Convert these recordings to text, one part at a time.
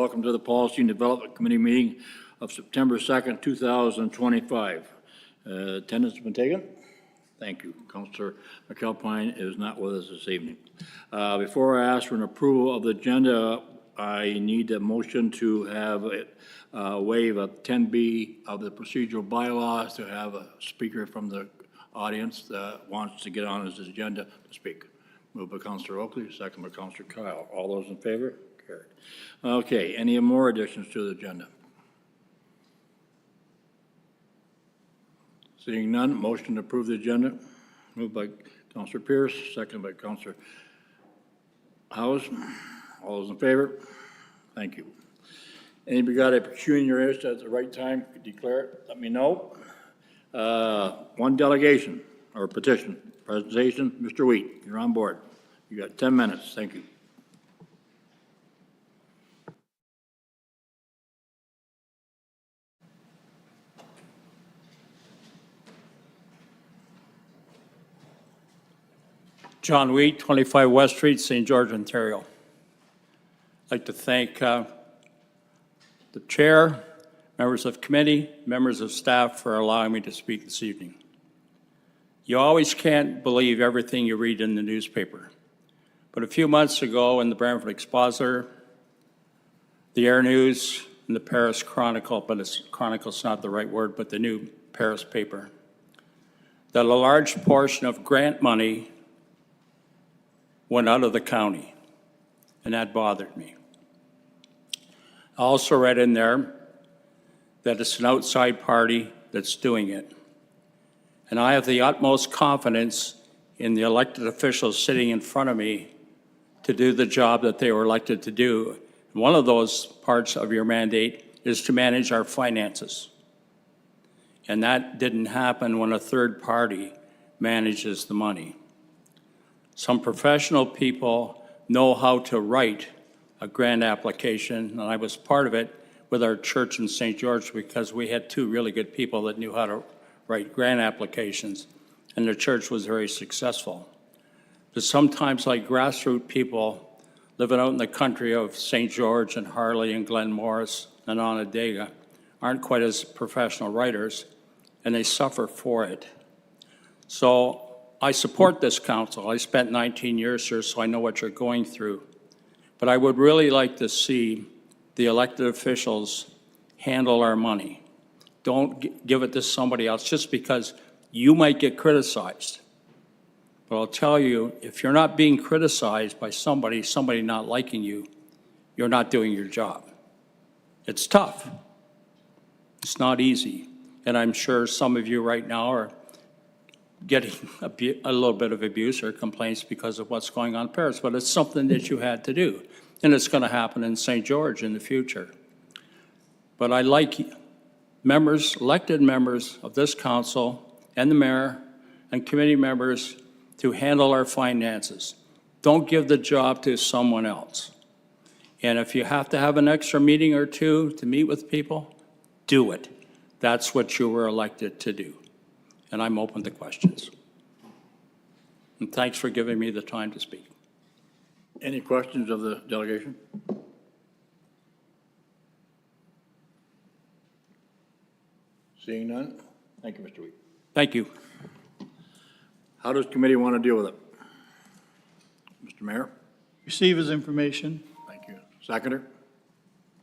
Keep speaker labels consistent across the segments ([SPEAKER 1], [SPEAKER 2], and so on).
[SPEAKER 1] welcome to the Policy and Development Committee meeting of September 2nd, 2025. Attendance has been taken? Thank you. Councillor McAlpine is not with us this evening. Before I ask for an approval of the agenda, I need a motion to have a waive of 10B of the procedural bylaws to have a speaker from the audience that wants to get on his agenda to speak. Moved by Councillor Oakley, second by Councillor Kyle. All those in favor? Carried. Okay, any more additions to the agenda? Seeing none, motion to approve the agenda. Moved by Councillor Pierce, second by Councillor House. All those in favor? Thank you. Anybody got a pecuniary interest at the right time, declare it, let me know. One delegation or petition presentation, Mr. Wheat, you're on board. You got 10 minutes, thank you.
[SPEAKER 2] John Wheat, 25 West Street, St. George, Ontario. I'd like to thank the chair, members of committee, members of staff for allowing me to speak this evening. You always can't believe everything you read in the newspaper. But a few months ago in the Brantford Expositor, the Air News, and the Paris Chronicle, but Chronicle's not the right word, but the new Paris paper, that a large portion of grant money went out of the county, and that bothered me. I also read in there that it's an outside party that's doing it. And I have the utmost confidence in the elected officials sitting in front of me to do the job that they were elected to do. And one of those parts of your mandate is to manage our finances. And that didn't happen when a third party manages the money. Some professional people know how to write a grant application, and I was part of it with our church in St. George because we had two really good people that knew how to write grant applications, and the church was very successful. But sometimes, like grassroots people living out in the country of St. George and Harley and Glen Morris and Onondaga aren't quite as professional writers, and they suffer for it. So I support this council. I spent 19 years here, so I know what you're going through. But I would really like to see the elected officials handle our money. Don't give it to somebody else just because you might get criticized. But I'll tell you, if you're not being criticized by somebody not liking you, you're not doing your job. It's tough. It's not easy. And I'm sure some of you right now are getting a little bit of abuse or complaints because of what's going on in Paris, but it's something that you had to do. And it's going to happen in St. George in the future. But I like members, elected members of this council and the mayor and committee members to handle our finances. Don't give the job to someone else. And if you have to have an extra meeting or two to meet with people, do it. That's what you were elected to do. And I'm open to questions. And thanks for giving me the time to speak.
[SPEAKER 1] Any questions of the delegation? Seeing none, thank you, Mr. Wheat.
[SPEAKER 2] Thank you.
[SPEAKER 1] How does committee want to deal with it? Mr. Mayor?
[SPEAKER 3] Receive as information.
[SPEAKER 1] Thank you. Seconder?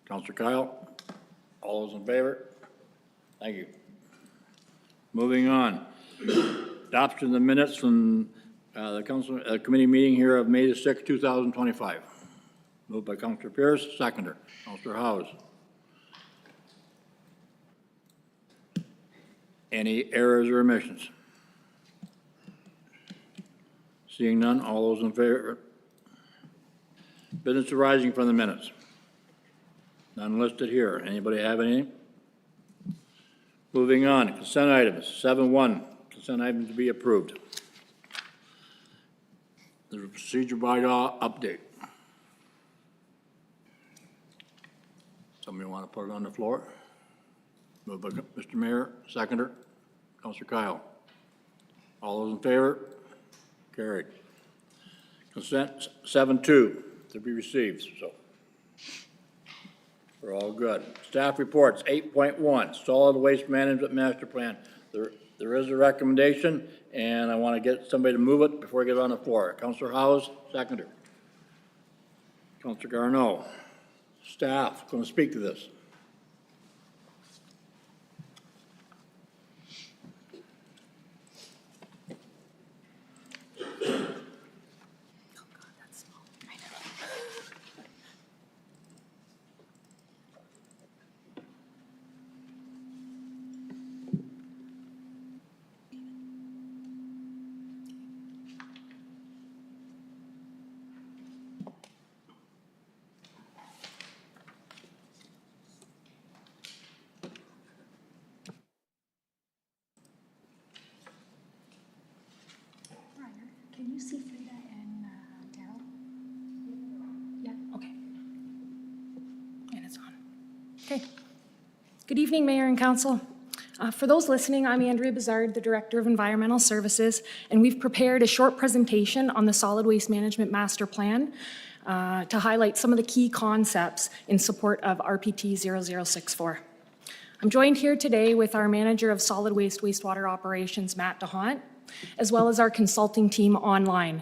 [SPEAKER 1] Councillor Kyle? All those in favor? Thank you. Moving on. Adoption of the minutes from the council committee meeting here of May the 6th, 2025. Moved by Councillor Pierce, seconder. Councillor Howes. Any errors or omissions? Seeing none, all those in favor? Business arising from the minutes. None listed here. Anybody have anything? Moving on, consent items. 7.1, consent items to be approved. There's a procedure by law update. Somebody want to put it on the floor? Moved by Mr. Mayor, seconder. Councillor Kyle. All those in favor? Carried. Consent 7.2 to be received. So We're all good. Staff reports, 8.1, Solid Waste Management Master Plan. There is a recommendation, and I want to get somebody to move it before I get it on the floor. Counselor Howes, seconder. Counselor Garneau. Staff going to speak to this.
[SPEAKER 4] Can you see Frida and Daryl? Yeah, okay. And it's on. Okay. Good evening, Mayor and Council. For those listening, I'm Andrea Bizard, the Director of Environmental Services, and we've prepared a short presentation on the Solid Waste Management Master Plan to highlight some of the key concepts in support of RPT 0064. I'm joined here today with our Manager of Solid Waste Wastewater Operations, Matt DeHont, as well as our consulting team online.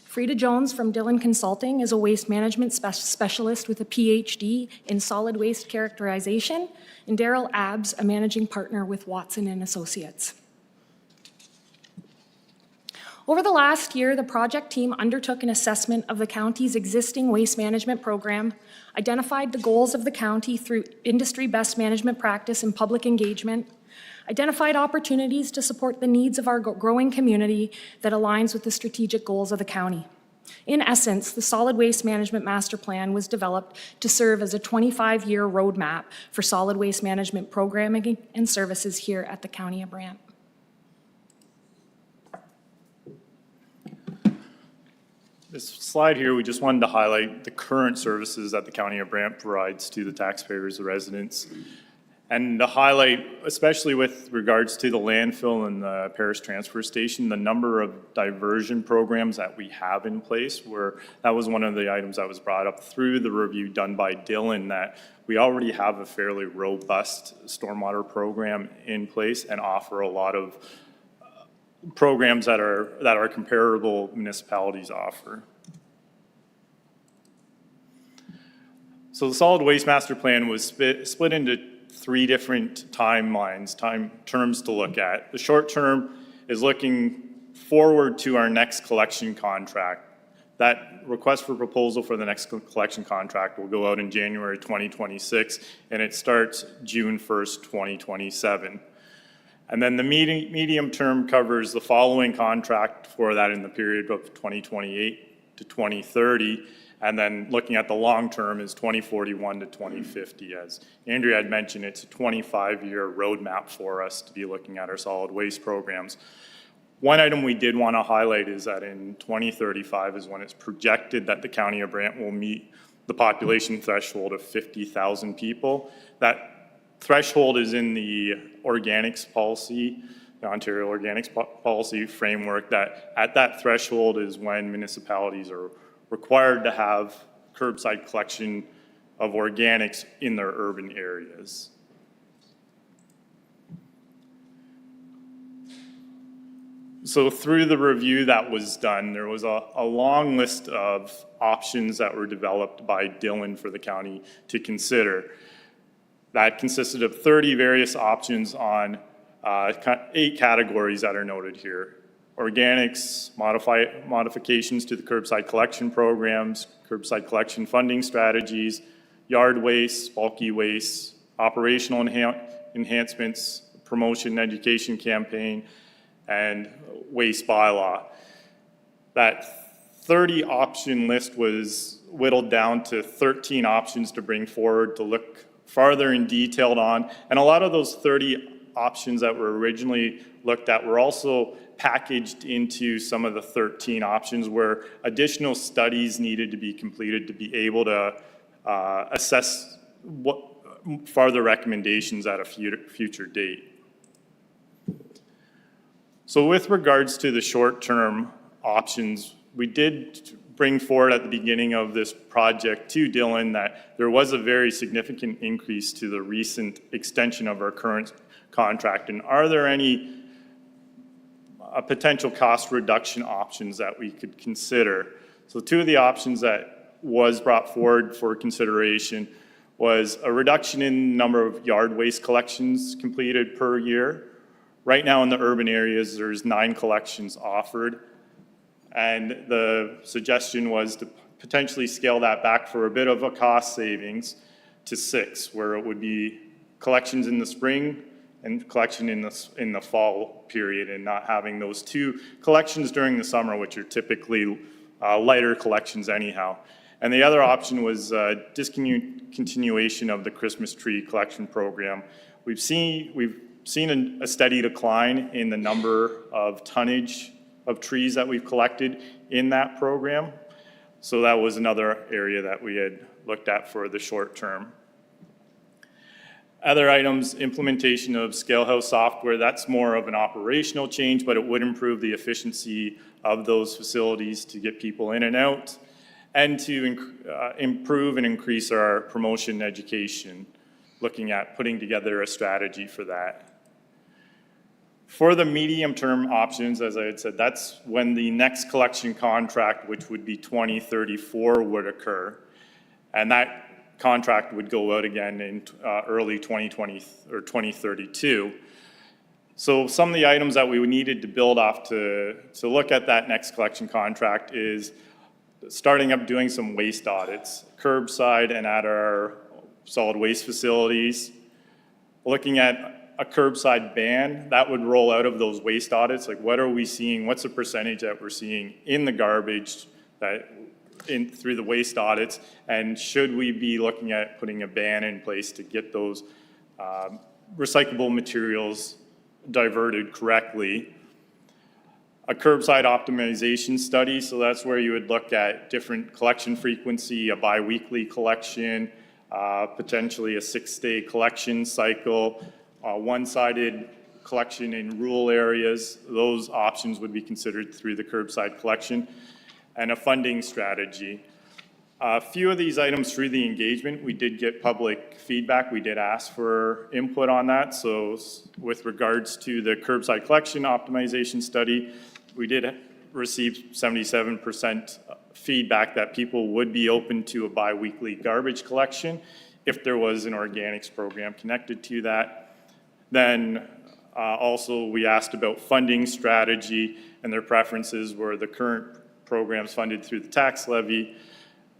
[SPEAKER 4] Frida Jones from Dillon Consulting is a waste management specialist with a PhD in solid waste characterization, and Daryl Abbs, a managing partner with Watson & Associates. Over the last year, the project team undertook an assessment of the county's existing waste management program, identified the goals of the county through industry best management practice and public engagement, identified opportunities to support the needs of our growing community that aligns with the strategic goals of the county. In essence, the Solid Waste Management Master Plan was developed to serve as a 25-year roadmap for solid waste management programming and services here at the County of Brant.
[SPEAKER 5] This slide here, we just wanted to highlight the current services that the County of Brant provides to the taxpayers, the residents, and to highlight, especially with regards to the landfill and the Paris Transfer Station, the number of diversion programs that we have in place, where that was one of the items that was brought up through the review done by Dillon, that we already have a fairly robust stormwater program in place and offer a lot of programs that are comparable municipalities offer. So the Solid Waste Master Plan was split into three different timelines, terms to look at. The short term is looking forward to our next collection contract. That request for proposal for the next collection contract will go out in January 2026, and it starts June 1st, 2027. And then the medium term covers the following contract for that in the period of 2028 to 2030. And then looking at the long term is 2041 to 2050. As Andrea had mentioned, it's a 25-year roadmap for us to be looking at our solid waste programs. One item we did want to highlight is that in 2035 is when it's projected that the County of Brant will meet the population threshold of 50,000 people. That threshold is in the organics policy, the Ontario Organics Policy framework, that at that threshold is when municipalities are required to have curbside collection of organics in their urban areas. So through the review that was done, there was a long list of options that were developed by Dillon for the county to consider. That consisted of 30 various options on 8 categories that are noted here. Organics, modifications to the curbside collection programs, curbside collection funding strategies, yard waste, bulky waste, operational enhancements, promotion and education campaign, and waste bylaw. That 30 option list was whittled down to 13 options to bring forward to look farther in detail on. And a lot of those 30 options that were originally looked at were also packaged into some of the 13 options where additional studies needed to be completed to be able to assess what farther recommendations at a future date. So with regards to the short-term options, we did bring forward at the beginning of this project to Dylan that there was a very significant increase to the recent extension of our current contract. And are there any potential cost reduction options that we could consider? So two of the options that was brought forward for consideration was a reduction in number of yard waste collections completed per year. Right now in the urban areas, there's 9 collections offered. And the suggestion was to potentially scale that back for a bit of a cost savings to 6, where it would be collections in the spring and collection in the fall period, and not having those 2 collections during the summer, which are typically lighter collections anyhow. And the other option was discontinuation of the Christmas tree collection program. We've seen a steady decline in the number of tonnage of trees that we've collected in that program. So that was another area that we had looked at for the short term. Other items, implementation of ScaleHouse software, that's more of an operational change, but it would improve the efficiency of those facilities to get people in and out, and to improve and increase our promotion education, looking at putting together a strategy for that. For the medium-term options, as I had said, that's when the next collection contract, which would be 2034, would occur. And that contract would go out again in early 2020 or 2032. So some of the items that we needed to build off to look at that next collection contract is starting up doing some waste audits, curbside and at our solid waste facilities. Looking at a curbside ban, that would roll out of those waste audits. Like, what are we seeing? What's the percentage that we're seeing in the garbage that through the waste audits? And should we be looking at putting a ban in place to get those recyclable materials diverted correctly? A curbside optimization study, so that's where you would look at different collection frequency, a bi-weekly collection, potentially a 6-day collection cycle, one-sided collection in rural areas. Those options would be considered through the curbside collection, and a funding strategy. A few of these items through the engagement, we did get public feedback. We did ask for input on that. So with regards to the curbside collection optimization study, we did receive 77% feedback that people would be open to a bi-weekly garbage collection if there was an organics program connected to that. Then also we asked about funding strategy, and their preferences were the current programs funded through the tax levy.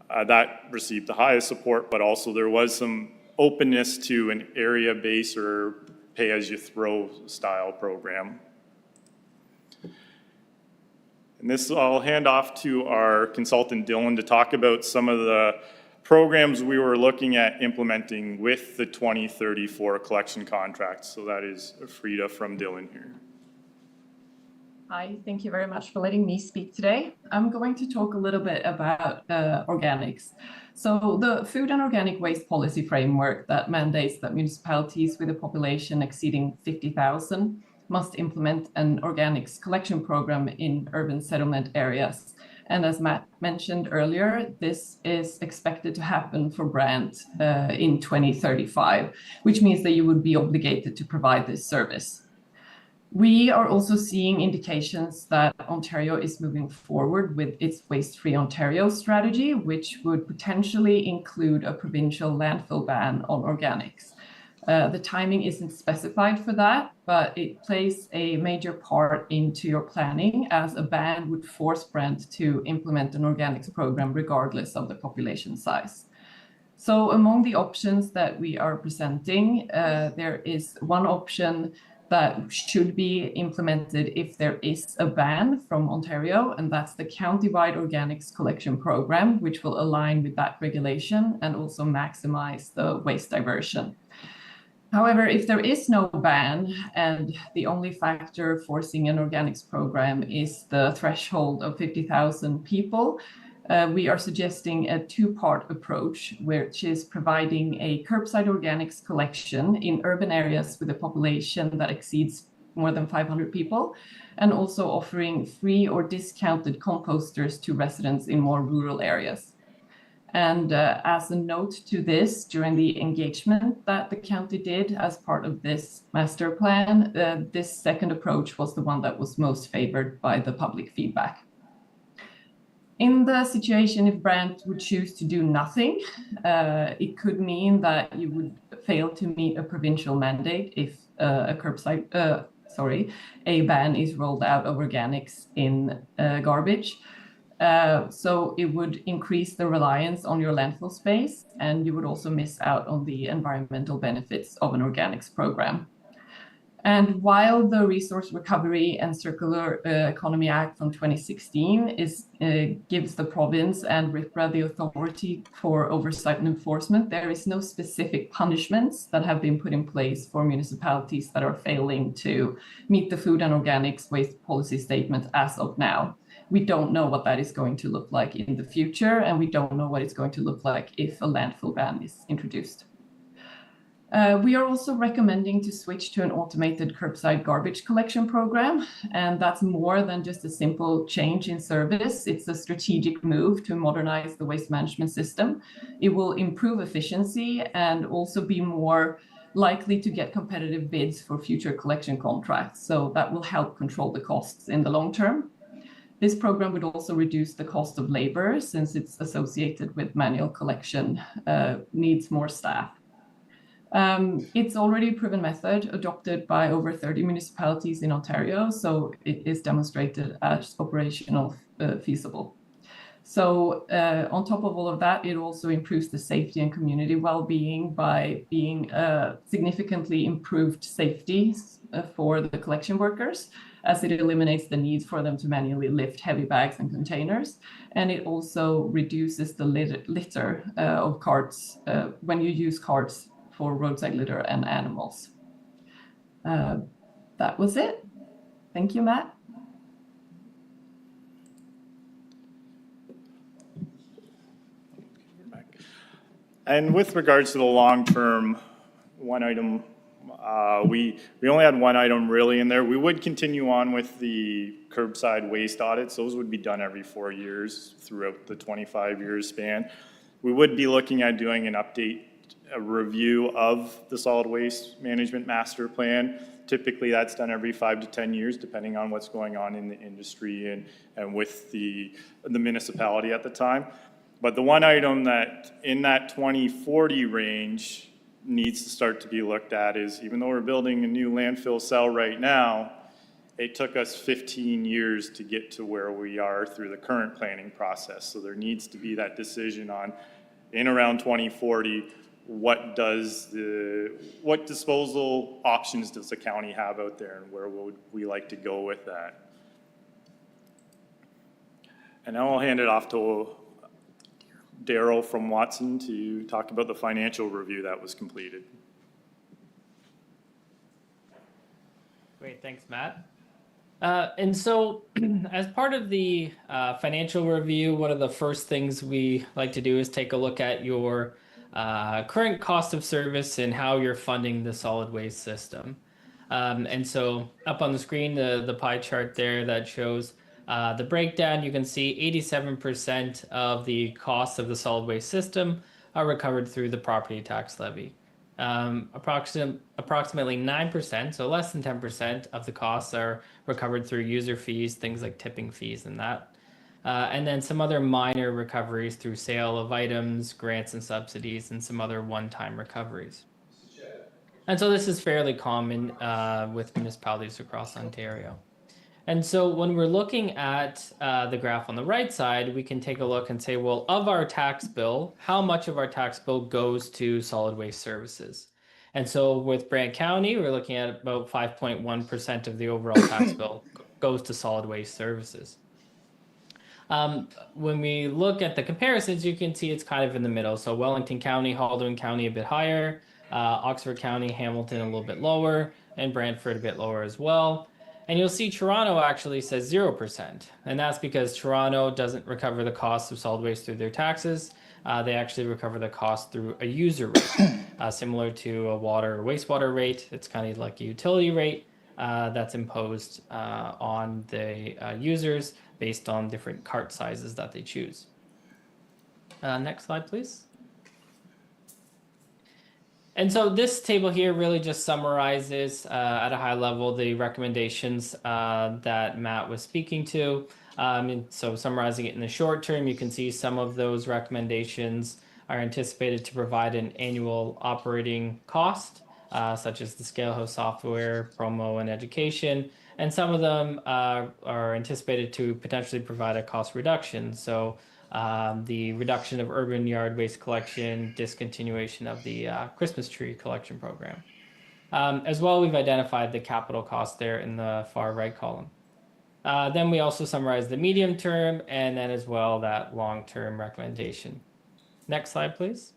[SPEAKER 5] That received the highest support, but also there was some openness to an area-based or pay-as-you-throw style program. And this I'll hand off to our consultant Dylan to talk about some of the programs we were looking at implementing with the 2034 collection contract. So that is Frida from Dylan here.
[SPEAKER 6] Hi, thank you very much for letting me speak today. I'm going to talk a little bit about organics. So the Food and Organic Waste Policy Framework that mandates that municipalities with a population exceeding 50,000 must implement an organics collection program in urban settlement areas. And as Matt mentioned earlier, this is expected to happen for Brant in 2035, which means that you would be obligated to provide this service. We are also seeing indications that Ontario is moving forward with its Waste Free Ontario strategy, which would potentially include a provincial landfill ban on organics. The timing isn't specified for that, but it plays a major part into your planning, as a ban would force Brant to implement an organics program regardless of the population size. So among the options that we are presenting, there is one option that should be implemented if there is a ban from Ontario, and that's the county-wide organics collection program, which will align with that regulation and also maximize the waste diversion. However, if there is no ban and the only factor forcing an organics program is the threshold of 50,000 people, we are suggesting a 2-part approach, which is providing a curbside organics collection in urban areas with a population that exceeds more than 500 people, and also offering free or discounted composters to residents in more rural areas. And as a note to this, during the engagement that the county did as part of this master plan, this second approach was the one that was most favored by the public feedback. In the situation, if Brant would choose to do nothing, it could mean that you would fail to meet a provincial mandate if a ban is rolled out of organics in garbage. So it would increase the reliance on your landfill space, and you would also miss out on the environmental benefits of an organics program. And while the Resource Recovery and Circular Economy Act from 2016 gives the province and RIPRA the authority for oversight and enforcement, there is no specific punishments that have been put in place for municipalities that are failing to meet the food and organics waste policy statement as of now. We don't know what that is going to look like in the future, and we don't know what it's going to look like if a landfill ban is introduced. We are also recommending to switch to an automated curbside garbage collection program, and that's more than just a simple change in service. It's a strategic move to modernize the waste management system. It will improve efficiency and also be more likely to get competitive bids for future collection contracts, so that will help control the costs in the long term. This program would also reduce the cost of labor since it's associated with manual collection, needs more staff. It's already a proven method adopted by over 30 municipalities in Ontario, so it is demonstrated as operational feasible. So on top of all of that, it also improves the safety and community well-being by being significantly improved safety for the collection workers, as it eliminates the need for them to manually lift heavy bags and containers. And it also reduces the litter of carts when you use carts for roadside litter and animals. That was it. Thank you, Matt.
[SPEAKER 5] And with regards to the long-term one item, we only had one item really in there. We would continue on with the curbside waste audits. Those would be done every 4 years throughout the 25-year span. We would be looking at doing an update, a review of the solid waste management master plan. Typically that's done every 5 to 10 years, depending on what's going on in the industry and with the municipality at the time. But the one item that in that 2040 range needs to start to be looked at is, even though we're building a new landfill cell right now, it took us 15 years to get to where we are through the current planning process. So there needs to be that decision on, in around 2040, what disposal options does the county have out there, and where would we like to go with that? And now I'll hand it off to Daryl from Watson to talk about the financial review that was completed.
[SPEAKER 7] Great, thanks, Matt. And so as part of the financial review, one of the first things we like to do is take a look at your current cost of service and how you're funding the solid waste system. And so up on the screen, the pie chart there that shows the breakdown, you can see 87% of the costs of the solid waste system are recovered through the property tax levy. Approximately 9%, so less than 10% of the costs are recovered through user fees, things like tipping fees and that. And then some other minor recoveries through sale of items, grants and subsidies, and some other one-time recoveries. And so this is fairly common with municipalities across Ontario. And so when we're looking at the graph on the right side, we can take a look and say, well, of our tax bill, how much of our tax bill goes to solid waste services? And so with Brant County, we're looking at about 5.1% of the overall tax bill goes to solid waste services. When we look at the comparisons, you can see it's kind of in the middle. So Wellington County, Haldimand County a bit higher, Oxford County, Hamilton a little bit lower, and Brantford a bit lower as well. And you'll see Toronto actually says 0%. And that's because Toronto doesn't recover the cost of solid waste through their taxes. They actually recover the cost through a user rate, similar to a water or wastewater rate. It's kind of like a utility rate. that's imposed on the users based on different cart sizes that they choose. Next slide, please. And so this table here really just summarizes at a high level the recommendations that Matt was speaking to. And so summarizing it in the short term, you can see some of those recommendations are anticipated to provide an annual operating cost, such as the Scalehouse software, promo, and education. And some of them are anticipated to potentially provide a cost reduction. So the reduction of urban yard waste collection, discontinuation of the Christmas tree collection program. As well, we've identified the capital cost there in the far right column. Then we also summarize the medium term and then as well that long-term recommendation. Next slide, please.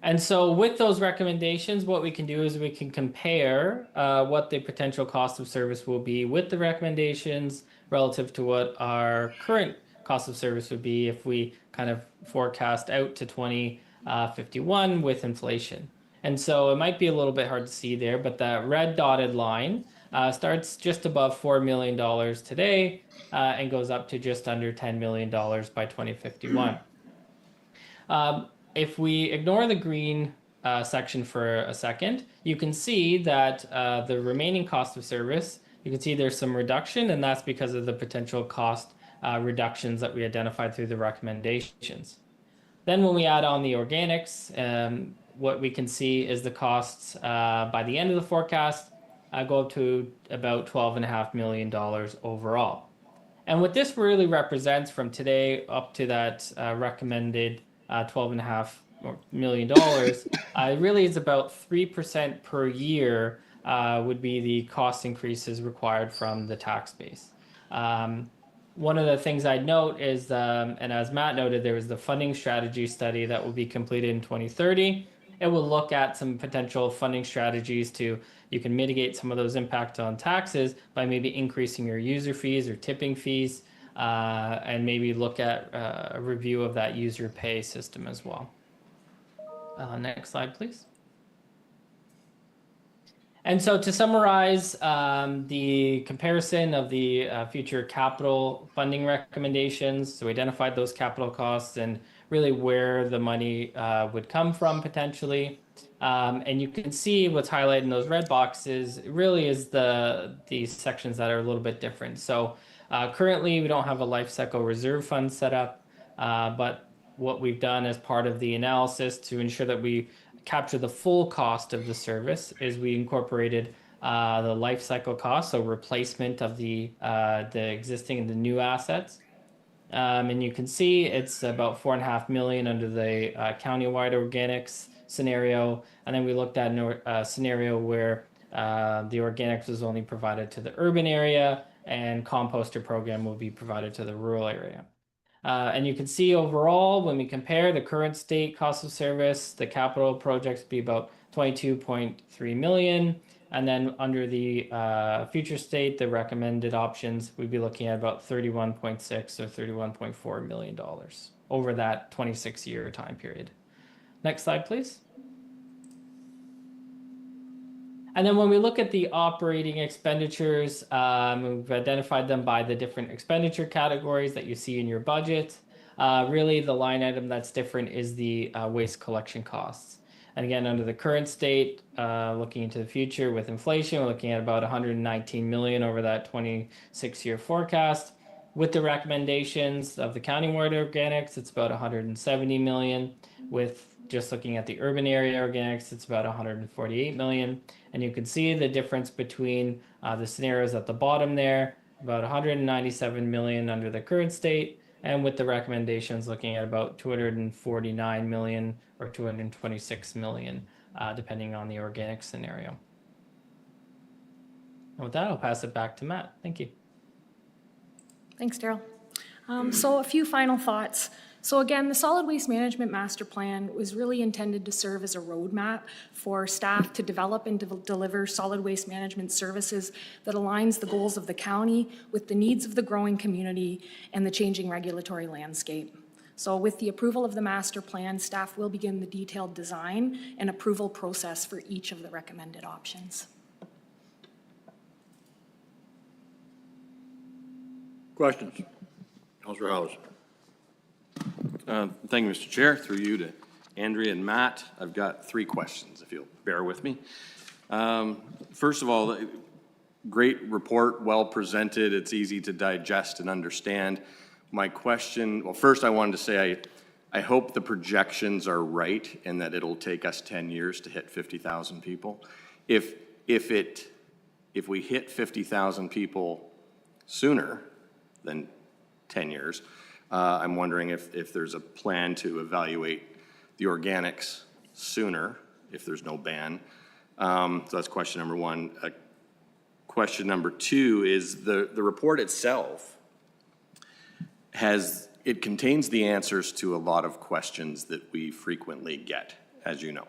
[SPEAKER 7] And so with those recommendations, what we can do is we can compare what the potential cost of service will be with the recommendations relative to what our current cost of service would be if we kind of forecast out to 2051 with inflation. And so it might be a little bit hard to see there, but that red dotted line starts just above $4 million today and goes up to just under $10 million by 2051. If we ignore the green section for a second, you can see that the remaining cost of service, you can see there's some reduction, and that's because of the potential cost reductions that we identified through the recommendations. Then when we add on the organics, what we can see is the costs by the end of the forecast go up to about $12.5 million overall. And what this really represents from today up to that recommended $12.5 million really is about 3% per year would be the cost increases required from the tax base. One of the things I'd note is, and as Matt noted, there was the funding strategy study that will be completed in 2030. It will look at some potential funding strategies you can mitigate some of those impacts on taxes by maybe increasing your user fees or tipping fees, and maybe look at a review of that user pay system as well. Next slide, please. And so to summarize the comparison of the future capital funding recommendations, so we identified those capital costs and really where the money would come from potentially. And you can see what's highlighted in those red boxes really is these sections that are a little bit different. So currently we don't have a life cycle reserve fund set up, but what we've done as part of the analysis to ensure that we capture the full cost of the service is we incorporated the life cycle cost, so replacement of the existing and the new assets. And you can see it's about $4.5 million under the county-wide organics scenario. And then we looked at a scenario where the organics was only provided to the urban area and composter program will be provided to the rural area. And you can see overall, when we compare the current state cost of service, the capital projects would be about $22.3 million. And then under the future state, the recommended options, we'd be looking at about $31.6 or $31.4 million over that 26-year time period. Next slide, please. And then when we look at the operating expenditures, we've identified them by the different expenditure categories that you see in your budget. Really, the line item that's different is the waste collection costs. And again, under the current state, looking into the future with inflation, we're looking at about $119 million over that 26-year forecast. With the recommendations of the county-wide organics, it's about $170 million. With just looking at the urban area organics, it's about $148 million. And you can see the difference between the scenarios at the bottom there, about $197 million under the current state, and with the recommendations looking at about $249 million or $226 million, depending on the organic scenario. And with that, I'll pass it back to Matt. Thank you.
[SPEAKER 4] Thanks, Daryl. So a few final thoughts. So again, the Solid Waste Management Master Plan was really intended to serve as a roadmap for staff to develop and deliver solid waste management services that aligns the goals of the county with the needs of the growing community and the changing regulatory landscape. So with the approval of the master plan, staff will begin the detailed design and approval process for each of the recommended options.
[SPEAKER 1] Questions? Counselor House.
[SPEAKER 8] Thank you, Mr. Chair. Through you to Andrea and Matt, I've got 3 questions, if you'll bear with me. First of all, great report, well presented. It's easy to digest and understand. My question, well, first I wanted to say I hope the projections are right and that it'll take us 10 years to hit 50,000 people. If we hit 50,000 people sooner than 10 years, I'm wondering if there's a plan to evaluate the organics sooner, if there's no ban. So that's question number 1. Question number 2 is the report itself it contains the answers to a lot of questions that we frequently get, as you know.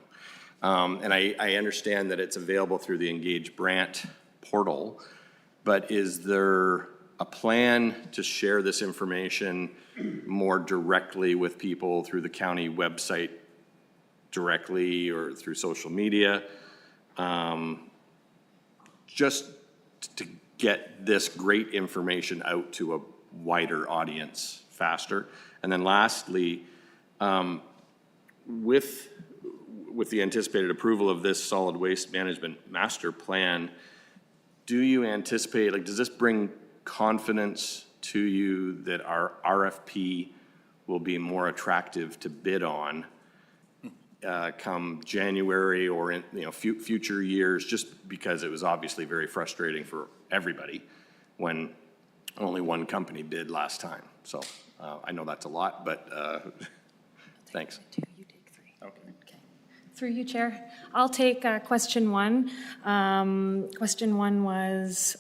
[SPEAKER 8] And I understand that it's available through the Engage Brant portal, but is there a plan to share this information more directly with people through the county website directly or through social media? Just to get this great information out to a wider audience faster. And then lastly, with the anticipated approval of this solid waste management master plan, do you anticipate, like, does this bring confidence to you that our RFP will be more attractive to bid on come January or in future years, just because it was obviously very frustrating for everybody when only one company bid last time. So I know that's a lot, but thanks.
[SPEAKER 4] You take 3. Okay. Through you, Chair. I'll take question 1. Question 1 was,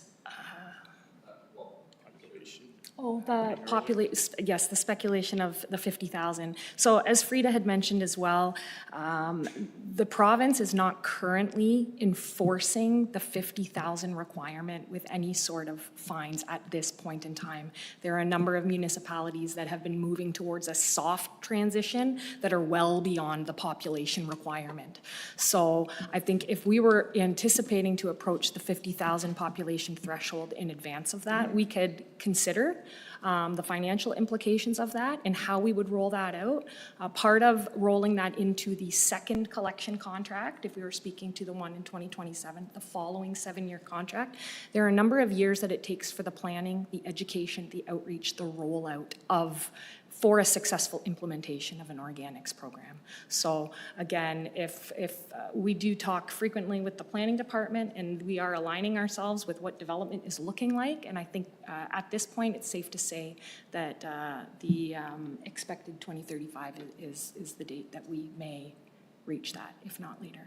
[SPEAKER 4] the population, yes, the speculation of the 50,000. So as Frida had mentioned as well, the province is not currently enforcing the 50,000 requirement with any sort of fines at this point in time. There are a number of municipalities that have been moving towards a soft transition that are well beyond the population requirement. So I think if we were anticipating to approach the 50,000 population threshold in advance of that, we could consider the financial implications of that and how we would roll that out. Part of rolling that into the second collection contract, if we were speaking to the one in 2027, the following 7-year contract, there are a number of years that it takes for the planning, the education, the outreach, the rollout for a successful implementation of an organics program. So again, if we do talk frequently with the planning department and we are aligning ourselves with what development is looking like, and I think at this point it's safe to say that the expected 2035 is the date that we may reach that, if not later.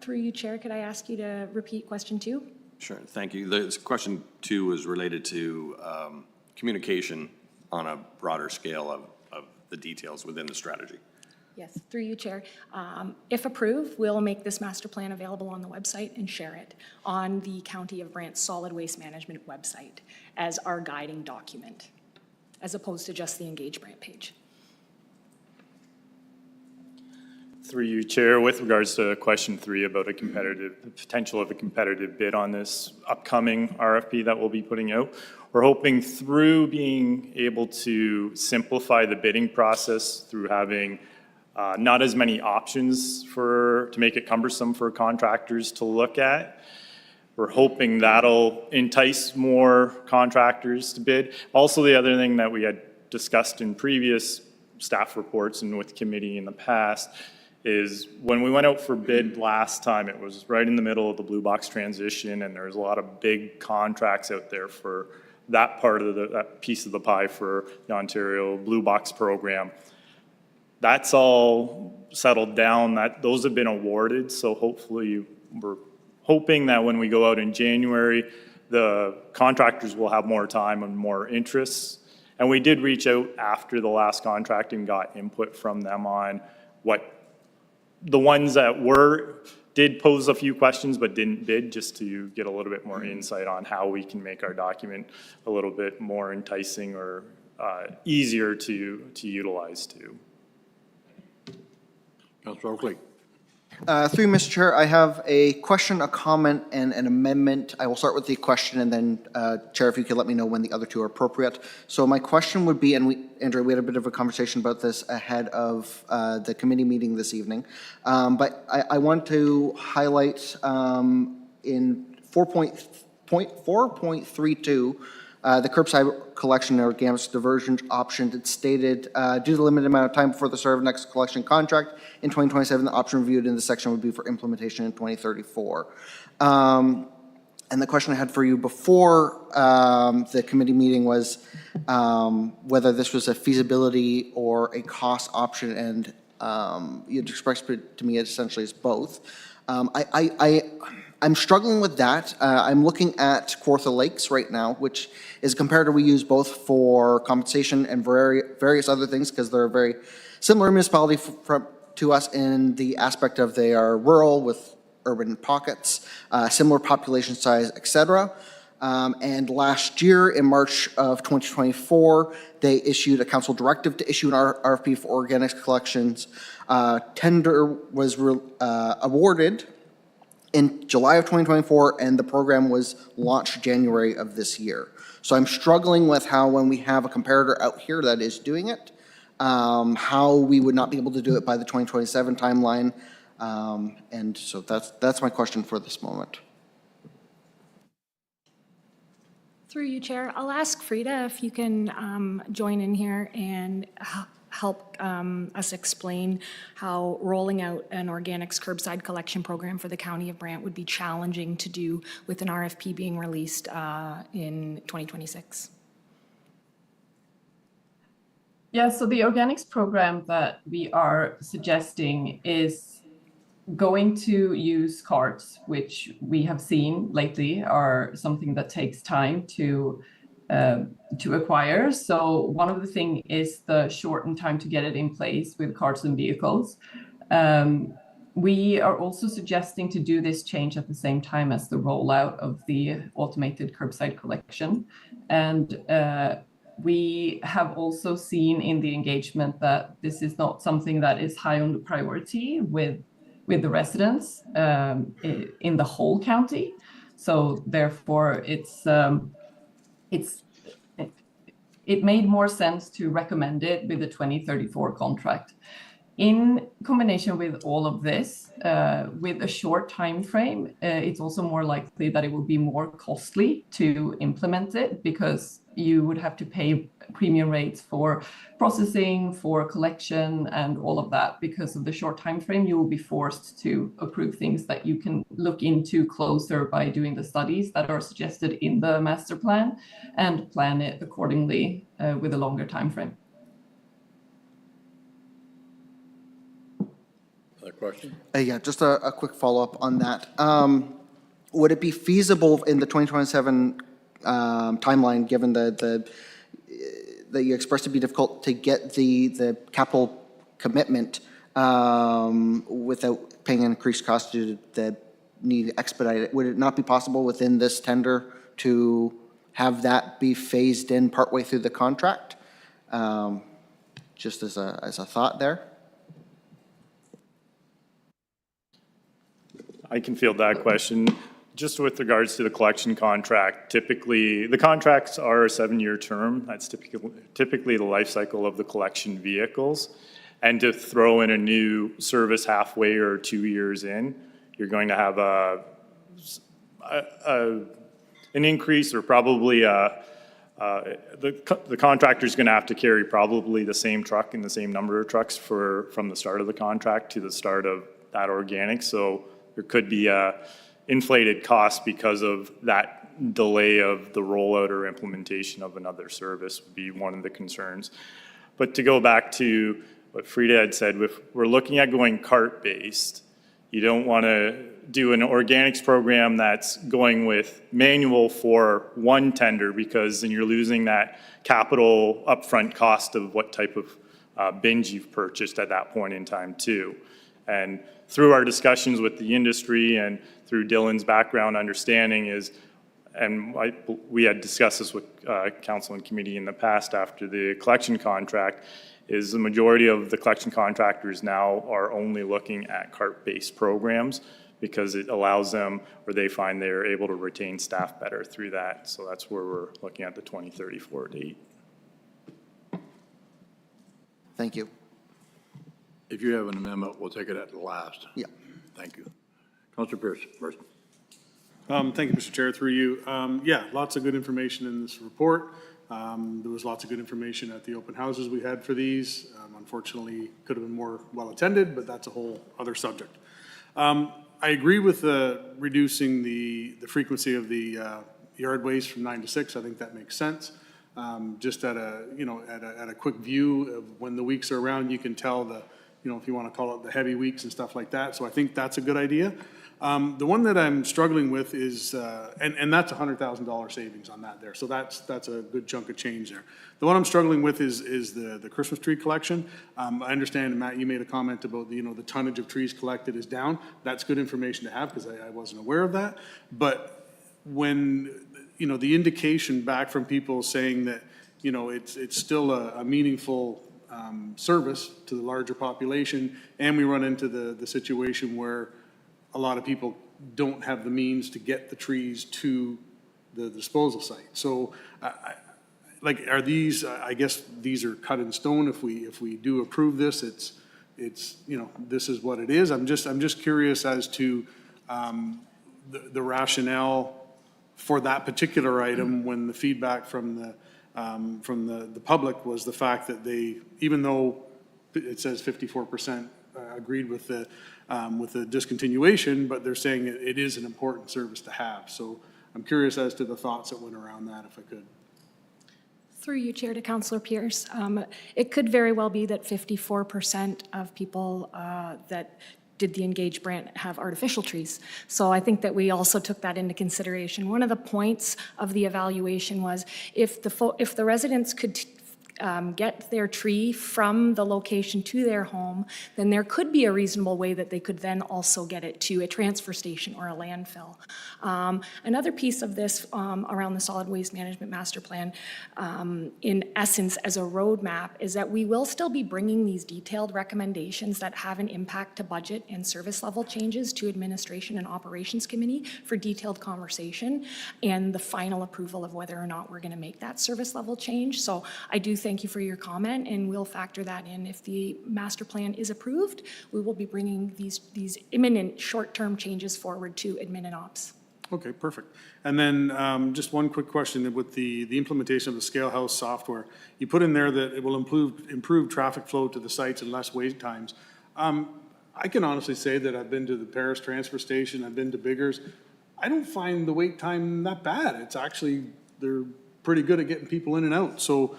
[SPEAKER 4] Through you, Chair, could I ask you to repeat question 2?
[SPEAKER 8] Sure, thank you. This question 2 was related to communication on a broader scale of the details within the strategy.
[SPEAKER 4] Yes, through you, Chair. If approved, we'll make this master plan available on the website and share it on the County of Brant Solid Waste Management website as our guiding document, as opposed to just the Engage Brant page.
[SPEAKER 5] Through you, Chair, with regards to question 3 about the potential of a competitive bid on this upcoming RFP that we'll be putting out, we're hoping through being able to simplify the bidding process through having not as many options to make it cumbersome for contractors to look at. We're hoping that'll entice more contractors to bid. Also, the other thing that we had discussed in previous staff reports and with committee in the past is when we went out for bid last time, it was right in the middle of the blue box transition, and there's a lot of big contracts out there for that part of that piece of the pie for the Ontario Blue Box program. That's all settled down. Those have been awarded, so hopefully we're hoping that when we go out in January, the contractors will have more time and more interests. And we did reach out after the last contract and got input from them on what the ones that did pose a few questions but didn't bid, just to get a little bit more insight on how we can make our document a little bit more enticing or easier to utilize too.
[SPEAKER 1] Councilor Oakley.
[SPEAKER 9] Through you, Mr. Chair, I have a question, a comment, and an amendment. I will start with the question, and then, Chair, if you could let me know when the other two are appropriate. So my question would be, and Andrew, we had a bit of a conversation about this ahead of the committee meeting this evening, but I want to highlight in 4.32, the curbside collection or organics diversion option, it stated, due to the limited amount of time before the start of next collection contract in 2027, the option reviewed in this section would be for implementation in 2034. And the question I had for you before the committee meeting was whether this was a feasibility or a cost option, and you'd expressed it to me essentially as both. I'm struggling with that. I'm looking at Kawartha Lakes right now, which is a comparator we use both for compensation and various other things, because they're a very similar municipality to us in the aspect of they are rural with urban pockets, similar population size, etc. And last year, in March of 2024, they issued a council directive to issue an RFP for organics collections. Tender was awarded in July of 2024, and the program was launched January of this year. So I'm struggling with how, when we have a comparator out here that is doing it, how we would not be able to do it by the 2027 timeline. And so that's my question for this moment.
[SPEAKER 4] Through you, Chair, I'll ask Frida if you can join in here and help us explain how rolling out an organics curbside collection program for the County of Brant would be challenging to do with an RFP being released in 2026.
[SPEAKER 6] Yeah, so the organics program that we are suggesting is going to use carts, which we have seen lately are something that takes time to acquire. So one of the things is the shortened time to get it in place with carts and vehicles. We are also suggesting to do this change at the same time as the rollout of the automated curbside collection. And we have also seen in the engagement that this is not something that is high on the priority with the residents in the whole county. So therefore, it made more sense to recommend it with the 2034 contract. In combination with all of this, with a short time frame, it's also more likely that it will be more costly to implement it, because you would have to pay premium rates for processing, for collection, and all of that. Because of the short time frame, you will be forced to approve things that you can look into closer by doing the studies that are suggested in the master plan and plan it accordingly with a longer time frame.
[SPEAKER 1] Other question?
[SPEAKER 9] Yeah, just a quick follow-up on that. Would it be feasible in the 2027 timeline, given that you expressed to be difficult to get the capital commitment without paying an increased cost due to the need to expedite it? Would it not be possible within this tender to have that be phased in partway through the contract? Just as a thought there.
[SPEAKER 5] I can field that question. Just with regards to the collection contract, typically, the contracts are a 7-year term. That's typically the life cycle of the collection vehicles. And to throw in a new service halfway or 2 years in, you're going to have an increase, or probably the contractor's going to have to carry probably the same truck and the same number of trucks from the start of the contract to the start of that organic. So there could be a inflated cost because of that delay of the rollout or implementation of another service would be one of the concerns. But to go back to what Frida had said, if we're looking at going cart-based, you don't want to do an organics program that's going with manual for one tender, because then you're losing that capital upfront cost of what type of bins you've purchased at that point in time too. And through our discussions with the industry and through Dylan's background understanding is, and we had discussed this with council and committee in the past after the collection contract, is the majority of the collection contractors now are only looking at cart-based programs because it allows them, or they find they're able to retain staff better through that. So that's where we're looking at the 2034 date.
[SPEAKER 9] Thank you.
[SPEAKER 1] If you have an amendment, we'll take it at the last.
[SPEAKER 9] Yeah.
[SPEAKER 1] Thank you. Counselor Pierce first.
[SPEAKER 10] Thank you, Mr. Chair, through you. Yeah, lots of good information in this report. There was lots of good information at the open houses we had for these. Unfortunately, could have been more well-attended, but that's a whole other subject. I agree with reducing the frequency of the yard waste from 9 to 6. I think that makes sense. Just at a, you know, at a quick view of when the weeks are around, you can tell the, you know, if you want to call it the heavy weeks and stuff like that. So I think that's a good idea. The one that I'm struggling with is, and that's $100,000 savings on that there. So that's a good chunk of change there. The one I'm struggling with is the Christmas tree collection. I understand, Matt, you made a comment about the, you know, the tonnage of trees collected is down. That's good information to have because I wasn't aware of that. But when, you know, the indication back from people saying that, you know, it's still a meaningful service to the larger population, and we run into the situation where a lot of people don't have the means to get the trees to the disposal site. So, like, are these? I guess these are cut in stone. If we do approve this, it's you know, this is what it is. I'm just curious as to the rationale for that particular item when the feedback from the public was the fact that they, even though it says 54% agreed with the discontinuation, but they're saying it is an important service to have. So I'm curious as to the thoughts that went around that, if I could.
[SPEAKER 4] Through you, Chair, to Councillor Pierce. It could very well be that 54% of people that did the Engage grant have artificial trees. So I think that we also took that into consideration. One of the points of the evaluation was if the residents could get their tree from the location to their home, then there could be a reasonable way that they could then also get it to a transfer station or a landfill. Another piece of this around the solid waste management master plan, in essence as a roadmap, is that we will still be bringing these detailed recommendations that have an impact to budget and service level changes to administration and operations committee for detailed conversation and the final approval of whether or not we're going to make that service level change. So I do thank you for your comment, and we'll factor that in. If the master plan is approved, we will be bringing these imminent short-term changes forward to admin and ops.
[SPEAKER 10] Okay, perfect. And then just one quick question with the implementation of the ScaleHouse software. You put in there that it will improve traffic flow to the sites and less wait times. I can honestly say that I've been to the Paris transfer station, I've been to Biggers. I don't find the wait time that bad. It's actually, they're pretty good at getting people in and out. So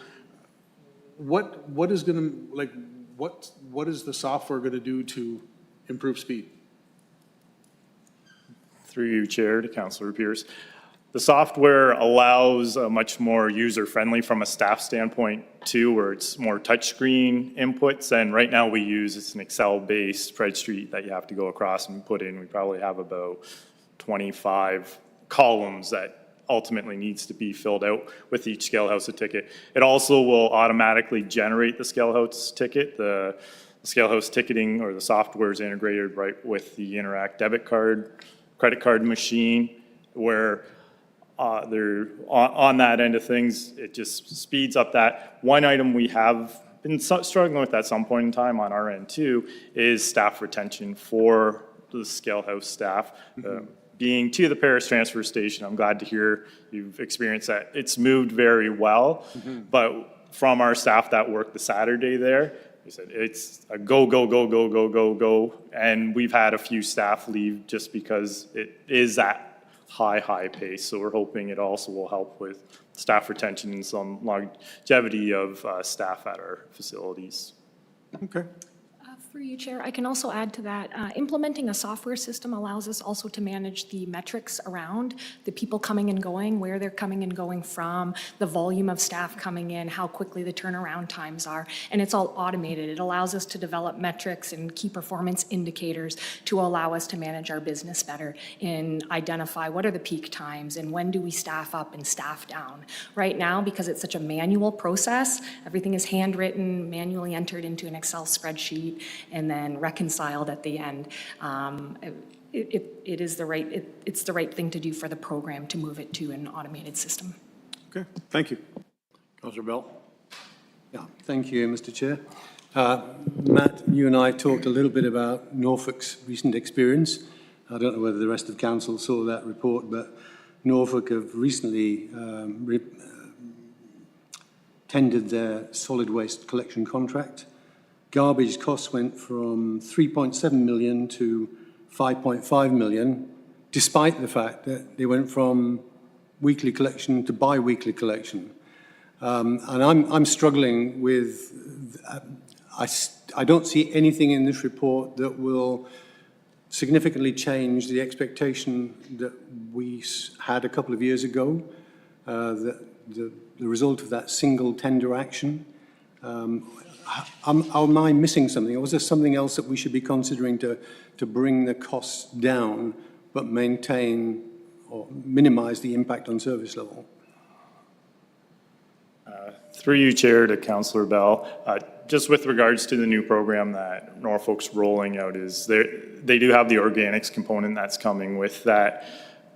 [SPEAKER 10] what is going to, like, what is the software going to do to improve speed?
[SPEAKER 5] Through you, Chair, to Councillor Pierce. The software allows a much more user-friendly from a staff standpoint too, where it's more touchscreen inputs. And right now we use, it's an Excel-based spreadsheet that you have to go across and put in. We probably have about 25 columns that ultimately needs to be filled out with each ScaleHouse ticket. It also will automatically generate the ScaleHouse ticket. The ScaleHouse ticketing or the software is integrated right with the Interact debit card, credit card machine, where they're on that end of things. It just speeds up that. One item we have been struggling with at some point in time on our end too is staff retention for the ScaleHouse staff. Being to the Paris transfer station, I'm glad to hear you've experienced that. It's moved very well, but from our staff that worked the Saturday there, they said it's a go, go, go, go, go, go, go. And we've had a few staff leave just because it is that high pace. So we're hoping it also will help with staff retention and some longevity of staff at our facilities.
[SPEAKER 10] Okay.
[SPEAKER 4] For you, Chair, I can also add to that, implementing a software system allows us also to manage the metrics around the people coming and going, where they're coming and going from, the volume of staff coming in, how quickly the turnaround times are, and it's all automated. It allows us to develop metrics and key performance indicators to allow us to manage our business better and identify what are the peak times and when do we staff up and staff down. Right now, because it's such a manual process, everything is handwritten, manually entered into an Excel spreadsheet, and then reconciled at the end. It's the right thing to do for the program to move it to an automated system.
[SPEAKER 10] Okay, thank you.
[SPEAKER 1] Councillor Bell?
[SPEAKER 11] Yeah, thank you, Mr. Chair. Matt, you and I talked a little bit about Norfolk's recent experience. I don't know whether the rest of council saw that report, but Norfolk have recently tendered their solid waste collection contract. Garbage costs went from 3.7 million to 5.5 million, despite the fact that they went from weekly collection to bi-weekly collection. And I'm struggling with, I don't see anything in this report that will significantly change the expectation that we had a couple of years ago, that the result of that single tender action. Am I missing something, or was there something else that we should be considering to bring the costs down but maintain or minimize the impact on service level?
[SPEAKER 5] Through you, Chair, to Councillor Bell, just with regards to the new program that Norfolk's rolling out, is they do have the organics component that's coming with that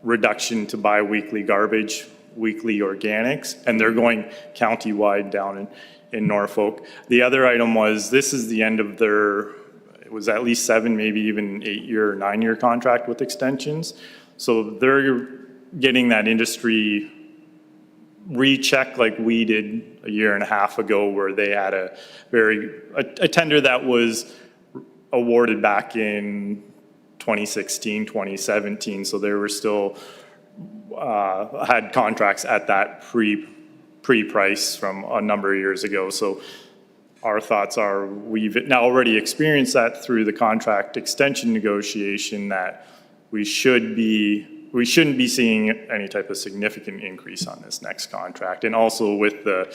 [SPEAKER 5] reduction to bi-weekly garbage, weekly organics, and they're going county-wide down in Norfolk. The other item was, this is the end of their, it was at least 7, maybe even 8-year or 9-year contract with extensions. So they're getting that industry recheck like we did a year and a half ago, where they had a tender that was awarded back in 2016, 2017. So they were still had contracts at that pre-price from a number of years ago. So our thoughts are, we've now already experienced that through the contract extension negotiation, that we shouldn't be seeing any type of significant increase on this next contract. And also with the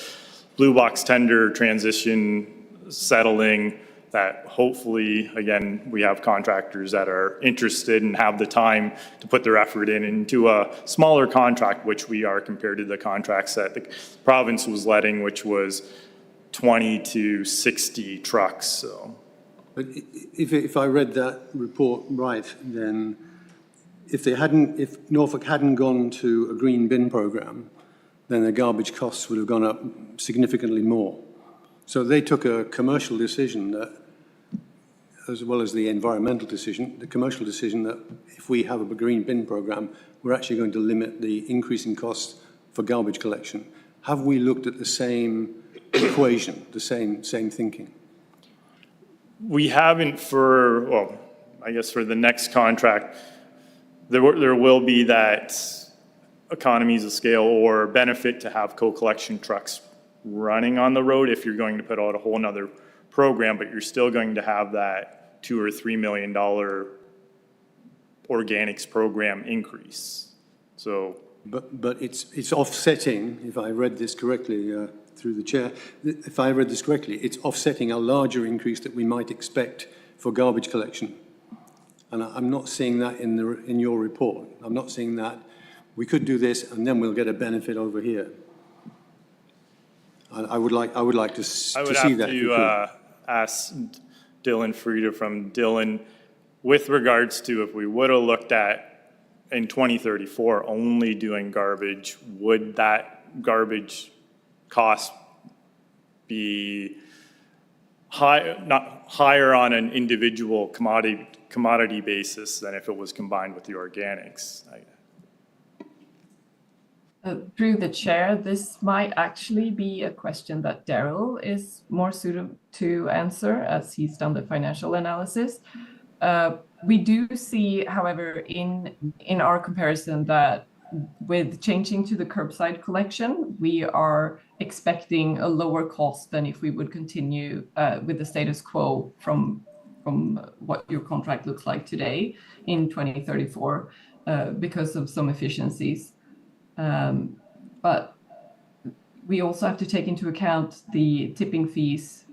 [SPEAKER 5] Blue Box tender transition settling, that hopefully, again, we have contractors that are interested and have the time to put their effort into a smaller contract, which we are compared to the contracts that the province was letting, which was 20 to 60 trucks. So,
[SPEAKER 11] But if I read that report right, then if Norfolk hadn't gone to a green bin program, then the garbage costs would have gone up significantly more. So they took a commercial decision that, as well as the environmental decision, the commercial decision that if we have a green bin program, we're actually going to limit the increase in costs for garbage collection. Have we looked at the same equation, the same thinking?
[SPEAKER 5] we haven't for, well, I guess for the next contract, there will be that economies of scale or benefit to have co-collection trucks running on the road if you're going to put out a whole nother program, but you're still going to have that $2 or $3 million organics program increase. So,
[SPEAKER 11] but it's offsetting, if I read this correctly through the chair, if I read this correctly, it's offsetting a larger increase that we might expect for garbage collection. And I'm not seeing that in your report. I'm not seeing that we could do this and then we'll get a benefit over here. I would like to see that.
[SPEAKER 5] I would have to ask Dylan Frieda from Dylan, with regards to if we would have looked at in 2034 only doing garbage, would that garbage cost be not higher on an individual commodity basis than if it was combined with the organics?
[SPEAKER 6] Through the chair, this might actually be a question that Daryl is more suited to answer, as he's done the financial analysis. We do see, however, in our comparison that with changing to the curbside collection, we are expecting a lower cost than if we would continue with the status quo from from what your contract looks like today in 2034 because of some efficiencies. But we also have to take into account the tipping fees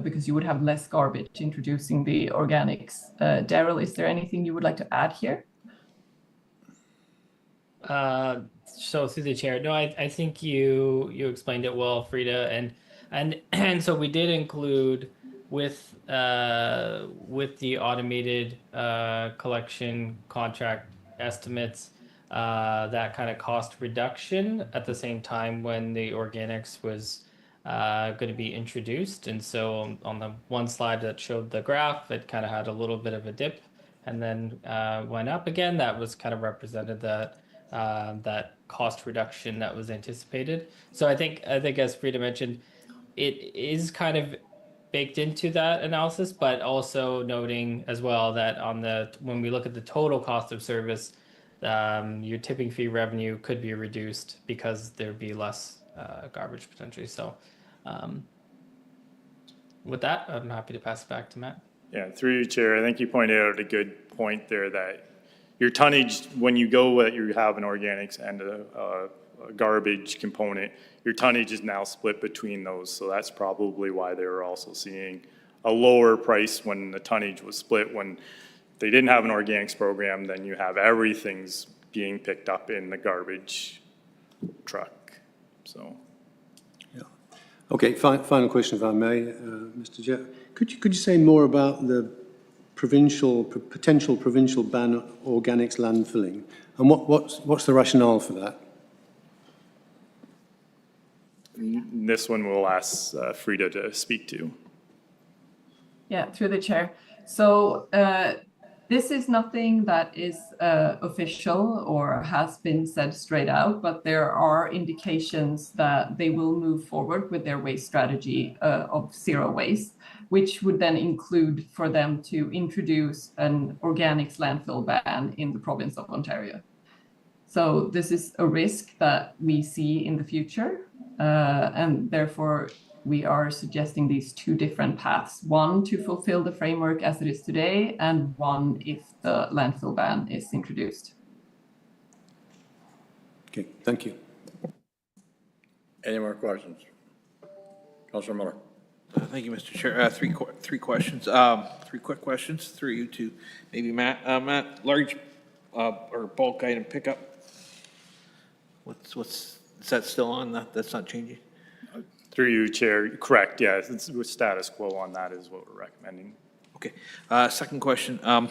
[SPEAKER 6] because you would have less garbage introducing the organics. Daryl, is there anything you would like to add here?
[SPEAKER 7] So through the chair, no, I think you explained it well, Frida, and so we did include with the automated collection contract estimates that kind of cost reduction at the same time when the organics was going to be introduced. And so on the one slide that showed the graph, it kind of had a little bit of a dip and then went up again. That was kind of represented that cost reduction that was anticipated. So I think as Frida mentioned, it is kind of baked into that analysis, but also noting as well that when we look at the total cost of service, your tipping fee revenue could be reduced because there'd be less garbage potentially. So with that, I'm happy to pass it back to Matt.
[SPEAKER 5] Yeah, through you, Chair, I think you pointed out a good point there that your tonnage, when you you have an organics and a garbage component, your tonnage is now split between those. So that's probably why they were also seeing a lower price when the tonnage was split. When they didn't have an organics program, then you have everything's being picked up in the garbage truck. So.
[SPEAKER 11] Okay, final question, if I may, Mr. Chair. Could you say more about the potential provincial ban on organics landfilling, and what's the rationale for that?
[SPEAKER 5] This one we'll ask Frida to speak to.
[SPEAKER 6] Yeah, through the chair. So this is nothing that is official or has been said straight out, but there are indications that they will move forward with their waste strategy of zero waste, which would then include for them to introduce an organics landfill ban in the province of Ontario. So this is a risk that we see in the future, and therefore we are suggesting these two different paths, one to fulfill the framework as it is today, and one if the landfill ban is introduced.
[SPEAKER 11] Okay, thank you.
[SPEAKER 1] Any more questions? Councilor Miller.
[SPEAKER 12] Thank you, Mr. Chair. Three questions. Three quick questions through you to maybe Matt. Matt, large or bulk item pickup. Is that still on? That's not changing?
[SPEAKER 5] Through you, Chair, correct, yeah, it's with status quo on that is what we're recommending.
[SPEAKER 12] Okay. Second question. A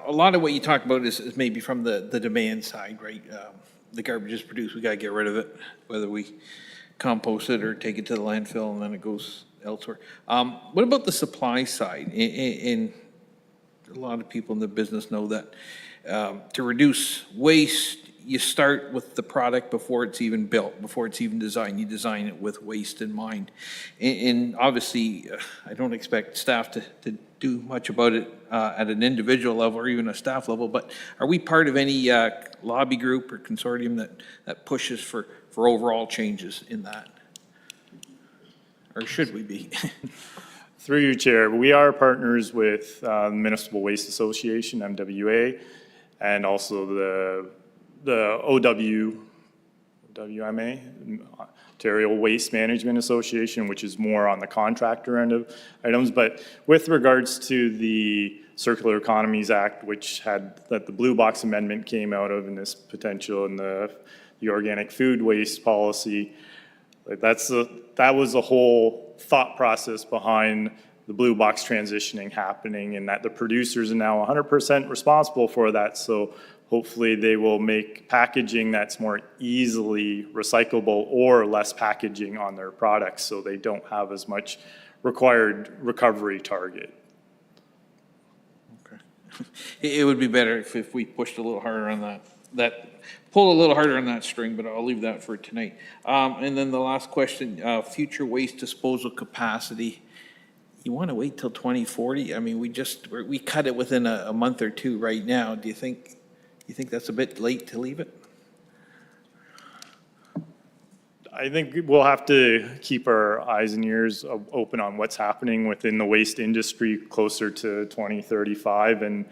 [SPEAKER 12] lot of what you talked about is maybe from the demand side, right? The garbage is produced, we got to get rid of it, whether we compost it or take it to the landfill and then it goes elsewhere. What about the supply side? In a lot of people in the business know that to reduce waste, you start with the product before it's even built, before it's even designed. You design it with waste in mind. And obviously, I don't expect staff to do much about it at an individual level or even a staff level, but are we part of any lobby group or consortium that pushes for overall changes in that? Or should we be?
[SPEAKER 5] Through you, Chair, we are partners with the Municipal Waste Association, MWA, and also the OWMA, Ontario Waste Management Association, which is more on the contractor end of items. But with regards to the Circular Economies Act, which that the Blue Box Amendment came out of in this potential in the organic food waste policy, that was the whole thought process behind the Blue Box transitioning happening, and that the producers are now 100% responsible for that. So hopefully they will make packaging that's more easily recyclable or less packaging on their products so they don't have as much required recovery target.
[SPEAKER 12] Okay. It would be better if we pushed a little harder on pull a little harder on that string, but I'll leave that for tonight. And then the last question, future waste disposal capacity. You want to wait till 2040? I mean, we cut it within a month or two right now. Do you think that's a bit late to leave it?
[SPEAKER 5] I think we'll have to keep our eyes and ears open on what's happening within the waste industry closer to 2035. And,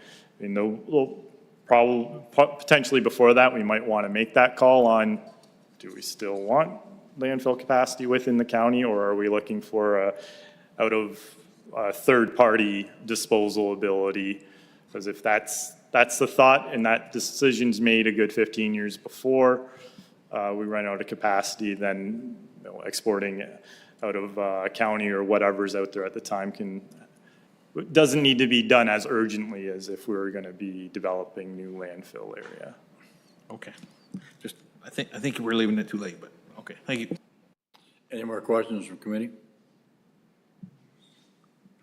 [SPEAKER 5] potentially before that, we might want to make that call on, do we still want landfill capacity within the county, or are we looking for out of third-party disposal ability? Because if that's the thought and that decision's made a good 15 years before we run out of capacity, then exporting out of county or whatever's out there at the time doesn't need to be done as urgently as if we were going to be developing new landfill area.
[SPEAKER 12] Okay. Just, I think we're leaving it too late, but, okay, thank you.
[SPEAKER 1] Any more questions from committee?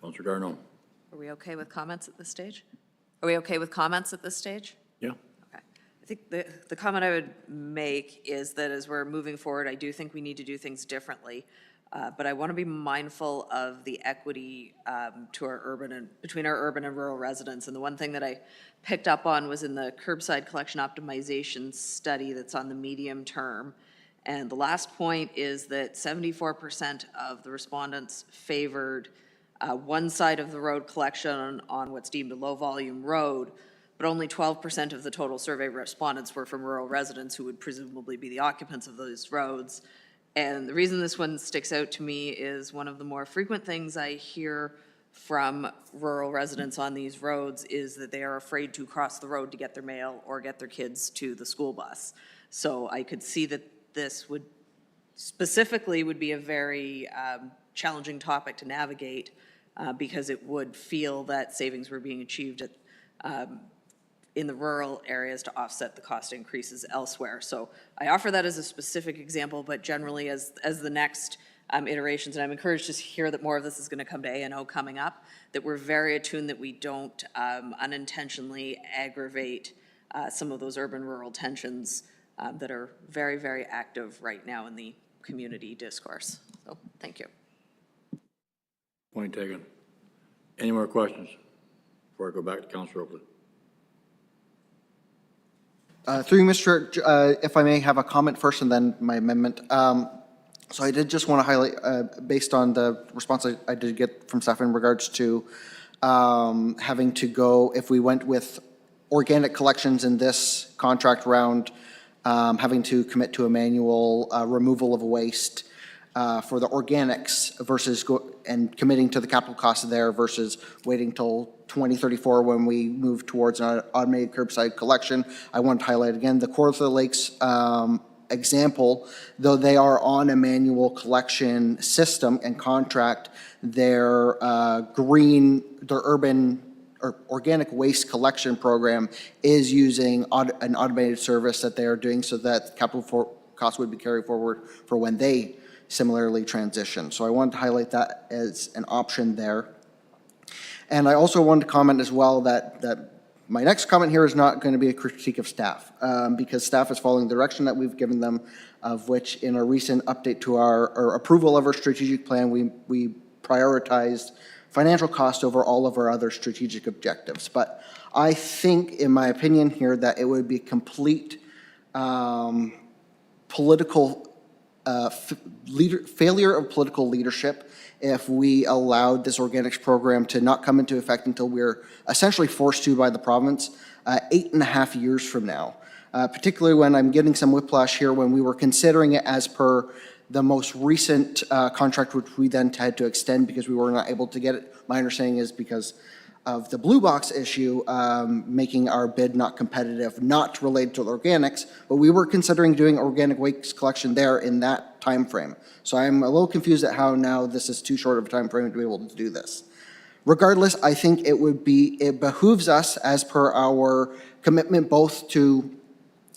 [SPEAKER 1] Councilor Garneau?
[SPEAKER 13] Are we okay with comments at this stage? Are we okay with comments at this stage?
[SPEAKER 1] Yeah.
[SPEAKER 13] Okay. I think the comment I would make is that as we're moving forward, I do think we need to do things differently. But I want to be mindful of the equity to our between our urban and rural residents. And the one thing that I picked up on was in the curbside collection optimization study that's on the medium term. And the last point is that 74% of the respondents favored one side of the road collection on what's deemed a low volume road, but only 12% of the total survey respondents were from rural residents who would presumably be the occupants of those roads. And the reason this one sticks out to me is one of the more frequent things I hear from rural residents on these roads is that they are afraid to cross the road to get their mail or get their kids to the school bus. So I could see that this would be a very challenging topic to navigate because it would feel that savings were being achieved in the rural areas to offset the cost increases elsewhere. So I offer that as a specific example, but generally as the next iterations, and I'm encouraged to hear that more of this is going to come to A&O coming up, that we're very attuned that we don't unintentionally aggravate some of those urban-rural tensions that are very, very active right now in the community discourse. So thank you.
[SPEAKER 1] Point taken. Any more questions before I go back to Councilor Oakley?
[SPEAKER 9] Through you, Mr. Chair, if I may have a comment first and then my amendment. So I did just want to highlight, based on the response I did get from staff in regards to having to go, if we went with organic collections in this contract round, having to commit to a manual removal of waste for the organics versus committing to the capital cost there versus waiting till 2034 when we move towards an automated curbside collection. I want to highlight again the Kawartha Lakes example, though they are on a manual collection system and contract, their urban or organic waste collection program is using an automated service that they are doing so that capital costs would be carried forward for when they similarly transition. So I wanted to highlight that as an option there. And I also wanted to comment as well that my next comment here is not going to be a critique of staff, because staff is following the direction that we've given them, of which in a recent update to our approval of our strategic plan, we prioritized financial cost over all of our other strategic objectives. But I think, in my opinion here, that it would be complete political failure of political leadership if we allowed this organics program to not come into effect until we're essentially forced to by the province 8.5 years from now. Particularly when I'm getting some whiplash here when we were considering it as per the most recent contract, which we then had to extend because we were not able to get it. My understanding is because of the blue box issue, making our bid not competitive, not related to organics, but we were considering doing organic waste collection there in that time frame. So I'm a little confused at how now this is too short of a time frame to be able to do this. Regardless, I think it behooves us, as per our commitment both to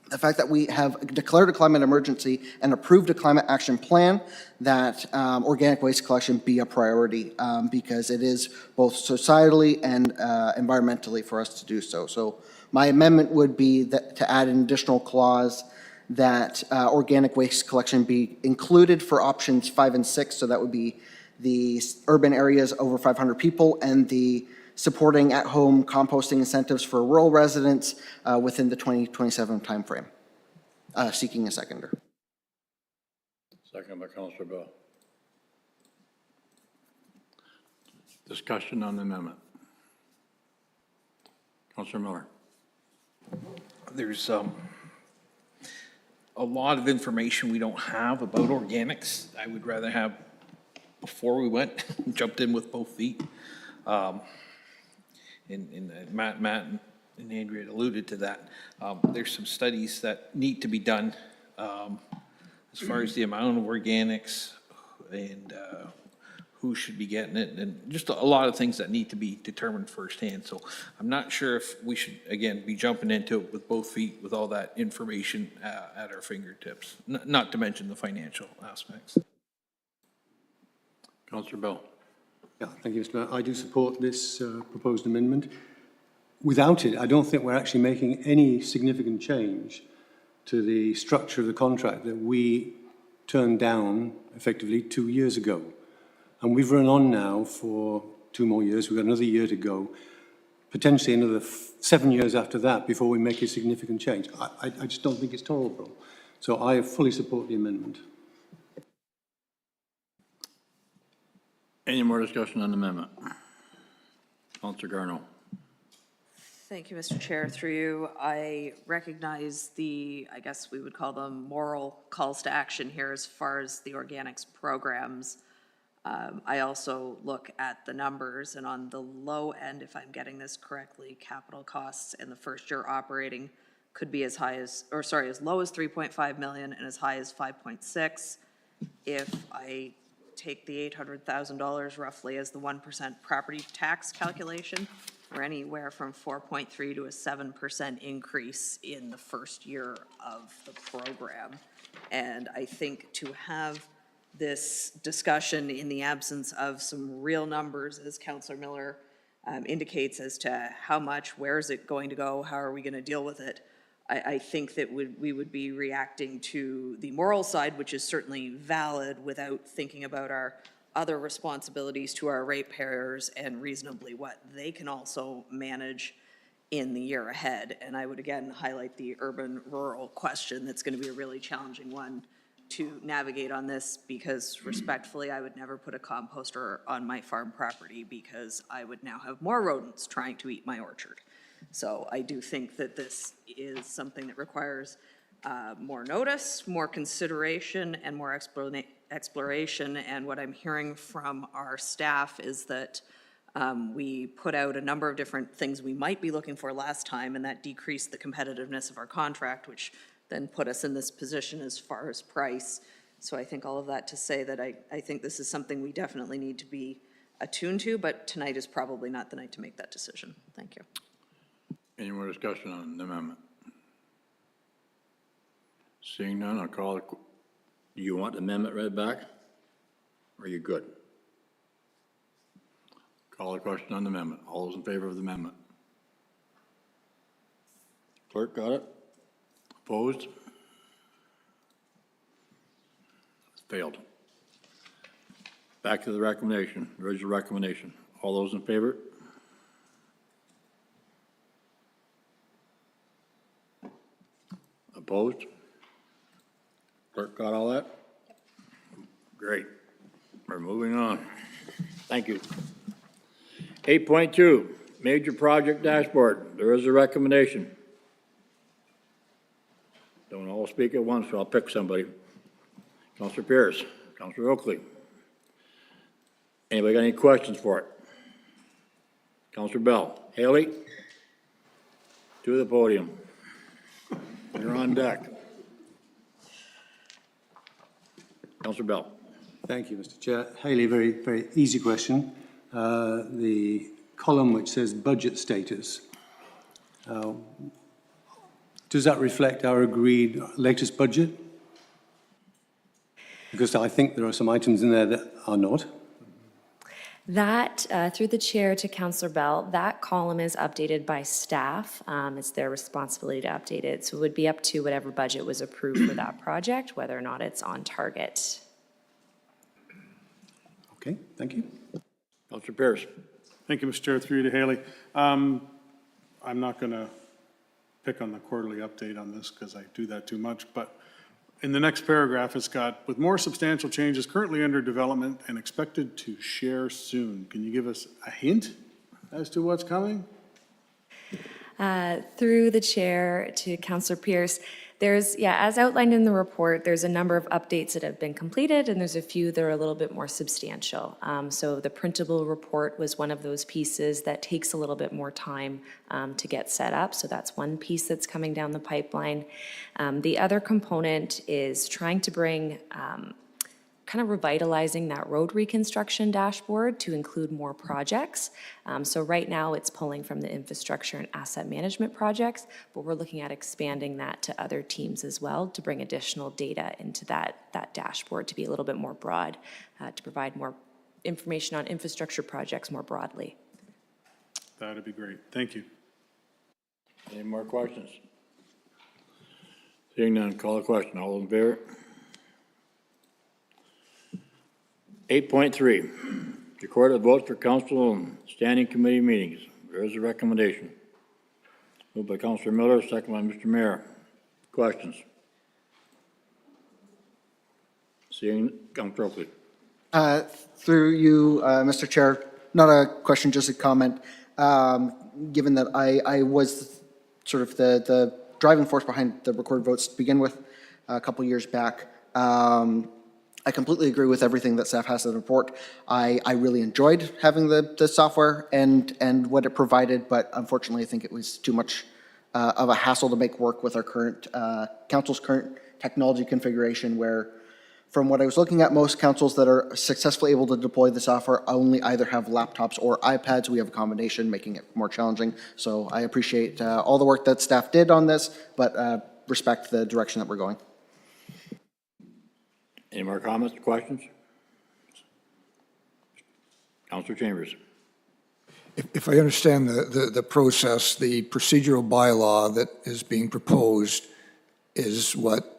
[SPEAKER 9] the fact that we have declared a climate emergency and approved a climate action plan, that organic waste collection be a priority because it is both societally and environmentally for us to do so. So my amendment would be that to add an additional clause that organic waste collection be included for options 5 and 6. So that would be the urban areas over 500 people and the supporting at-home composting incentives for rural residents within the 2027 timeframe. Seeking a seconder.
[SPEAKER 1] Second by Counselor Bell. Discussion on the amendment. Counselor Miller.
[SPEAKER 12] There's a lot of information we don't have about organics. I would rather have, before we went, jumped in with both feet. And Matt and Andrea alluded to that. There's some studies that need to be done as far as the amount of organics and who should be getting it, and just a lot of things that need to be determined firsthand. So I'm not sure if we should, again, be jumping into it with both feet with all that information at our fingertips, not to mention the financial aspects.
[SPEAKER 1] Counselor Bell.
[SPEAKER 11] Yeah, thank you, Mr. Mayor. I do support this proposed amendment. Without it, I don't think we're actually making any significant change to the structure of the contract that we turned down effectively 2 years ago. And we've run on now for 2 more years. We've got another year to go, potentially another 7 years after that before we make a significant change. I just don't think it's tolerable. So I fully support the amendment.
[SPEAKER 1] Any more discussion on the amendment? Counselor Garneau.
[SPEAKER 13] Thank you, Mr. Chair. Through you, I recognize the, I guess we would call them moral calls to action here as far as the organics programs. I also look at the numbers, and on the low end, if I'm getting this correctly, capital costs in the first year operating could be as high as, or sorry, as low as 3.5 million and as high as 5.6. If I take the $800,000 roughly as the 1% property tax calculation, or anywhere from 4.3 to a 7% increase in the first year of the program. And I think to have this discussion in the absence of some real numbers, as Councillor Miller indicates, as to how much, where is it going to go, how are we going to deal with it, I think that we would be reacting to the moral side, which is certainly valid, without thinking about our other responsibilities to our ratepayers and reasonably what they can also manage in the year ahead. And I would again highlight the urban-rural question. That's going to be a really challenging one to navigate on this, because respectfully, I would never put a composter on my farm property because I would now have more rodents trying to eat my orchard. So I do think that this is something that requires more notice, more consideration, and more exploration. And what I'm hearing from our staff is that we put out a number of different things we might be looking for last time, and that decreased the competitiveness of our contract, which then put us in this position as far as price. So I think all of that to say that I think this is something we definitely need to be attuned to, but tonight is probably not the night to make that decision. Thank you.
[SPEAKER 1] Any more discussion on the amendment? Seeing none, I'll call it. Do you want the amendment read back? Or are you good? Call the question on the amendment. All those in favor of the amendment? Clerk, got it? Opposed? Failed. Back to the recommendation, original recommendation. All those in favor? Opposed? Clerk got all that? Great. We're moving on. Thank you. 8.2, major project dashboard. There is a recommendation. Don't all speak at once, so I'll pick somebody. Councillor Pierce, Councillor Oakley. Anybody got any questions for it? Councillor Bell. Haley? To the podium. You're on deck. Councillor Bell.
[SPEAKER 11] Thank you, Mr. Chair. Haley, very, very easy question. The column which says budget status, does that reflect our agreed latest budget? Because I think there are some items in there that are not.
[SPEAKER 14] That, through the chair to Councillor Bell, that column is updated by staff. It's their responsibility to update it. So it would be up to whatever budget was approved for that project, whether or not it's on target.
[SPEAKER 11] Okay, thank you.
[SPEAKER 1] Councillor Pierce.
[SPEAKER 10] Thank you, Mr. Chair. Through you to Haley. I'm not going to pick on the quarterly update on this because I do that too much, but in the next paragraph, it's got, with more substantial changes currently under development and expected to share soon. Can you give us a hint as to what's coming?
[SPEAKER 14] Through the chair to Councillor Pierce, there's, as outlined in the report, there's a number of updates that have been completed, and there's a few that are a little bit more substantial. So the printable report was one of those pieces that takes a little bit more time to get set up. So that's one piece that's coming down the pipeline. The other component is trying to bring kind of revitalizing that road reconstruction dashboard to include more projects. So right now it's pulling from the infrastructure and asset management projects, but we're looking at expanding that to other teams as well to bring additional data into that dashboard to be a little bit more broad, to provide more information on infrastructure projects more broadly.
[SPEAKER 10] That'd be great. Thank you.
[SPEAKER 1] Any more questions? Seeing none, call the question. All in favor? 8.3, recorded votes for council and standing committee meetings. There is a recommendation. Moved by Councilor Miller, second by Mr. Mayor. Questions? Seeing, Councilor Oakley.
[SPEAKER 9] Through you, Mr. Chair, not a question, just a comment. Given that I was sort of the driving force behind the recorded votes to begin with a couple years back, I completely agree with everything that staff has in the report. I really enjoyed having the software and what it provided, but unfortunately I think it was too much of a hassle to make work with our current, council's current technology configuration, where from what I was looking at, most councils that are successfully able to deploy the software only either have laptops or iPads. We have a combination, making it more challenging. So I appreciate all the work that staff did on this, but respect the direction that we're going.
[SPEAKER 1] Any more comments, questions? Councilor Chambers.
[SPEAKER 15] If I understand the process, the procedural bylaw that is being proposed is what,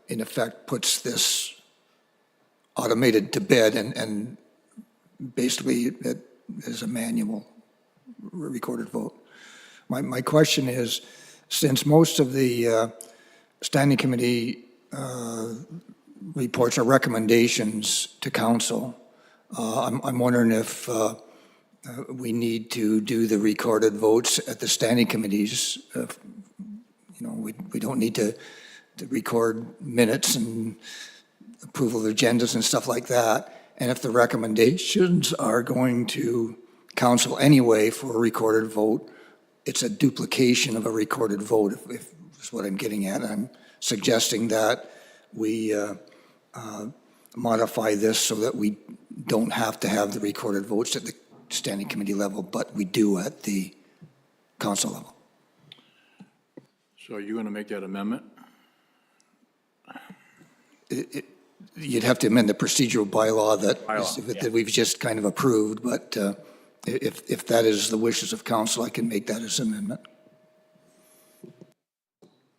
[SPEAKER 15] in effect, puts this automated to bed, and basically it is a manual recorded vote. My question is, since most of the standing committee reports are recommendations to council, I'm wondering if we need to do the recorded votes at the standing committees. We don't need to record minutes and approval of agendas and stuff like that. And if the recommendations are going to council anyway for a recorded vote, it's a duplication of a recorded vote, if is what I'm getting at. I'm suggesting that we modify this so that we don't have to have the recorded votes at the standing committee level, but we do at the council level.
[SPEAKER 1] So are you going to make that amendment?
[SPEAKER 15] You'd have to amend the procedural bylaw that we've just kind of approved, but if that is the wishes of council, I can make that as an amendment.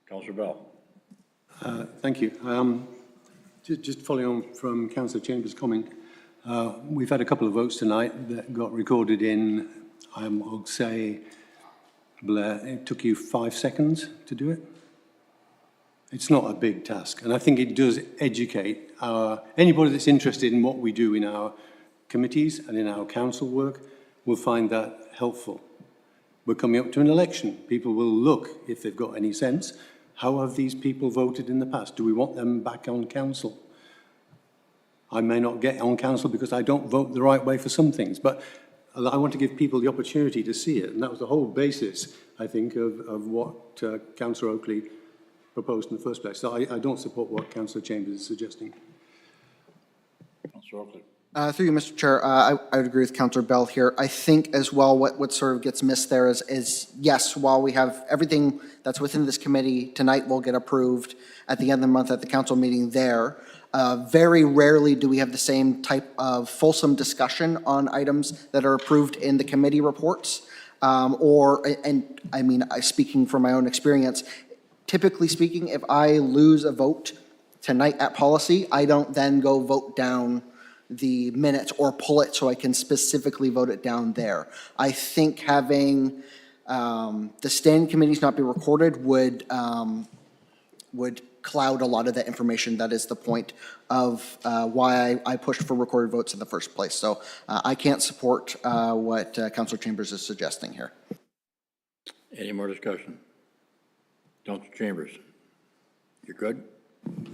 [SPEAKER 1] Councilor Bell.
[SPEAKER 11] Thank you. Just following on from Councillor Chambers' comment, we've had a couple of votes tonight that got recorded in, I'll say, it took you 5 seconds to do it. It's not a big task, and I think it does educate anybody that's interested in what we do in our committees and in our council work will find that helpful. We're coming up to an election. People will look, if they've got any sense, how have these people voted in the past? Do we want them back on council? I may not get on council because I don't vote the right way for some things, but I want to give people the opportunity to see it, and that was the whole basis, I think, of what Councillor Oakley proposed in the first place. So I don't support what Councillor Chambers is suggesting.
[SPEAKER 1] Councillor Oakley.
[SPEAKER 9] Through you, Mr. Chair, I would agree with Councillor Bell here. I think as well what sort of gets missed there is yes, while we have everything that's within this committee tonight will get approved at the end of the month at the council meeting there, very rarely do we have the same type of fulsome discussion on items that are approved in the committee reports. Speaking from my own experience, typically speaking, if I lose a vote tonight at policy, I don't then go vote down the minutes or pull it so I can specifically vote it down there. I think having the standing committees not be recorded would cloud a lot of that information. That is the point of why I pushed for recorded votes in the first place. So I can't support what Councilor Chambers is suggesting here.
[SPEAKER 1] Any more discussion? Councilor Chambers, you're good?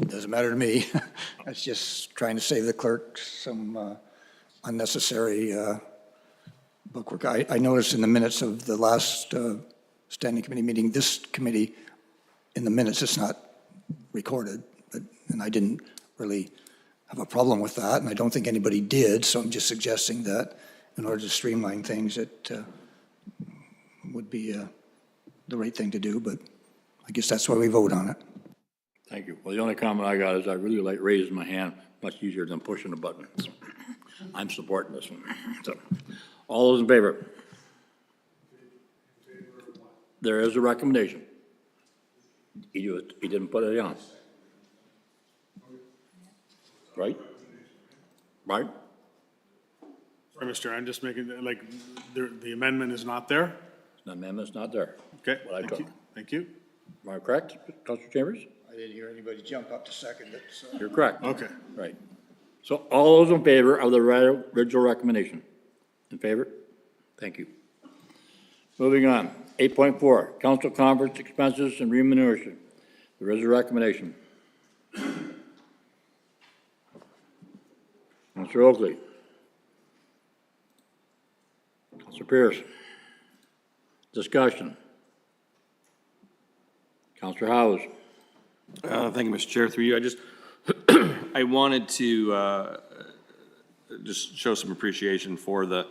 [SPEAKER 15] Doesn't matter to me. I was just trying to save the clerk some unnecessary bookwork. I noticed in the minutes of the last standing committee meeting, this committee, in the minutes, it's not recorded, and I didn't really have a problem with that, and I don't think anybody did, so I'm just suggesting that in order to streamline things, it would be the right thing to do, but I guess that's why we vote on it.
[SPEAKER 1] Thank you. Well, the only comment I got is I really like raising my hand, much easier than pushing a button. So I'm supporting this one. So, all those in favor? There is a recommendation. He didn't put it on. Right? Right?
[SPEAKER 10] Sorry, Mr. Chair, I'm just making, like, the amendment is not there?
[SPEAKER 1] The amendment's not there.
[SPEAKER 10] Okay,
[SPEAKER 1] What I
[SPEAKER 10] thank
[SPEAKER 1] took.
[SPEAKER 10] you. Thank you.
[SPEAKER 1] Am I correct, Councilor Chambers?
[SPEAKER 15] I didn't hear anybody jump up to second it, so.
[SPEAKER 1] You're correct.
[SPEAKER 10] Okay.
[SPEAKER 1] Right. So all those in favor of the original recommendation? In favor? Thank you. Moving on. 8.4, council conference expenses and remuneration. There is a recommendation. Councilor Oakley. Councilor Pierce. Discussion. Councilor Howes.
[SPEAKER 8] Thank you, Mr. Chair. Through you, I just, I wanted to just show some appreciation for the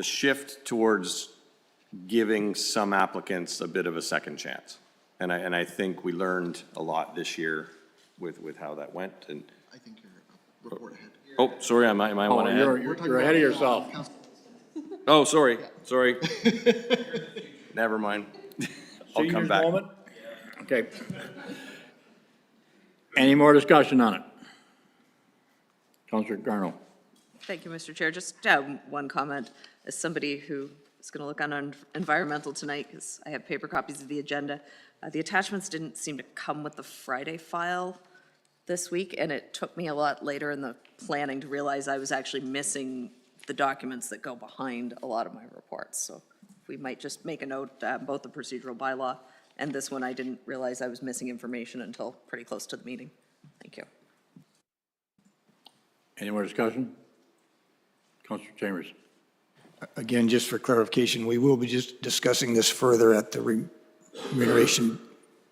[SPEAKER 8] shift towards giving some applicants a bit of a second chance. And I think we learned a lot this year with how that went. And
[SPEAKER 9] I think you're a report ahead.
[SPEAKER 8] oh, sorry, I might want to add.
[SPEAKER 1] You're ahead of yourself.
[SPEAKER 8] Oh, sorry. Never mind. I'll come
[SPEAKER 1] Seniors
[SPEAKER 8] back.
[SPEAKER 1] moment? Okay. Any more discussion on it? Councilor Garno.
[SPEAKER 13] Thank you, Mr. Chair. Just one comment. As somebody who is going to look on environmental tonight, because I have paper copies of the agenda, the attachments didn't seem to come with the Friday file this week, and it took me a lot later in the planning to realize I was actually missing the documents that go behind a lot of my reports. So we might just make a note, both the procedural bylaw and this one, I didn't realize I was missing information until pretty close to the meeting. Thank you.
[SPEAKER 1] Any more discussion? Councilor Chambers.
[SPEAKER 15] Again, just for clarification, we will be just discussing this further at the remuneration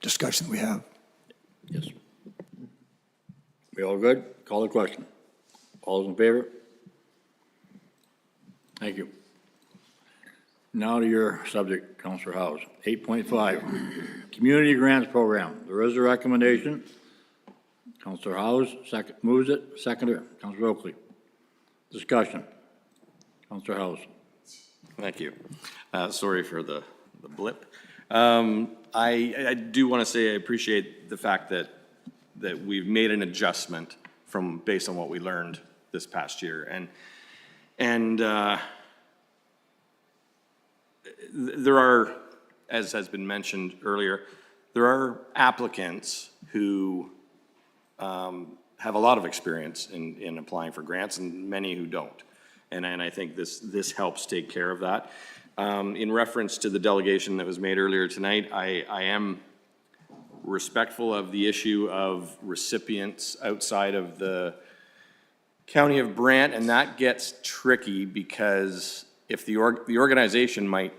[SPEAKER 15] discussion we have.
[SPEAKER 1] Yes. We all good? Call the question. All those in favor? Thank you. Now to your subject, Councilor Howes. 8.5, Community Grants Program. There is a recommendation. Councilor Howes moves it. Seconder, Councilor Oakley. Discussion. Councilor Howes.
[SPEAKER 8] Thank you. Sorry for the blip. I do want to say I appreciate the fact that we've made an adjustment based on what we learned this past year. And there are, as has been mentioned earlier, there are applicants who have a lot of experience in applying for grants and many who don't. And I think this helps take care of that. In reference to the delegation that was made earlier tonight, I am respectful of the issue of recipients outside of the County of Brant, and that gets tricky because if the organization might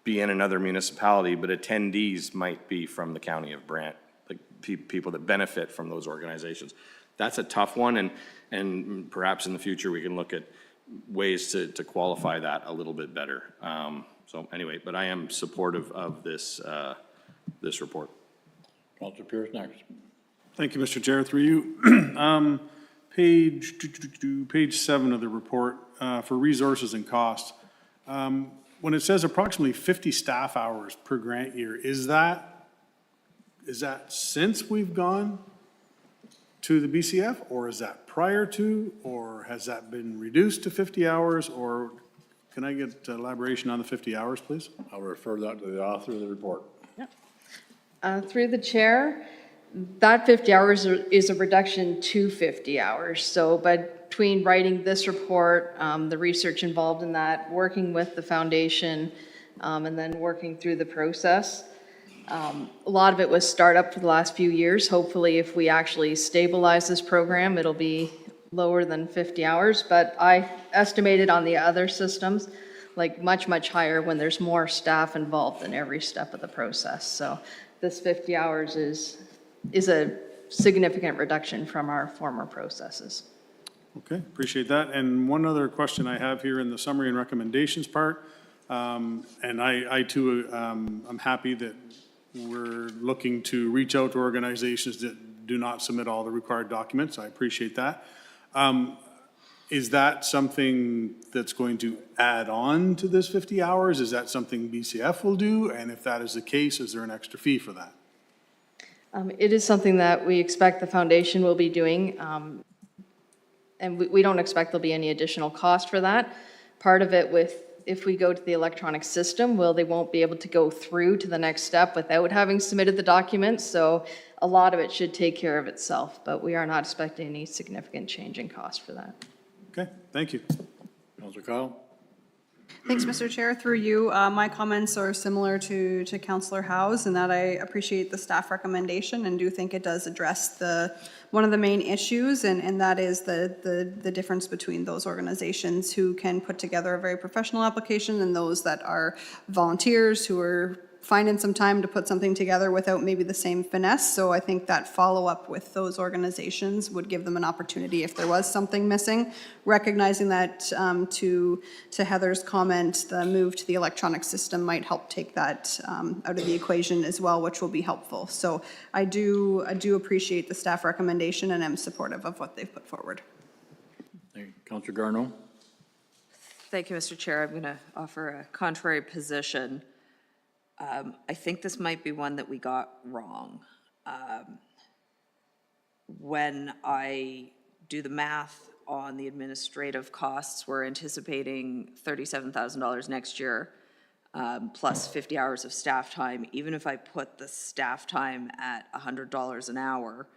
[SPEAKER 8] be in another municipality, but attendees might be from the County of Brant, like people that benefit from those organizations. That's a tough one, and perhaps in the future we can look at ways to qualify that a little bit better. So anyway, but I am supportive of this report.
[SPEAKER 1] Councilor Pierce next.
[SPEAKER 10] Thank you, Mr. Chair. Through you. Page 7 of the report for resources and costs. When it says approximately 50 staff hours per grant year, is that since we've gone to the BCF, or is that prior to, or has that been reduced to 50 hours, or can I get elaboration on the 50 hours, please?
[SPEAKER 1] I'll refer that to the author of the report.
[SPEAKER 16] Through the chair, that 50 hours is a reduction to 50 hours. So between writing this report, the research involved in that, working with the foundation, and then working through the process, a lot of it was startup for the last few years. Hopefully, if we actually stabilize this program, it'll be lower than 50 hours. But I estimated on the other systems, like much, much higher when there's more staff involved in every step of the process. So this 50 hours is a significant reduction from our former processes.
[SPEAKER 10] Okay, appreciate that. And one other question I have here in the summary and recommendations part, and I too, I'm happy that we're looking to reach out to organizations that do not submit all the required documents. I appreciate that. Is that something that's going to add on to this 50 hours? Is that something BCF will do? And if that is the case, is there an extra fee for that?
[SPEAKER 16] It is something that we expect the foundation will be doing, and we don't expect there'll be any additional cost for that. Part of it if we go to the electronic system, they won't be able to go through to the next step without having submitted the documents, so a lot of it should take care of itself, but we are not expecting any significant change in cost for that.
[SPEAKER 10] Okay, thank you.
[SPEAKER 1] Councillor Kyle?
[SPEAKER 17] Thanks, Mr. Chair. Through you, my comments are similar to Councillor Howe's in that I appreciate the staff recommendation and do think it does address one of the main issues, and that is the difference between those organizations who can put together a very professional application and those that are volunteers who are finding some time to put something together without maybe the same finesse. So I think that follow-up with those organizations would give them an opportunity if there was something missing, recognizing that to Heather's comment, the move to the electronic system might help take that out of the equation as well, which will be helpful. So I do appreciate the staff recommendation and am supportive of what they've put forward.
[SPEAKER 1] Thank you. Councillor Garneau?
[SPEAKER 13] Thank you, Mr. Chair. I'm going to offer a contrary position. I think this might be one that we got wrong. When I do the math on the administrative costs, we're anticipating $37,000 next year, plus 50 hours of staff time. Even if I put the staff time at $100 an hour,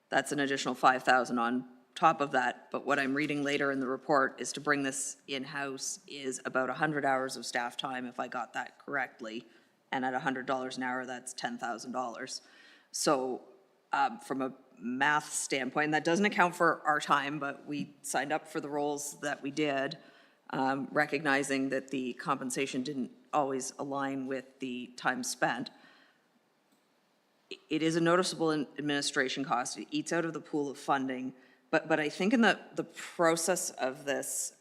[SPEAKER 13] that's an additional $5,000 on top of that. But what I'm reading later in the report is to bring this in-house is about 100 hours of staff time, if I got that correctly. And at $100 an hour, that's $10,000. So from a math standpoint, that doesn't account for our time, but we signed up for the roles that we did, recognizing that the compensation didn't always align with the time spent. It is a noticeable administration cost. It eats out of the pool of funding. But I think in the process of this,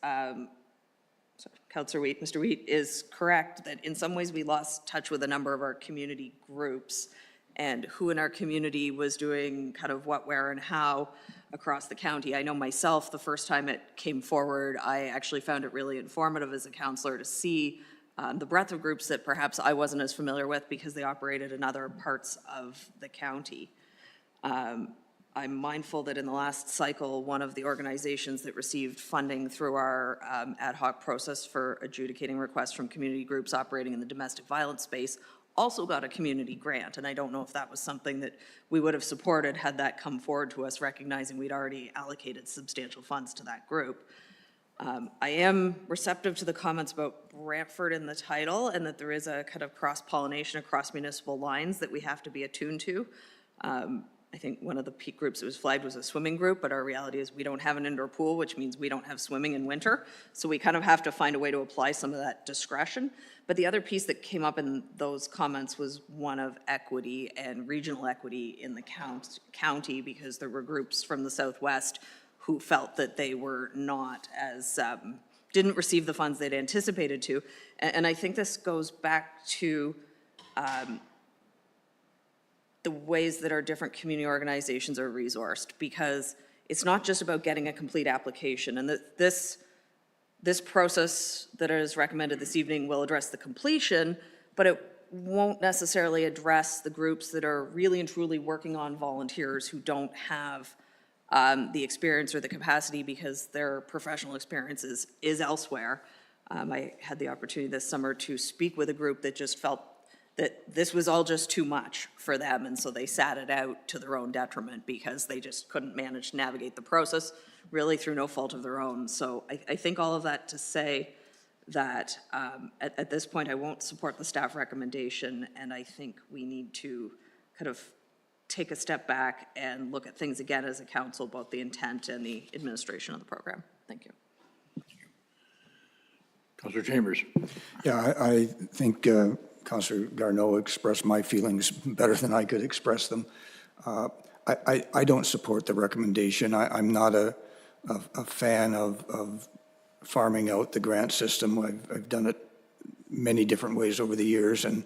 [SPEAKER 13] Councillor Wheat, Mr. Wheat is correct that in some ways we lost touch with a number of our community groups and who in our community was doing kind of what, where, and how across the county. I know myself, the first time it came forward, I actually found it really informative as a councillor to see the breadth of groups that perhaps I wasn't as familiar with because they operated in other parts of the county. I'm mindful that in the last cycle, one of the organizations that received funding through our ad hoc process for adjudicating requests from community groups operating in the domestic violence space also got a community grant. And I don't know if that was something that we would have supported had that come forward to us, recognizing we'd already allocated substantial funds to that group. I am receptive to the comments about Brantford in the title and that there is a kind of cross-pollination across municipal lines that we have to be attuned to. I think one of the peak groups that was flagged was a swimming group, but our reality is we don't have an indoor pool, which means we don't have swimming in winter. So we kind of have to find a way to apply some of that discretion. But the other piece that came up in those comments was one of equity and regional equity in the county, because there were groups from the Southwest who felt that they were not as, didn't receive the funds they'd anticipated to. And I think this goes back to the ways that our different community organizations are resourced, because it's not just about getting a complete application. And this process that is recommended this evening will address the completion, but it won't necessarily address the groups that are really and truly working on volunteers who don't have the experience or the capacity because their professional experience is elsewhere. I had the opportunity this summer to speak with a group that just felt that this was all just too much for them, and so they sat it out to their own detriment because they just couldn't manage to navigate the process, really through no fault of their own. So I think all of that to say that at this point, I won't support the staff recommendation, and I think we need to kind of take a step back and look at things again as a council, both the intent and the administration of the program. Thank you.
[SPEAKER 1] Councillor Chambers.
[SPEAKER 15] Yeah, I think Councillor Garneau expressed my feelings better than I could express them. I don't support the recommendation. I'm not a fan of farming out the grant system. I've done it many different ways over the years, and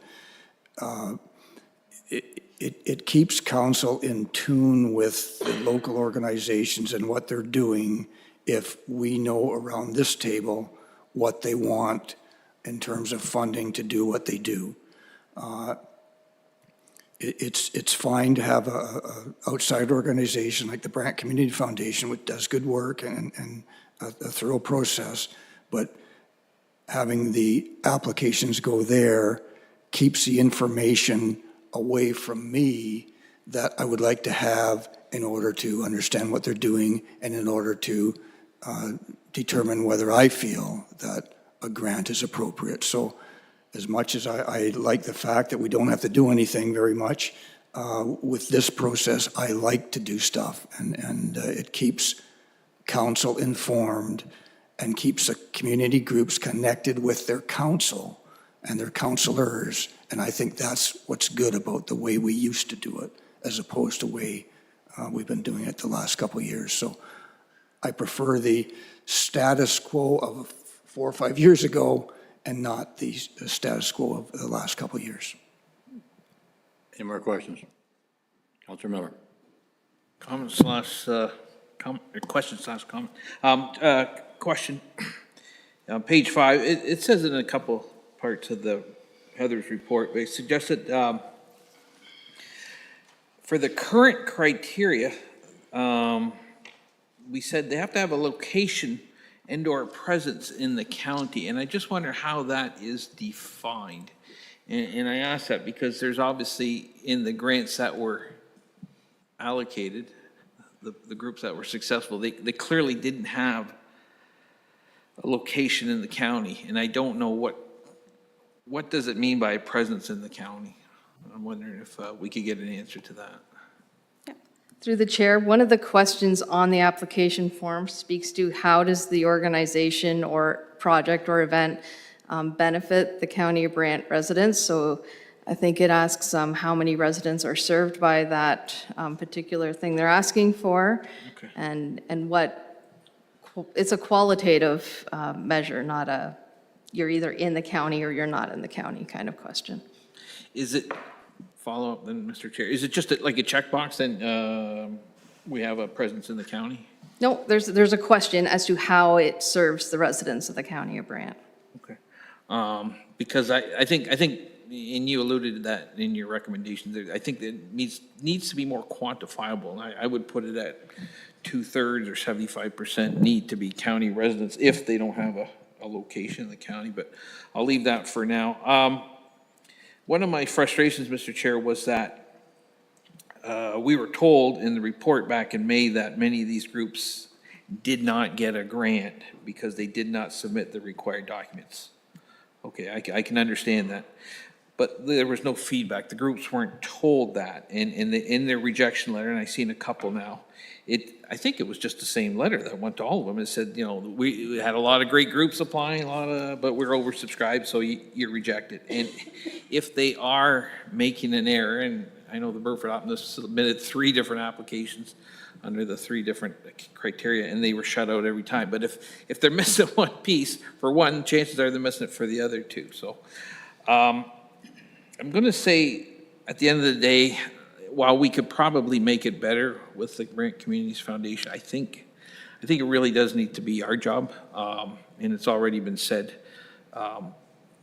[SPEAKER 15] it keeps council in tune with the local organizations and what they're doing if we know around this table what they want in terms of funding to do what they do. It's fine to have a outside organization like the Brant Community Foundation, which does good work and a thorough process, but having the applications go there keeps the information away from me that I would like to have in order to understand what they're doing and in order to determine whether I feel that a grant is appropriate. So as much as I like the fact that we don't have to do anything very much, with this process, I like to do stuff, and it keeps council informed and keeps the community groups connected with their council and their councilors. And I think that's what's good about the way we used to do it, as opposed to the way we've been doing it the last couple of years. So I prefer the status quo of 4 or 5 years ago and not the status quo of the last couple of years.
[SPEAKER 1] Any more questions? Councillor Miller.
[SPEAKER 12] Question slash comment. Question. On page 5, it says in a couple parts of the Heather's report, they suggested for the current criteria, we said they have to have a location and/or presence in the county, and I just wonder how that is defined. And I ask that because there's obviously in the grants that were allocated, the groups that were successful, they clearly didn't have a location in the county, and I don't know what does it mean by a presence in the county? I'm wondering if we could get an answer to that.
[SPEAKER 16] Through the chair, one of the questions on the application form speaks to how does the organization or project or event benefit the County of Brant residents? So I think it asks how many residents are served by that particular thing they're asking for.
[SPEAKER 12] Okay.
[SPEAKER 16] And what, it's a qualitative measure, not a, you're either in the county or you're not in the county kind of question.
[SPEAKER 12] Is it, follow up then, Mr. Chair, is it just like a checkbox then we have a presence in the county?
[SPEAKER 16] No, there's a question as to how it serves the residents of the County of Brant.
[SPEAKER 12] Okay. Because I think, and you alluded to that in your recommendations, I think that needs to be more quantifiable. And I would put it at 2/3 or 75% need to be county residents if they don't have a location in the county, but I'll leave that for now. One of my frustrations, Mr. Chair, was that we were told in the report back in May that many of these groups did not get a grant because they did not submit the required documents. Okay, I can understand that. But there was no feedback. The groups weren't told that. And in their rejection letter, and I've seen a couple now, I think it was just the same letter that went to all of them. It said, you know, we had a lot of great groups applying, but we're oversubscribed, so you're rejected. And if they are making an error, and I know the Burford Optimists submitted 3 different applications under the 3 different criteria, and they were shut out every time. But if they're missing one piece, for one, chances are they're missing it for the other 2. So I'm going to say, at the end of the day, while we could probably make it better with the Brant Communities Foundation, I think it really does need to be our job, and it's already been said.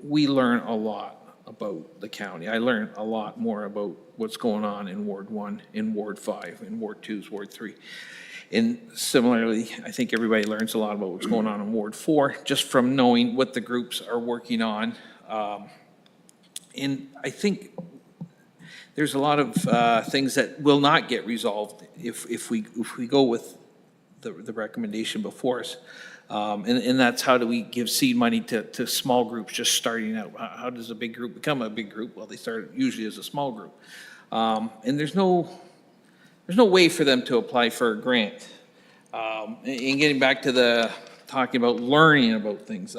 [SPEAKER 12] We learn a lot about the county. I learned a lot more about what's going on in Ward 1, in Ward 5, in Ward 2, Ward 3. And similarly, I think everybody learns a lot about what's going on in Ward 4, just from knowing what the groups are working on. And I think there's a lot of things that will not get resolved if we go with the recommendation before us. And that's how do we give seed money to small groups just starting out? How does a big group become a big group? Well, they start usually as a small group. And there's no way for them to apply for a grant. And getting back to talking about learning about things,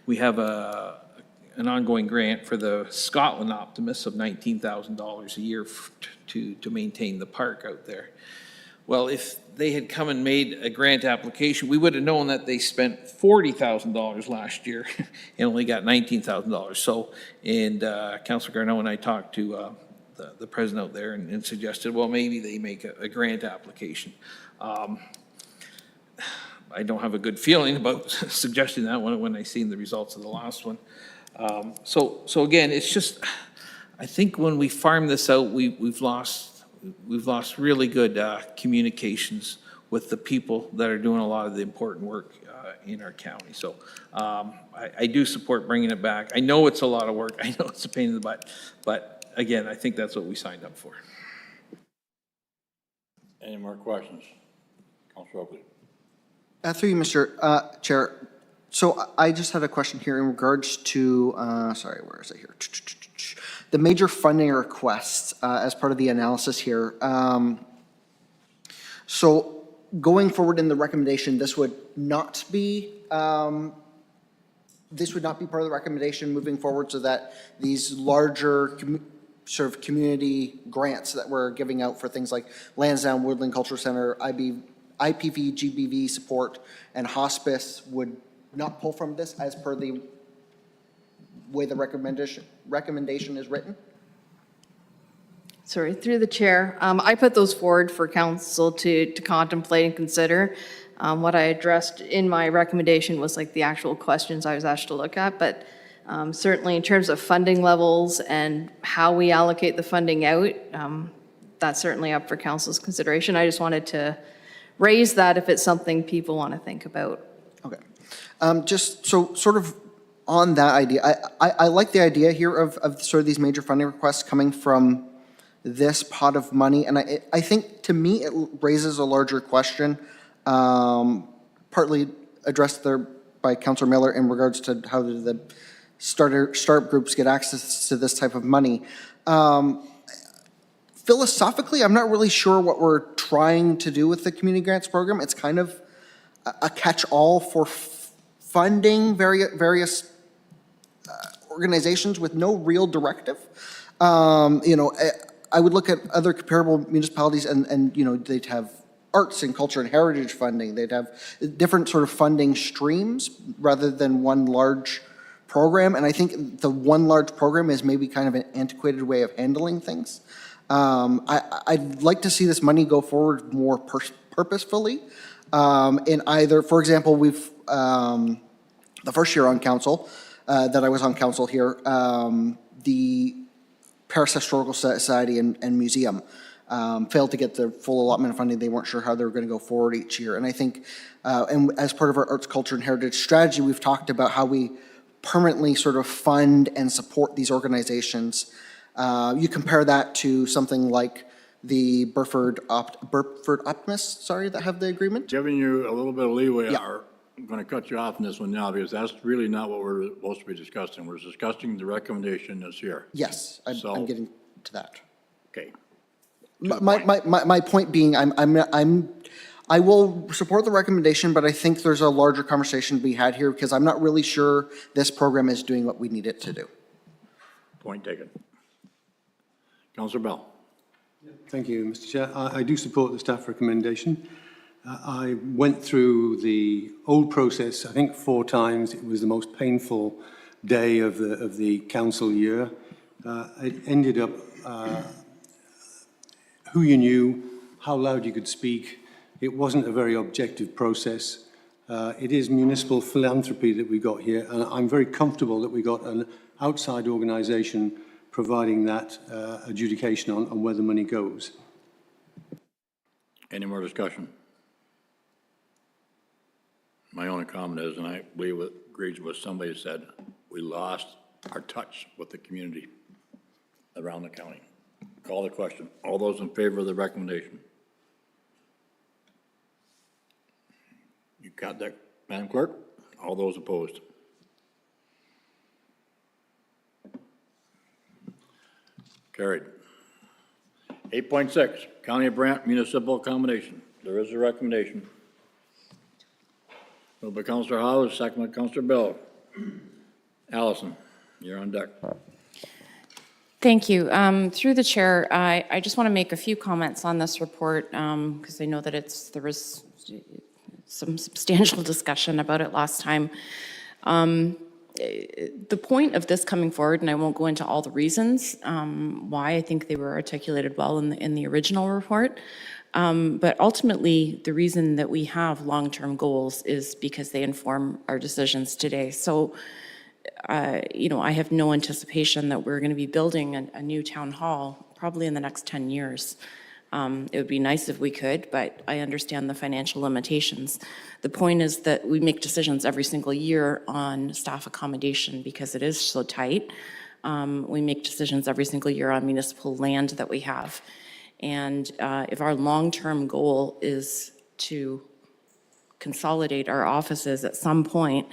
[SPEAKER 12] we have an ongoing grant for the Scotland Optimists of $19,000 a year to maintain the park out there. Well, if they had come and made a grant application, we would have known that they spent $40,000 last year and only got $19,000. So, and Councilor Garneau and I talked to the president out there and suggested, well, maybe they make a grant application. I don't have a good feeling about suggesting that when I seen the results of the last one. So again, it's just, I think when we farm this out, we've lost really good communications with the people that are doing a lot of the important work in our county. So I do support bringing it back. I know it's a lot of work. I know it's a pain in the butt, but again, I think that's what we signed up for.
[SPEAKER 1] Any more questions? Councilor Oakley.
[SPEAKER 9] Through you, Mr. Chair. So I just had a question here in regards to, sorry, where is it here? The major funding requests as part of the analysis here. So going forward in the recommendation, this would not be part of the recommendation moving forward, so that these larger sort of community grants that we're giving out for things like Lansdowne Woodland Cultural Center, IPV, GBV support, and hospice would not pull from this as per the way the recommendation is written?
[SPEAKER 16] Sorry, through the chair. I put those forward for council to contemplate and consider. What I addressed in my recommendation was like the actual questions I was asked to look at, but certainly in terms of funding levels and how we allocate the funding out, that's certainly up for council's consideration. I just wanted to raise that if it's something people want to think about.
[SPEAKER 9] Okay. Just so sort of on that idea, I like the idea here of sort of these major funding requests coming from this pot of money. And I think to me, it raises a larger question, partly addressed there by Councilor Miller in regards to how do the startup groups get access to this type of money. Philosophically, I'm not really sure what we're trying to do with the community grants program. It's kind of a catch-all for funding various organizations with no real directive. I would look at other comparable municipalities and they'd have arts and culture and heritage funding. They'd have different sort of funding streams rather than one large program. And I think the one large program is maybe kind of an antiquated way of handling things. I'd like to see this money go forward more purposefully in either, for example, we've, the first year on council, that I was on council here, the Paris Historical Society and Museum failed to get the full allotment of funding. They weren't sure how they were going to go forward each year. And I think, and as part of our arts, culture, and heritage strategy, we've talked about how we permanently sort of fund and support these organizations. You compare that to something like the Burford Optimists, that have the agreement.
[SPEAKER 1] Giving you a little bit of leeway,
[SPEAKER 9] Yeah.
[SPEAKER 1] I'm going to cut you off on this one now because that's really not what we're supposed to be discussing. We're discussing the recommendation that's here.
[SPEAKER 9] Yes, I'm getting to that.
[SPEAKER 1] Okay.
[SPEAKER 9] My point being, I will support the recommendation, but I think there's a larger conversation to be had here because I'm not really sure this program is doing what we need it to do.
[SPEAKER 1] Point taken. Councilor Bell.
[SPEAKER 11] Thank you, Mr. Chair. I do support the staff recommendation. I went through the old process, I think 4 times. It was the most painful day of the council year. It ended up who you knew, how loud you could speak. It wasn't a very objective process. It is municipal philanthropy that we got here, and I'm very comfortable that we got an outside organization providing that adjudication on where the money goes.
[SPEAKER 1] Any more discussion? My only comment is, and I believe it agrees with what somebody said, we lost our touch with the community around the county. Call the question. All those in favor of the recommendation? You got that, Madam Clerk? All those opposed? Carried. 8.6, County of Brant Municipal Accommodation. There is a recommendation. Moved by Councilor Howes, second by Councilor Bell. Allison, you're on deck.
[SPEAKER 18] Thank you. Through the chair, I just want to make a few comments on this report because I know that there was some substantial discussion about it last time. The point of this coming forward, and I won't go into all the reasons why I think they were articulated well in the original report, but ultimately the reason that we have long-term goals is because they inform our decisions today. So, I have no anticipation that we're going to be building a new town hall probably in the next 10 years. It would be nice if we could, but I understand the financial limitations. The point is that we make decisions every single year on staff accommodation because it is so tight. We make decisions every single year on municipal land that we have. And if our long-term goal is to consolidate our offices at some point,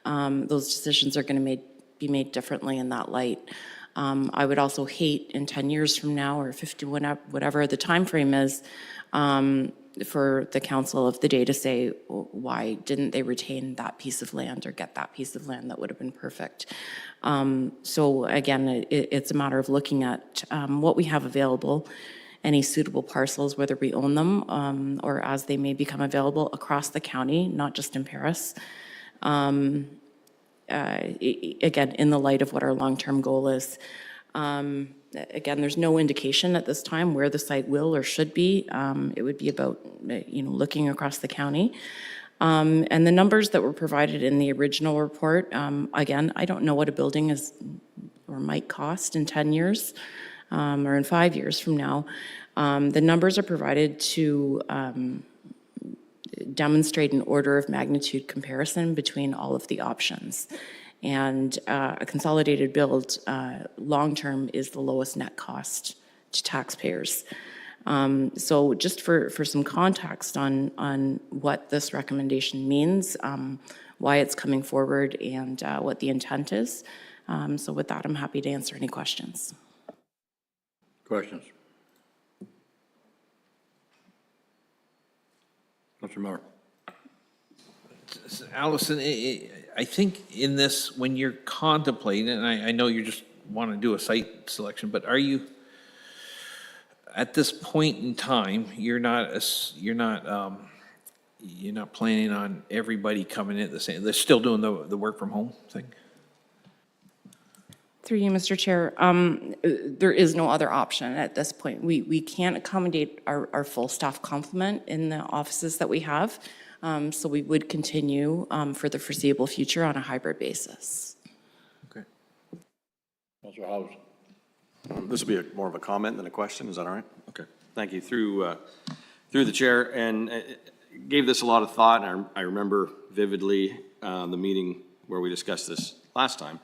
[SPEAKER 18] those decisions are going to be made differently in that light. I would also hate in 10 years from now or 50, whatever the time frame is, for the council of the day to say, why didn't they retain that piece of land or get that piece of land that would have been perfect? So again, it's a matter of looking at what we have available, any suitable parcels, whether we own them or as they may become available across the county, not just in Paris. Again, in the light of what our long-term goal is. Again, there's no indication at this time where the site will or should be. It would be about, looking across the county. And the numbers that were provided in the original report, again, I don't know what a building is or might cost in 10 years or in 5 years from now. The numbers are provided to demonstrate an order of magnitude comparison between all of the options. And a consolidated build, long-term, is the lowest net cost to taxpayers. So just for some context on what this recommendation means, why it's coming forward, and what the intent is. So with that, I'm happy to answer any questions.
[SPEAKER 1] Questions? Councilor Miller.
[SPEAKER 12] Allison, I think in this, when you're contemplating, and I know you just want to do a site selection, but are you, at this point in time, you're not planning on everybody coming in at the same, they're still doing the work from home thing?
[SPEAKER 18] Through you, Mr. Chair, there is no other option at this point. We can't accommodate our full staff complement in the offices that we have, so we would continue for the foreseeable future on a hybrid basis.
[SPEAKER 8] Okay.
[SPEAKER 1] Councilor Howes.
[SPEAKER 8] This will be more of a comment than a question, is that all right? Okay, thank you. Through the chair, and gave this a lot of thought, and I remember vividly the meeting where we discussed this last time.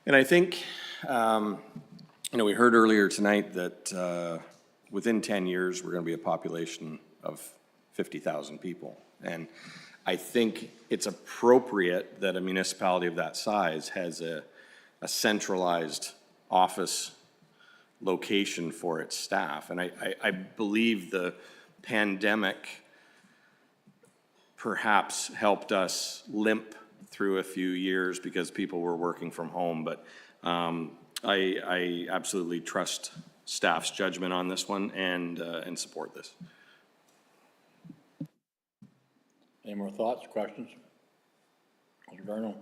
[SPEAKER 8] And I think, we heard earlier tonight that within 10 years, we're going to be a population of 50,000 people. And I think it's appropriate that a municipality of that size has a centralized office location for its staff. And I believe the pandemic perhaps helped us limp through a few years because people were working from home, but I absolutely trust staff's judgment on this one and support this.
[SPEAKER 1] Any more thoughts, questions? Councilor Darno.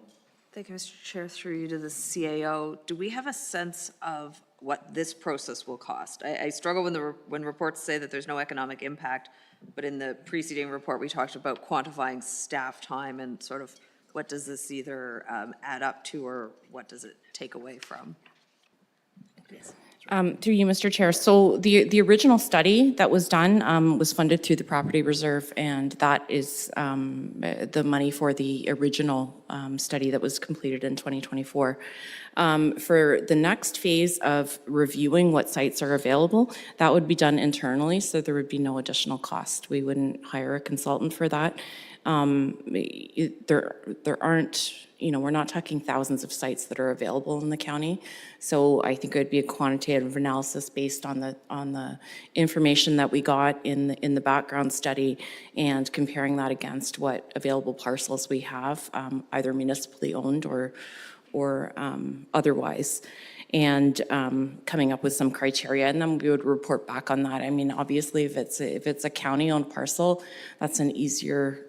[SPEAKER 13] Thank you, Mr. Chair. Through you to the CAO, do we have a sense of what this process will cost? I struggle when reports say that there's no economic impact, but in the preceding report, we talked about quantifying staff time and sort of what does this either add up to or what does it take away from?
[SPEAKER 18] Through you, Mr. Chair. So the original study that was done was funded through the property reserve, and that is the money for the original study that was completed in 2024. For the next phase of reviewing what sites are available, that would be done internally, so there would be no additional cost. We wouldn't hire a consultant for that. There aren't, we're not talking thousands of sites that are available in the county. So I think it would be a quantitative analysis based on the information that we got in the background study and comparing that against what available parcels we have, either municipally owned or otherwise, and coming up with some criteria, and then we would report back on that. I mean, obviously, if it's a county-owned parcel, that's an easier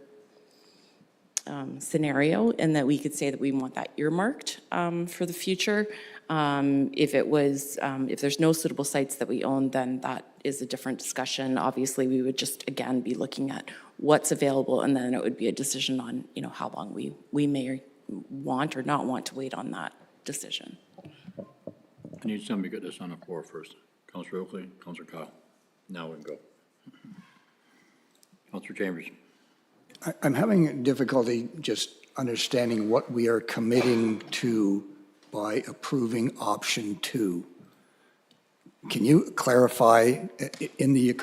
[SPEAKER 18] scenario, and that we could say that we want that earmarked for the future. If there's no suitable sites that we own, then that is a different discussion. Obviously, we would just, again, be looking at what's available, and then it would be a decision on, how long we may want or not want to wait on that decision.
[SPEAKER 1] I need somebody to get this on the floor first. Councillor Oakley, Councillor Kyle. Now we can go. Councillor Chambers.
[SPEAKER 15] I'm having difficulty just understanding what we are committing to by approving option 2. Can you clarify, in the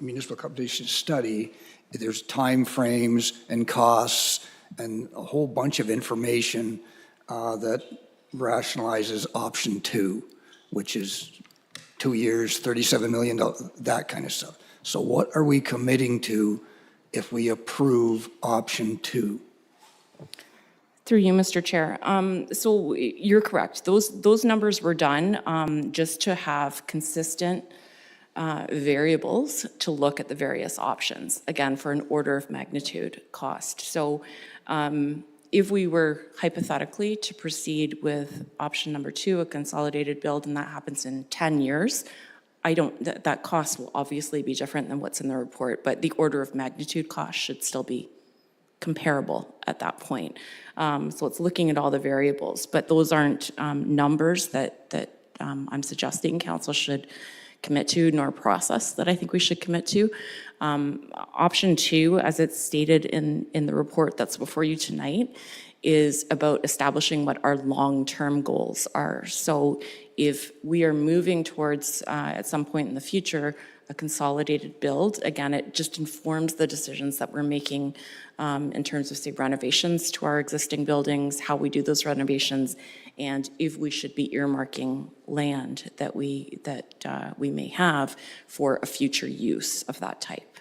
[SPEAKER 15] municipal accommodation study, there's timeframes and costs and a whole bunch of information that rationalizes option 2, which is 2 years, $37 million, that kind of stuff. So what are we committing to if we approve option 2?
[SPEAKER 18] Through you, Mr. Chair. So you're correct. Those numbers were done just to have consistent variables to look at the various options, again, for an order of magnitude cost. So if we were hypothetically to proceed with option number 2, a consolidated build, and that happens in 10 years, that cost will obviously be different than what's in the report, but the order of magnitude cost should still be comparable at that point. So it's looking at all the variables, but those aren't numbers that I'm suggesting council should commit to, nor a process that I think we should commit to. Option 2, as it's stated in the report that's before you tonight, is about establishing what our long-term goals are. So if we are moving towards, at some point in the future, a consolidated build, again, it just informs the decisions that we're making in terms of, say, renovations to our existing buildings, how we do those renovations, and if we should be earmarking land that we may have for a future use of that type.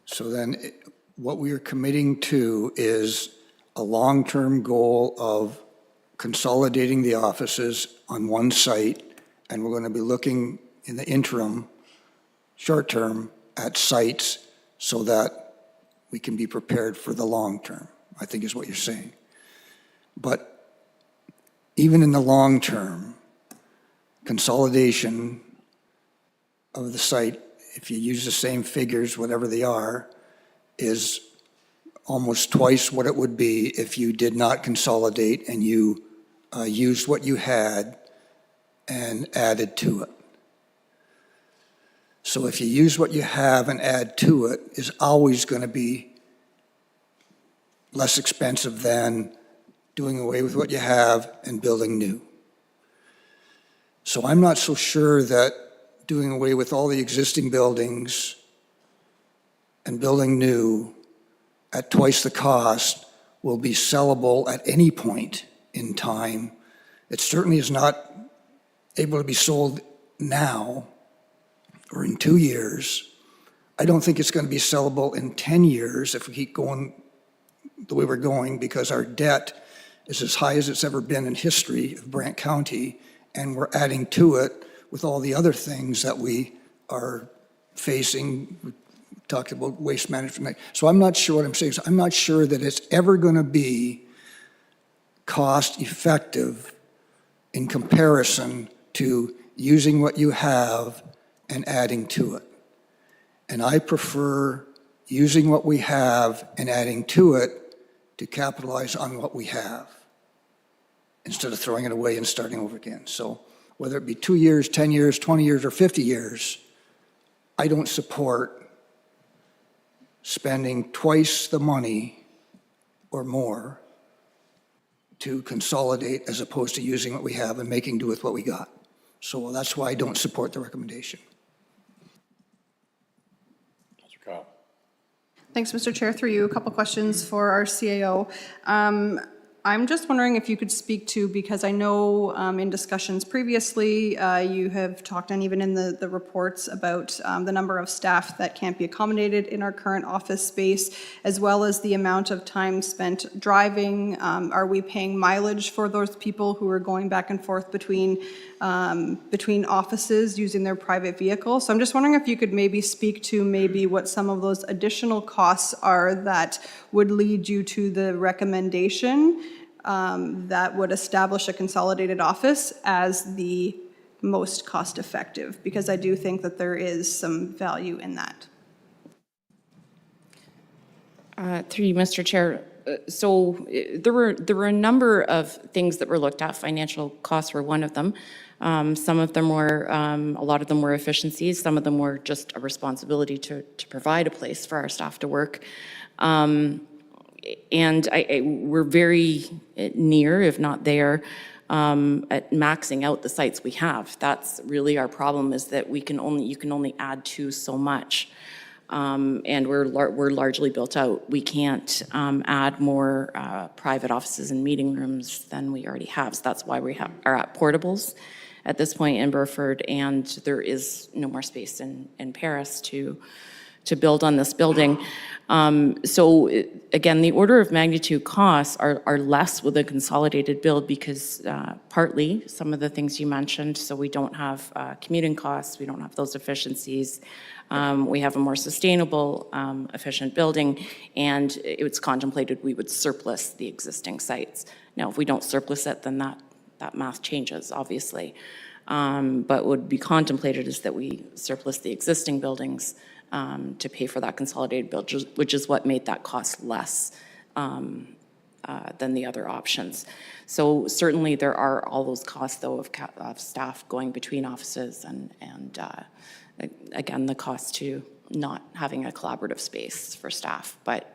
[SPEAKER 15] So then what we are committing to is a long-term goal of consolidating the offices on one site, and we're going to be looking in the interim, short-term, at sites so that we can be prepared for the long term, I think is what you're saying. But even in the long term, consolidation of the site, if you use the same figures, whatever they are, is almost twice what it would be if you did not consolidate and you used what you had and added to it. So if you use what you have and add to it, is always going to be less expensive than doing away with what you have and building new. So I'm not so sure that doing away with all the existing buildings and building new at twice the cost will be sellable at any point in time. It certainly is not able to be sold now or in 2 years. I don't think it's going to be sellable in 10 years if we keep going the way we're going, because our debt is as high as it's ever been in history of Brant County, and we're adding to it with all the other things that we are facing. We talked about waste management. So I'm not sure what I'm saying. So I'm not sure that it's ever going to be cost effective in comparison to using what you have and adding to it. And I prefer using what we have and adding to it to capitalize on what we have instead of throwing it away and starting over again. So whether it be 2 years, 10 years, 20 years, or 50 years, I don't support spending twice the money or more to consolidate as opposed to using what we have and making do with what we got. So that's why I don't support the recommendation.
[SPEAKER 1] Councillor Kyle.
[SPEAKER 17] Thanks, Mr. Chair. Through you, a couple questions for our CAO. I'm just wondering if you could speak to, because I know in discussions previously, you have talked, and even in the reports, about the number of staff that can't be accommodated in our current office space, as well as the amount of time spent driving. Are we paying mileage for those people who are going back and forth between offices using their private vehicle? So I'm just wondering if you could maybe speak to maybe what some of those additional costs are that would lead you to the recommendation that would establish a consolidated office as the most cost-effective, because I do think that there is some value in that.
[SPEAKER 18] Through you, Mr. Chair. There were a number of things that were looked at. Financial costs were one of them. Some of them were, a lot of them were efficiencies. Some of them were just a responsibility to provide a place for our staff to work. And we're very near, if not there, at maxing out the sites we have. That's really our problem, is that you can only add to so much. And we're largely built out. We can't add more private offices and meeting rooms than we already have. So that's why we are at portables at this point in Burford, and there is no more space in Paris to build on this building. Again, the order of magnitude costs are less with a consolidated build because partly some of the things you mentioned, so we don't have commuting costs, we don't have those efficiencies. We have a more sustainable, efficient building, and it's contemplated we would surplus the existing sites. Now, if we don't surplus it, then that math changes, obviously. But what would be contemplated is that we surplus the existing buildings to pay for that consolidated build, which is what made that cost less than the other options. So certainly there are all those costs, though, of staff going between offices and again, the cost to not having a collaborative space for staff. But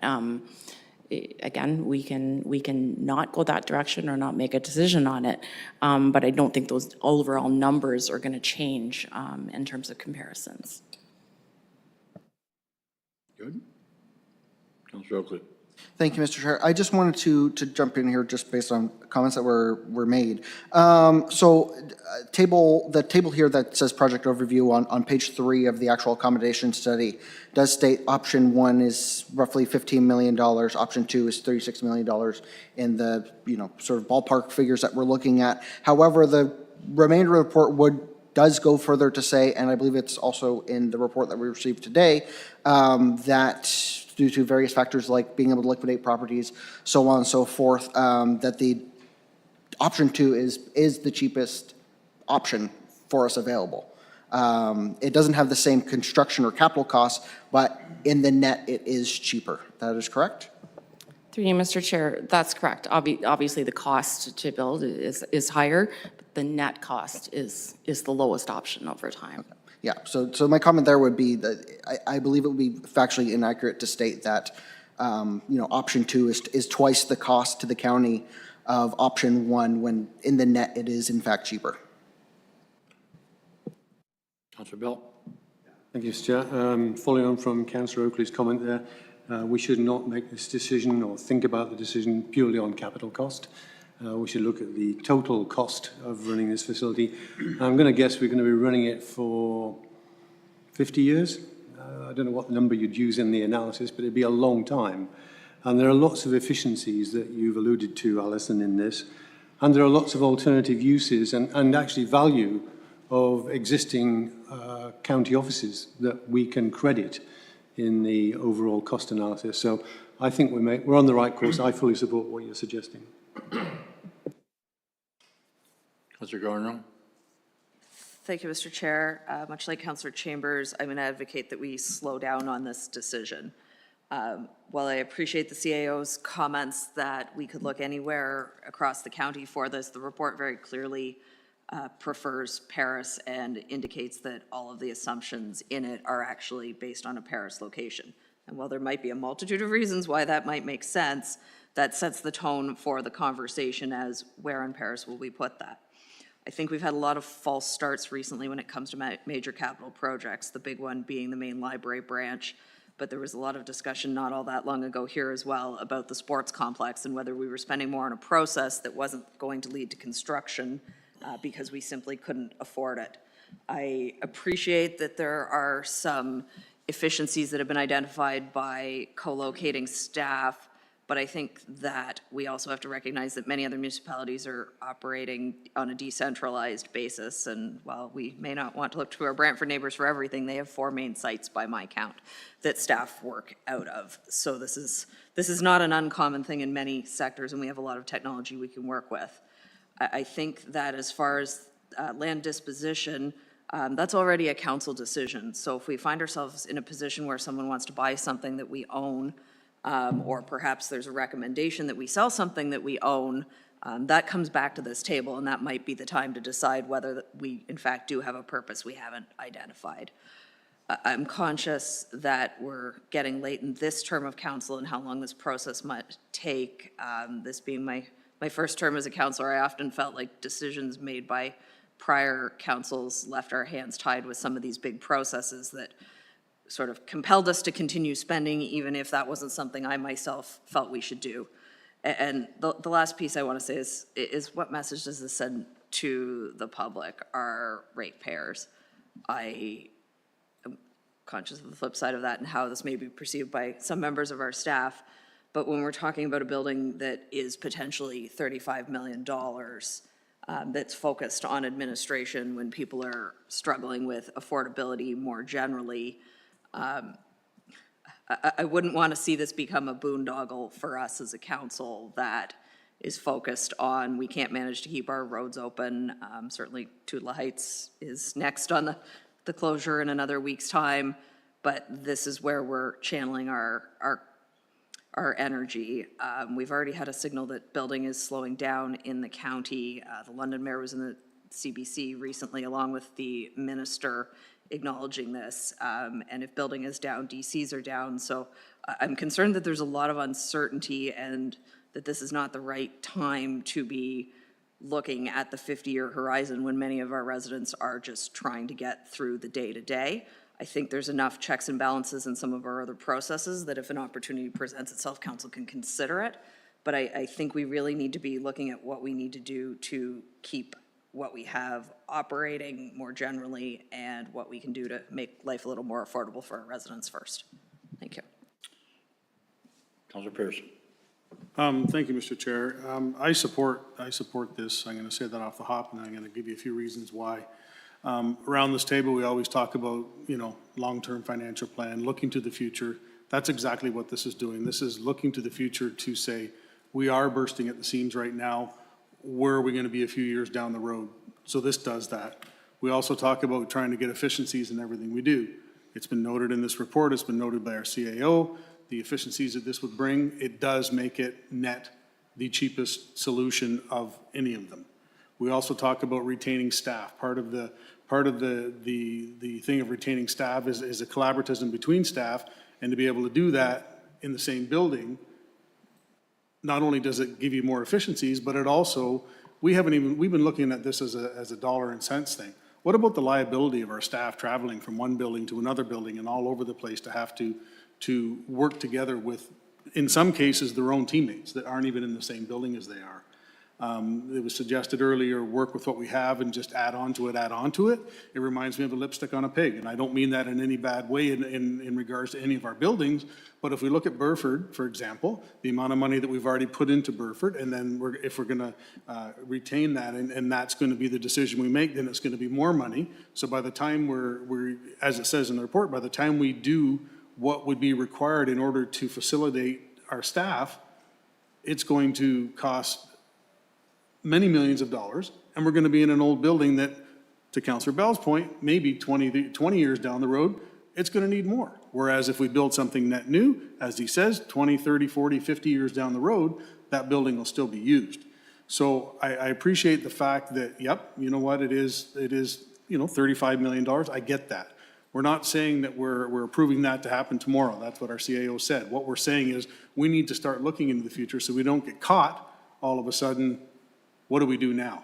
[SPEAKER 18] again, we can not go that direction or not make a decision on it. But I don't think those overall numbers are going to change in terms of comparisons.
[SPEAKER 1] Good. Councillor Oakley.
[SPEAKER 9] Thank you, Mr. Chair. I just wanted to jump in here just based on comments that were made. The table here that says project overview on page 3 of the actual accommodation study does state option 1 is roughly $15 million, option 2 is $36 million in the sort of ballpark figures that we're looking at. However, the remainder of the report does go further to say, and I believe it's also in the report that we received today, that due to various factors like being able to liquidate properties, so on and so forth, that the option 2 is the cheapest option for us available. It doesn't have the same construction or capital costs, but in the net, it is cheaper. That is correct?
[SPEAKER 18] Through you, Mr. Chair, that's correct. Obviously, the cost to build is higher, but the net cost is the lowest option over time.
[SPEAKER 9] Yeah, so my comment there would be that I believe it would be factually inaccurate to state that, option 2 is twice the cost to the county of option 1 when in the net it is in fact cheaper.
[SPEAKER 1] Councillor Bell.
[SPEAKER 11] Thank you, Mr. Chair. Following on from Councillor Oakley's comment there, we should not make this decision or think about the decision purely on capital cost. We should look at the total cost of running this facility. I'm going to guess we're going to be running it for 50 years. I don't know what number you'd use in the analysis, but it'd be a long time. And there are lots of efficiencies that you've alluded to, Alison, in this. And there are lots of alternative uses and actually value of existing county offices that we can credit in the overall cost analysis. So I think we're on the right course. I fully support what you're suggesting.
[SPEAKER 1] Councillor Garneau.
[SPEAKER 13] Thank you, Mr. Chair. Much like Councillor Chambers, I'm going to advocate that we slow down on this decision. While I appreciate the CAO's comments that we could look anywhere across the county for this, the report very clearly prefers Paris and indicates that all of the assumptions in it are actually based on a Paris location. And while there might be a multitude of reasons why that might make sense, that sets the tone for the conversation as where in Paris will we put that. I think we've had a lot of false starts recently when it comes to major capital projects, the big one being the main library branch. But there was a lot of discussion not all that long ago here as well about the sports complex and whether we were spending more on a process that wasn't going to lead to construction because we simply couldn't afford it. I appreciate that there are some efficiencies that have been identified by co-locating staff, but I think that we also have to recognize that many other municipalities are operating on a decentralized basis. And while we may not want to look to our Brantford neighbors for everything, they have 4 main sites by my count that staff work out of. So this is not an uncommon thing in many sectors, and we have a lot of technology we can work with. I think that as far as land disposition, that's already a council decision. So if we find ourselves in a position where someone wants to buy something that we own, or perhaps there's a recommendation that we sell something that we own, that comes back to this table, and that might be the time to decide whether we in fact do have a purpose we haven't identified. I'm conscious that we're getting late in this term of council and how long this process might take. This being my first term as a councilor, I often felt like decisions made by prior councils left our hands tied with some of these big processes that sort of compelled us to continue spending, even if that wasn't something I myself felt we should do. And the last piece I want to say is what message does this send to the public, our ratepayers? I am conscious of the flip side of that and how this may be perceived by some members of our staff, but when we're talking about a building that is potentially $35 million, that's focused on administration when people are struggling with affordability more generally, I wouldn't want to see this become a boondoggle for us as a council that is focused on we can't manage to keep our roads open. Certainly Tootla Heights is next on the closure in another week's time, but this is where we're channeling our energy. We've already had a signal that building is slowing down in the county. The London mayor was in the CBC recently along with the minister acknowledging this, and if building is down, DCs are down. So I'm concerned that there's a lot of uncertainty and that this is not the right time to be looking at the 50-year horizon when many of our residents are just trying to get through the day-to-day. I think there's enough checks and balances in some of our other processes that if an opportunity presents itself, council can consider it. But I think we really need to be looking at what we need to do to keep what we have operating more generally and what we can do to make life a little more affordable for our residents first. Thank you.
[SPEAKER 1] Councilor Pearson.
[SPEAKER 10] Thank you, Mr. Chair. I support this. I'm going to say that off the hop, and I'm going to give you a few reasons why. Around this table, we always talk about, long-term financial plan, looking to the future. That's exactly what this is doing. This is looking to the future to say, we are bursting at the seams right now. Where are we going to be a few years down the road? So this does that. We also talk about trying to get efficiencies in everything we do. It's been noted in this report, it's been noted by our CAO, the efficiencies that this would bring. It does make it net the cheapest solution of any of them. We also talk about retaining staff. Part of the thing of retaining staff is a collaboratism between staff, and to be able to do that in the same building, not only does it give you more efficiencies, but it also, we've been looking at this as a dollar and cents thing. What about the liability of our staff traveling from one building to another building and all over the place to have to work together with, in some cases, their own teammates that aren't even in the same building as they are? It was suggested earlier, work with what we have and just add on to it. It reminds me of a lipstick on a pig, and I don't mean that in any bad way in regards to any of our buildings, but if we look at Burford, for example, the amount of money that we've already put into Burford, and then if we're gonna retain that, and that's gonna be the decision we make, then it's gonna be more money. So by the time we're, as it says in the report, by the time we do what would be required in order to facilitate our staff, it's going to cost many millions of dollars, and we're going to be in an old building that, to Councillor Bell's point, maybe 20 years down the road, it's going to need more. Whereas if we build something net new, as he says, 20, 30, 40, 50 years down the road, that building will still be used. So I appreciate the fact that, yep, you know what, it is $35 million. I get that. We're not saying that we're approving that to happen tomorrow. That's what our CAO said. What we're saying is we need to start looking into the future so we don't get caught all of a sudden. What do we do now?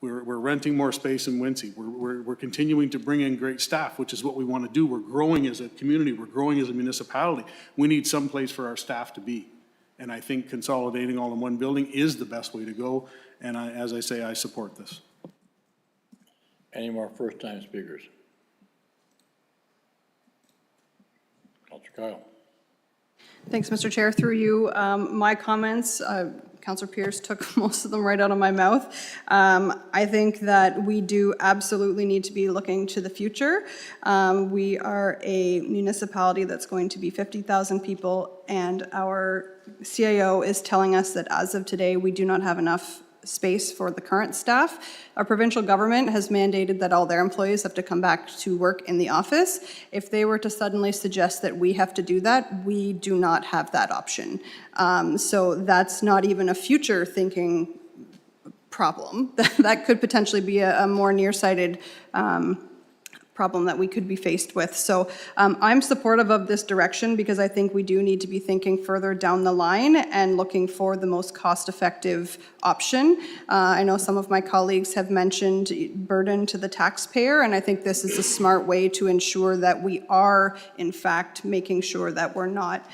[SPEAKER 10] We're renting more space in Wincy. We're continuing to bring in great staff, which is what we want to do. We're growing as a community. We're growing as a municipality. We need some place for our staff to be. And I think consolidating all in one building is the best way to go. And as I say, I support this.
[SPEAKER 1] Any more first-time speakers? Councillor Kyle.
[SPEAKER 17] Thanks, Mr. Chair. Through you, my comments, Councillor Pierce took most of them right out of my mouth. I think that we do absolutely need to be looking to the future. We are a municipality that's going to be 50,000 people, and our CAO is telling us that as of today, we do not have enough space for the current staff. Our provincial government has mandated that all their employees have to come back to work in the office. If they were to suddenly suggest that we have to do that, we do not have that option. So that's not even a future thinking problem. That could potentially be a more nearsighted problem that we could be faced with. So I'm supportive of this direction because I think we do need to be thinking further down the line and looking for the most cost-effective option. I know some of my colleagues have mentioned burden to the taxpayer, and I think this is a smart way to ensure that we are, in fact, making sure that we're not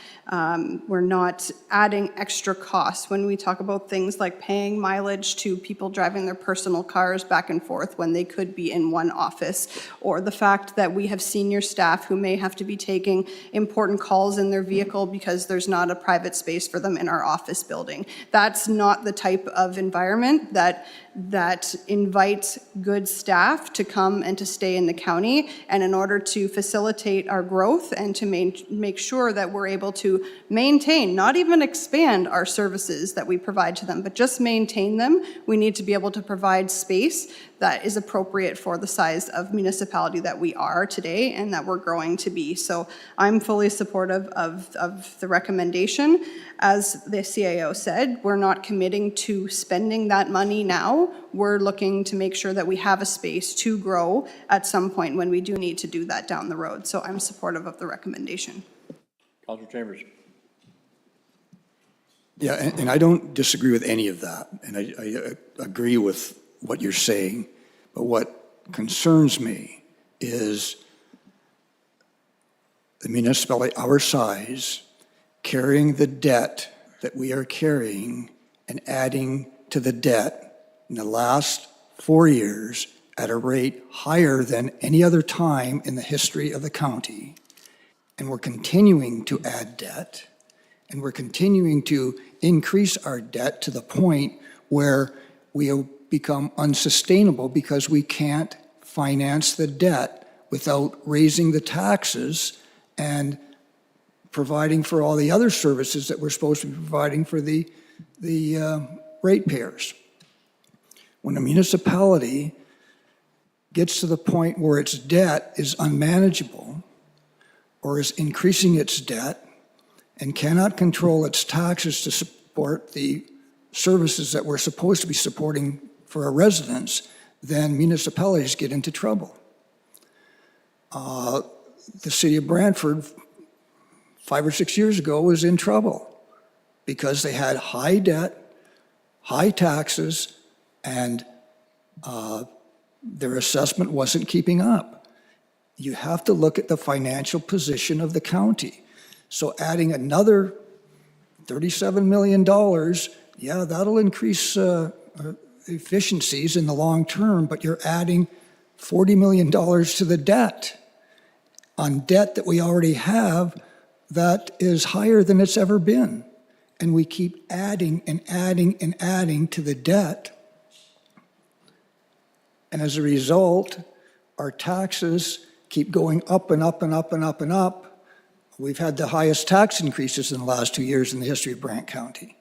[SPEAKER 17] adding extra costs when we talk about things like paying mileage to people driving their personal cars back and forth when they could be in one office, or the fact that we have senior staff who may have to be taking important calls in their vehicle because there's not a private space for them in our office building. That's not the type of environment that invites good staff to come and to stay in the county. And in order to facilitate our growth and to make sure that we're able to maintain, not even expand our services that we provide to them, but just maintain them, we need to be able to provide space that is appropriate for the size of municipality that we are today and that we're growing to be. So I'm fully supportive of the recommendation. As the CAO said, we're not committing to spending that money now. We're looking to make sure that we have a space to grow at some point when we do need to do that down the road. So I'm supportive of the recommendation.
[SPEAKER 1] Councillor Chambers.
[SPEAKER 15] Yeah, and I don't disagree with any of that, and I agree with what you're saying, but what concerns me is the municipality our size carrying the debt that we are carrying and adding to the debt in the last 4 years at a rate higher than any other time in the history of the county. And we're continuing to add debt, and we're continuing to increase our debt to the point where we become unsustainable because we can't finance the debt without raising the taxes and providing for all the other services that we're supposed to be providing for the ratepayers. When a municipality gets to the point where its debt is unmanageable or is increasing its debt and cannot control its taxes to support the services that we're supposed to be supporting for our residents, then municipalities get into trouble. The city of Brantford 5 or 6 years ago was in trouble because they had high debt, high taxes, and their assessment wasn't keeping up. You have to look at the financial position of the county. So adding another $37 million, yeah, that'll increase efficiencies in the long term, but you're adding $40 million to the debt on debt that we already have that is higher than it's ever been. And we keep adding and adding and adding to the debt. And as a result, our taxes keep going up and up and up and up and up. We've had the highest tax increases in the last 2 years in the history of Brant County.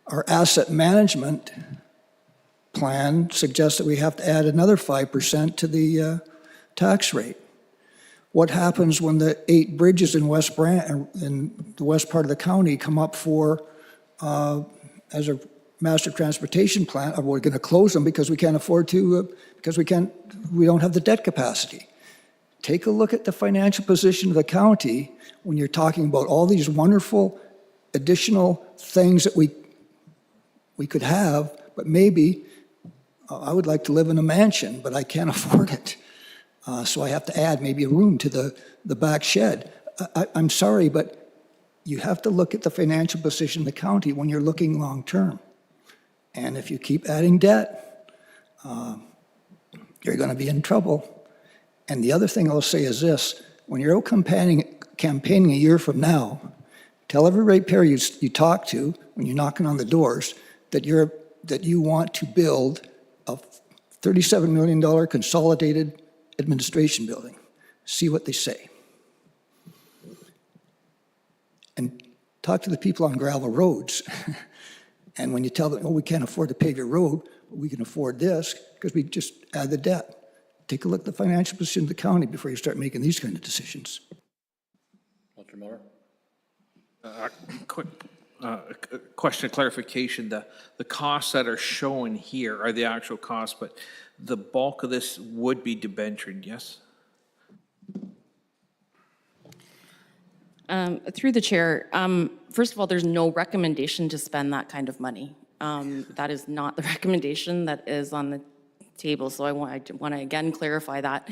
[SPEAKER 15] Our asset management plan suggests that we have to add another 5% to the tax rate. What happens when the 8 bridges in West Brant, in the west part of the county, come up for as a master transportation plan? We're going to close them because we can't afford to, because we don't have the debt capacity. take a look at the financial position of the county when you're talking about all these wonderful additional things that we could have, but maybe I would like to live in a mansion, but I can't afford it. So I have to add maybe a room to the back shed. I'm sorry, but you have to look at the financial position of the county when you're looking long-term. And if you keep adding debt, you're going to be in trouble. And the other thing I'll say is this: when you're out campaigning a year from now, tell every ratepayer you talk to when you're knocking on the doors that you want to build a $37 million consolidated administration building. See what they say. And talk to the people on gravel roads. And when you tell them, oh, we can't afford to pave your road, but we can afford this because we just add the debt. Take a look at the financial position of the county before you start making these kind of decisions.
[SPEAKER 1] Councilor Miller?
[SPEAKER 12] Quick question of clarification. The costs that are shown here are the actual costs, but the bulk of this would be debentured, yes?
[SPEAKER 18] Through the chair, first of all, there's no recommendation to spend that kind of money. That is not the recommendation that is on the table, so I want to again clarify that.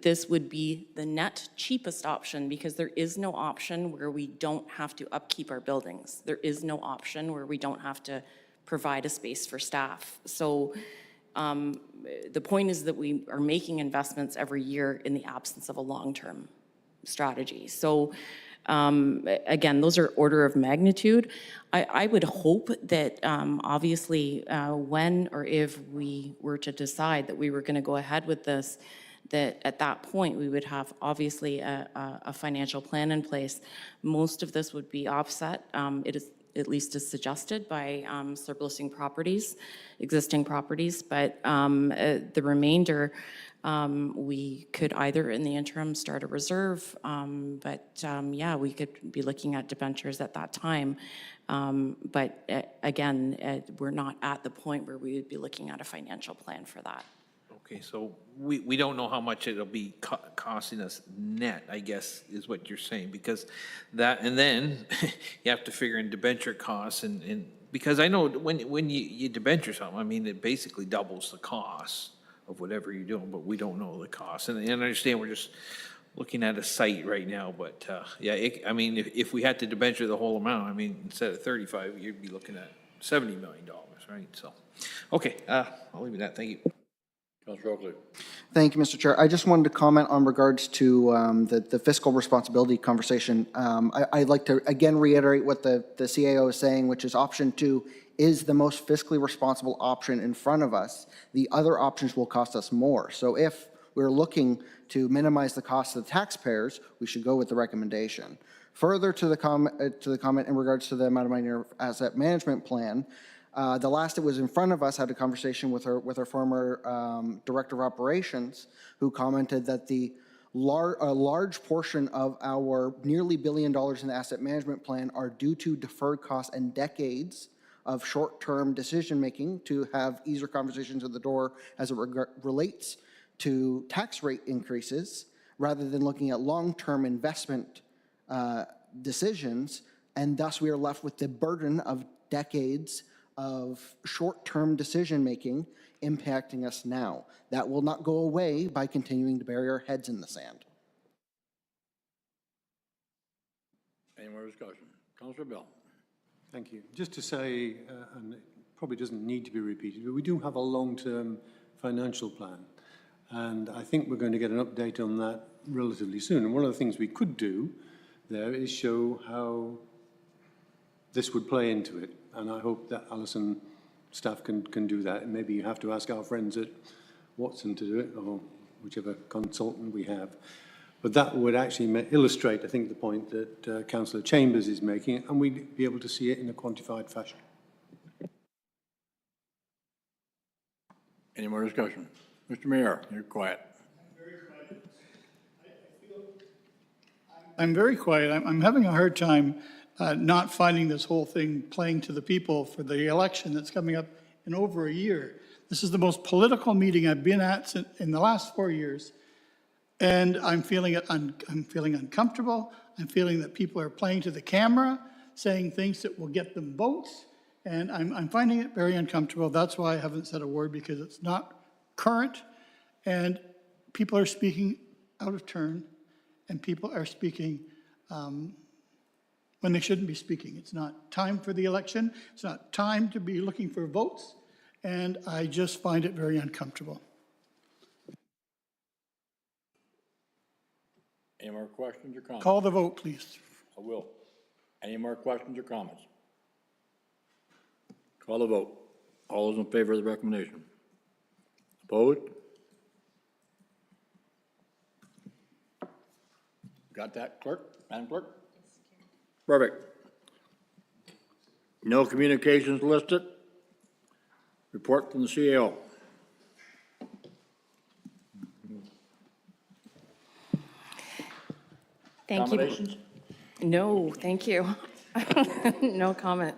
[SPEAKER 18] This would be the net cheapest option because there is no option where we don't have to upkeep our buildings. There is no option where we don't have to provide a space for staff. So the point is that we are making investments every year in the absence of a long-term strategy. So again, those are order of magnitude. I would hope that obviously when or if we were to decide that we were going to go ahead with this, that at that point we would have obviously a financial plan in place. Most of this would be offset. It is at least as suggested by surplusing properties, existing properties, but the remainder we could either in the interim start a reserve, but yeah, we could be looking at debentures at that time. But again, we're not at the point where we would be looking at a financial plan for that.
[SPEAKER 12] Okay, so we don't know how much it'll be costing us net, I guess, is what you're saying, because that, and then you have to figure in debenture costs and because I know when you debenture something, I mean, it basically doubles the cost of whatever you're doing, but we don't know the cost. And I understand we're just looking at a site right now, but yeah, I mean, if we had to debenture the whole amount, I mean, instead of 35, you'd be looking at $70 million, right? So, okay, I'll leave it at that. Thank you.
[SPEAKER 1] Councilor Oakley.
[SPEAKER 9] Thank you, Mr. Chair. I just wanted to comment on regards to the fiscal responsibility conversation. I'd like to again reiterate what the CAO is saying, which is option 2 is the most fiscally responsible option in front of us. The other options will cost us more. So if we're looking to minimize the cost of the taxpayers, we should go with the recommendation. Further to the comment in regards to the amount of money in our asset management plan, the last that was in front of us had a conversation with our former director of operations, who commented that a large portion of our nearly $1 billion in the asset management plan are due to deferred costs and decades of short-term decision-making to have easier conversations at the door as it relates to tax rate increases, rather than looking at long-term investment decisions, and thus we are left with the burden of decades of short-term decision-making impacting us now. That will not go away by continuing to bury our heads in the sand.
[SPEAKER 1] Any more discussion? Councilor Bell.
[SPEAKER 11] Thank you. Just to say, and it probably doesn't need to be repeated, but we do have a long-term financial plan. And I think we're going to get an update on that relatively soon. And one of the things we could do there is show how this would play into it. And I hope that Alison staff can do that. And maybe you have to ask our friends at Watson to do it, or whichever consultant we have. But that would actually illustrate, I think, the point that Councillor Chambers is making, and we'd be able to see it in a quantified fashion.
[SPEAKER 1] Any more discussion? Mr. Mayor, you're quiet.
[SPEAKER 3] I'm very quiet. I'm having a hard time not finding this whole thing playing to the people for the election that's coming up in over a year. This is the most political meeting I've been at in the last 4 years. And I'm feeling uncomfortable. I'm feeling that people are playing to the camera, saying things that will get them votes. And I'm finding it very uncomfortable. That's why I haven't said a word, because it's not current. And people are speaking out of turn, and people are speaking when they shouldn't be speaking. It's not time for the election. It's not time to be looking for votes. And I just find it very uncomfortable.
[SPEAKER 1] Any more questions or comments?
[SPEAKER 3] Call the vote, please.
[SPEAKER 1] I will. Any more questions or comments? Call the vote. All those in favor of the recommendation? Opposed? Got that, clerk? Madam Clerk? Perfect. No communications listed. Report from the CAO.
[SPEAKER 18] Thank you.
[SPEAKER 1] Accommodations?
[SPEAKER 18] No, thank you. No comment.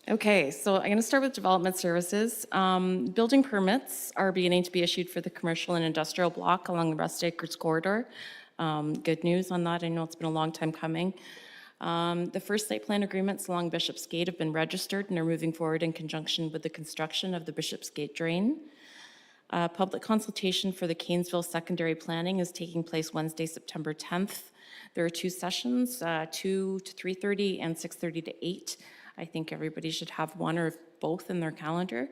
[SPEAKER 18] Okay, so I'm going to start with development services. Building permits are beginning to be issued for the commercial and industrial block along the Rust Acres corridor. Good news on that. I know it's been a long time coming. The first site plan agreements along Bishop's Gate have been registered and are moving forward in conjunction with the construction of the Bishop's Gate drain. Public consultation for the Canesville secondary planning is taking place Wednesday, September 10th. There are 2 sessions, 2 to 3:30 and 6:30 to 8. I think everybody should have one or both in their calendar.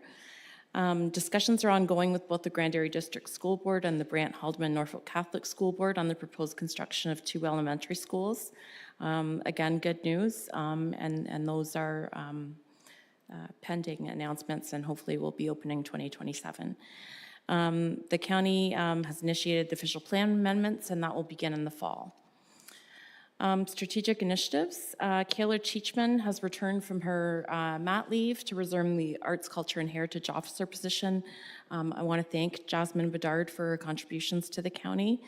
[SPEAKER 18] Discussions are ongoing with both the Grand Area District School Board and the Brant Haldeman Norfolk Catholic School Board on the proposed construction of 2 elementary schools. Again, good news, and those are pending announcements and hopefully will be opening 2027. The county has initiated the official plan amendments, and that will begin in the fall. Strategic initiatives. Kayla Cheechman has returned from her mat leave to resume the Arts, Culture, and Heritage Officer position. I want to thank Jasmine Bedard for her contributions to the county.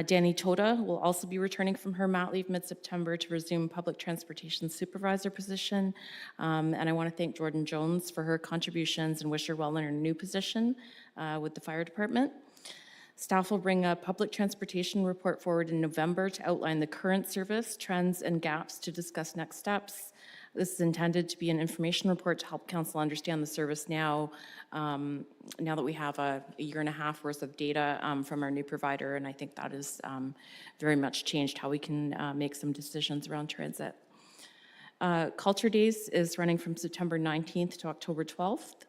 [SPEAKER 18] Danny Toda will also be returning from her mat leave mid-September to resume Public Transportation Supervisor position. And I want to thank Jordan Jones for her contributions and wish her well in her new position with the fire department. Staff will bring a public transportation report forward in November to outline the current service, trends, and gaps to discuss next steps. This is intended to be an information report to help council understand the service now that we have a year and a half worth of data from our new provider, and I think that has very much changed how we can make some decisions around transit. Culture Days is running from September 19th to October 12th.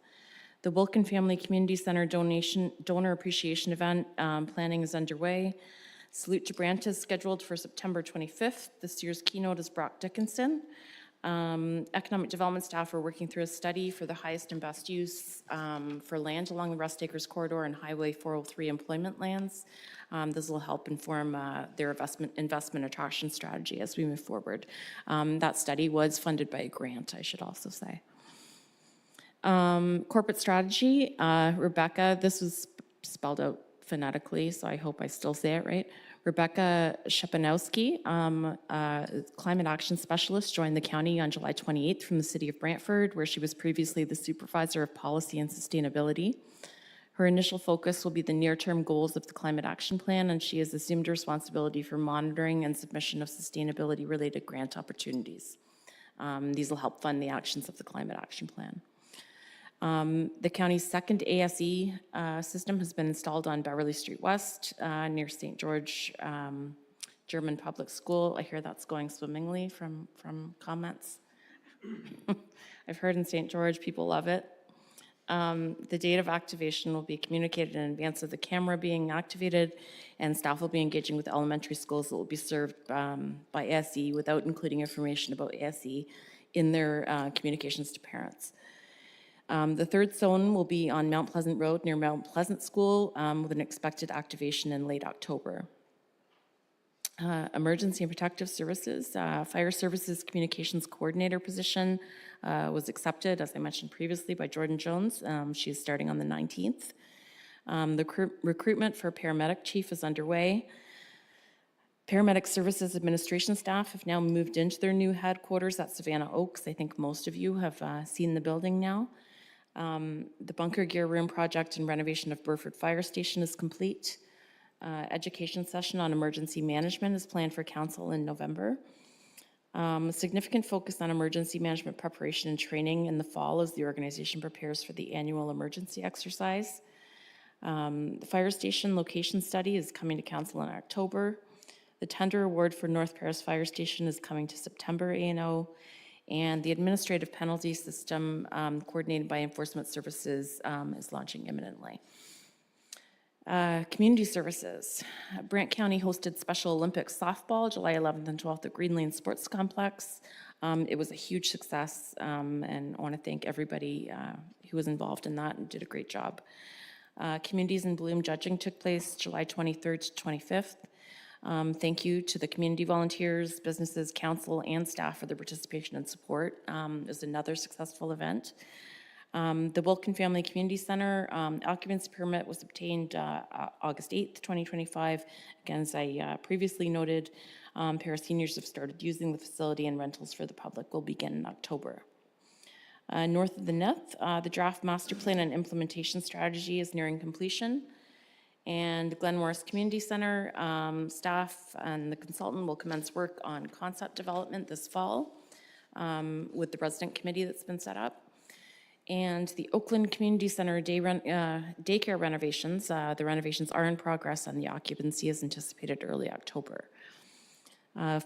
[SPEAKER 18] The Wilkin Family Community Center donor appreciation event planning is underway. Salute to Brant is scheduled for September 25th. This year's keynote is Brock Dickinson. Economic development staff are working through a study for the highest and best use for land along the Rust Acres corridor and Highway 403 employment lands. This will help inform their investment attraction strategy as we move forward. That study was funded by a grant, I should also say. Corporate strategy, Rebecca, this was spelled out phonetically, so I hope I still say it right. Rebecca Shepanowski, Climate Action Specialist, joined the county on July 28th from the city of Brantford, where she was previously the Supervisor of Policy and Sustainability. Her initial focus will be the near-term goals of the Climate Action Plan, and she has assumed responsibility for monitoring and submission of sustainability-related grant opportunities. These will help fund the actions of the Climate Action Plan. The county's second ASE system has been installed on Beverly Street West near St. George German Public School. I hear that's going swimmingly from comments. I've heard in St. George people love it. The date of activation will be communicated in advance of the camera being activated, and staff will be engaging with elementary schools that will be served by ASE without including information about ASE in their communications to parents. The third zone will be on Mount Pleasant Road near Mount Pleasant School with an expected activation in late October. Emergency and Protective Services, Fire Services Communications Coordinator position was accepted, as I mentioned previously, by Jordan Jones. She is starting on the 19th. The recruitment for paramedic chief is underway. Paramedic Services Administration staff have now moved into their new headquarters at Savannah Oaks. I think most of you have seen the building now. The bunker gear room project and renovation of Burford Fire Station is complete. education session on emergency management is planned for council in November. A significant focus on emergency management preparation and training in the fall as the organization prepares for the annual emergency exercise. The fire station location study is coming to council in October. The tender award for North Paris Fire Station is coming to September A&O, and the administrative penalty system coordinated by Enforcement Services is launching imminently. Community services. Brant County hosted Special Olympics softball July 11th and 12th at Green Lane Sports Complex. It was a huge success, and I want to thank everybody who was involved in that and did a great job. Communities in Bloom judging took place July 23rd to 25th. Thank you to the community volunteers, businesses, council, and staff for their participation and support. It was another successful event. The Wilkin Family Community Center occupancy permit was obtained August 8th, 2025. Again, as I previously noted, Paris seniors have started using the facility, and rentals for the public will begin in October. North of the Neth, the draft master plan and implementation strategy is nearing completion. And Glen Morris Community Center staff and the consultant will commence work on concept development this fall with the resident committee that's been set up. And the Oakland Community Center daycare renovations, the renovations are in progress and the occupancy is anticipated early October.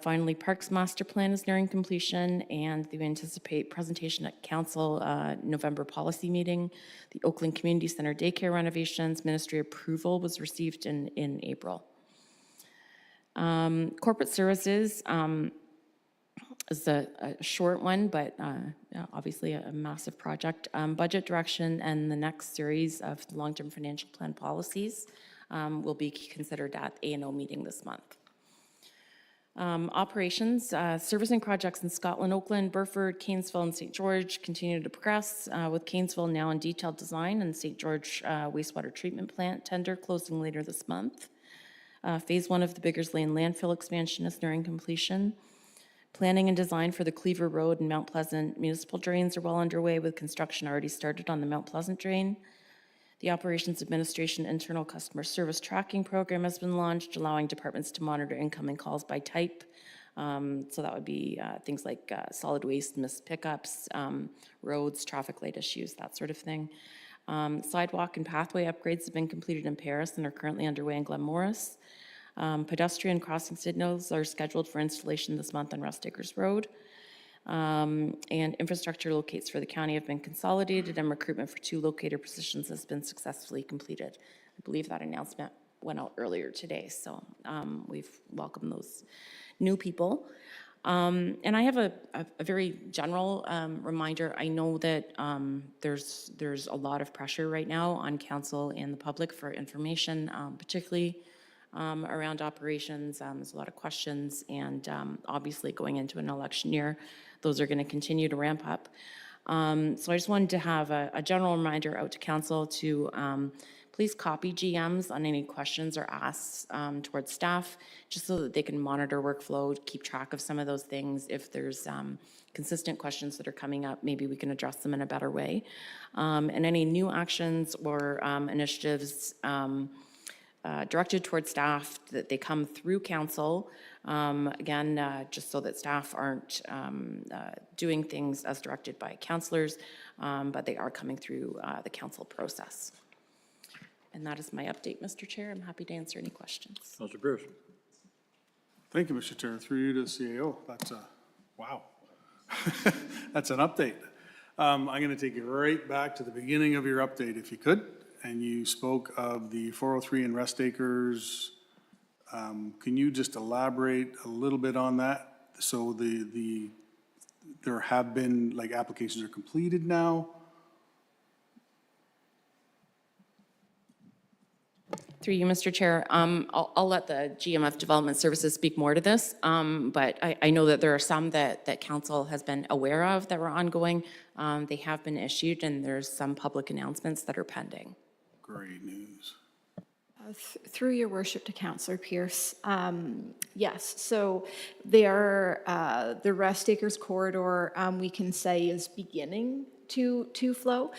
[SPEAKER 18] Finally, Parks Master Plan is nearing completion, and we anticipate presentation at Council November policy meeting. The Oakland Community Center daycare renovations, ministry approval was received in April. Corporate services is a short one, but obviously a massive project. Budget direction and the next series of long-term financial plan policies will be considered at the A&O meeting this month. Operations, servicing projects in Scotland, Oakland, Burford, Cairnsville, and St. George continue to progress, with Cairnsville now in detailed design and St. George wastewater treatment plant tender closing later this month. Phase 1 of the Biggers Lane landfill expansion is nearing completion. Planning and design for the Cleaver Road and Mount Pleasant municipal drains are well underway, with construction already started on the Mount Pleasant drain. The Operations Administration Internal Customer Service Tracking Program has been launched, allowing departments to monitor incoming calls by type. So that would be things like solid waste, missed pickups, roads, traffic light issues, that sort of thing. Sidewalk and pathway upgrades have been completed in Paris and are currently underway in Glen Morris. Pedestrian crossing signals are scheduled for installation this month on Rust Acres Road. And infrastructure locates for the county have been consolidated, and recruitment for 2 locator positions has been successfully completed. I believe that announcement went out earlier today, so we've welcomed those new people. And I have a very general reminder. I know that there's a lot of pressure right now on council and the public for information, particularly around operations. There's a lot of questions, and obviously going into an election year, those are going to continue to ramp up. So I just wanted to have a general reminder out to council to please copy GMs on any questions or asks towards staff, just so that they can monitor workflow, keep track of some of those things. If there's consistent questions that are coming up, maybe we can address them in a better way. And any new actions or initiatives directed towards staff, that they come through council, again, just so that staff aren't doing things as directed by councillors, but they are coming through the council process. And that is my update, Mr. Chair. I'm happy to answer any questions.
[SPEAKER 1] Councilor Pierce.
[SPEAKER 10] Thank you, Mr. Chair. Through you to the CAO. That's wow. That's an update. I'm going to take you right back to the beginning of your update, if you could. And you spoke of the 403 and Rest Acres. Can you just elaborate a little bit on that? So there have been, like, applications are completed now?
[SPEAKER 18] Through you, Mr. Chair, I'll let the GM of Development Services speak more to this, but I know that there are some that council has been aware of that were ongoing. They have been issued, and there's some public announcements that are pending.
[SPEAKER 10] Great news.
[SPEAKER 19] Through your worship to Councillor Pierce, yes, so they are, the Rest Acres corridor, we can say is beginning to flow.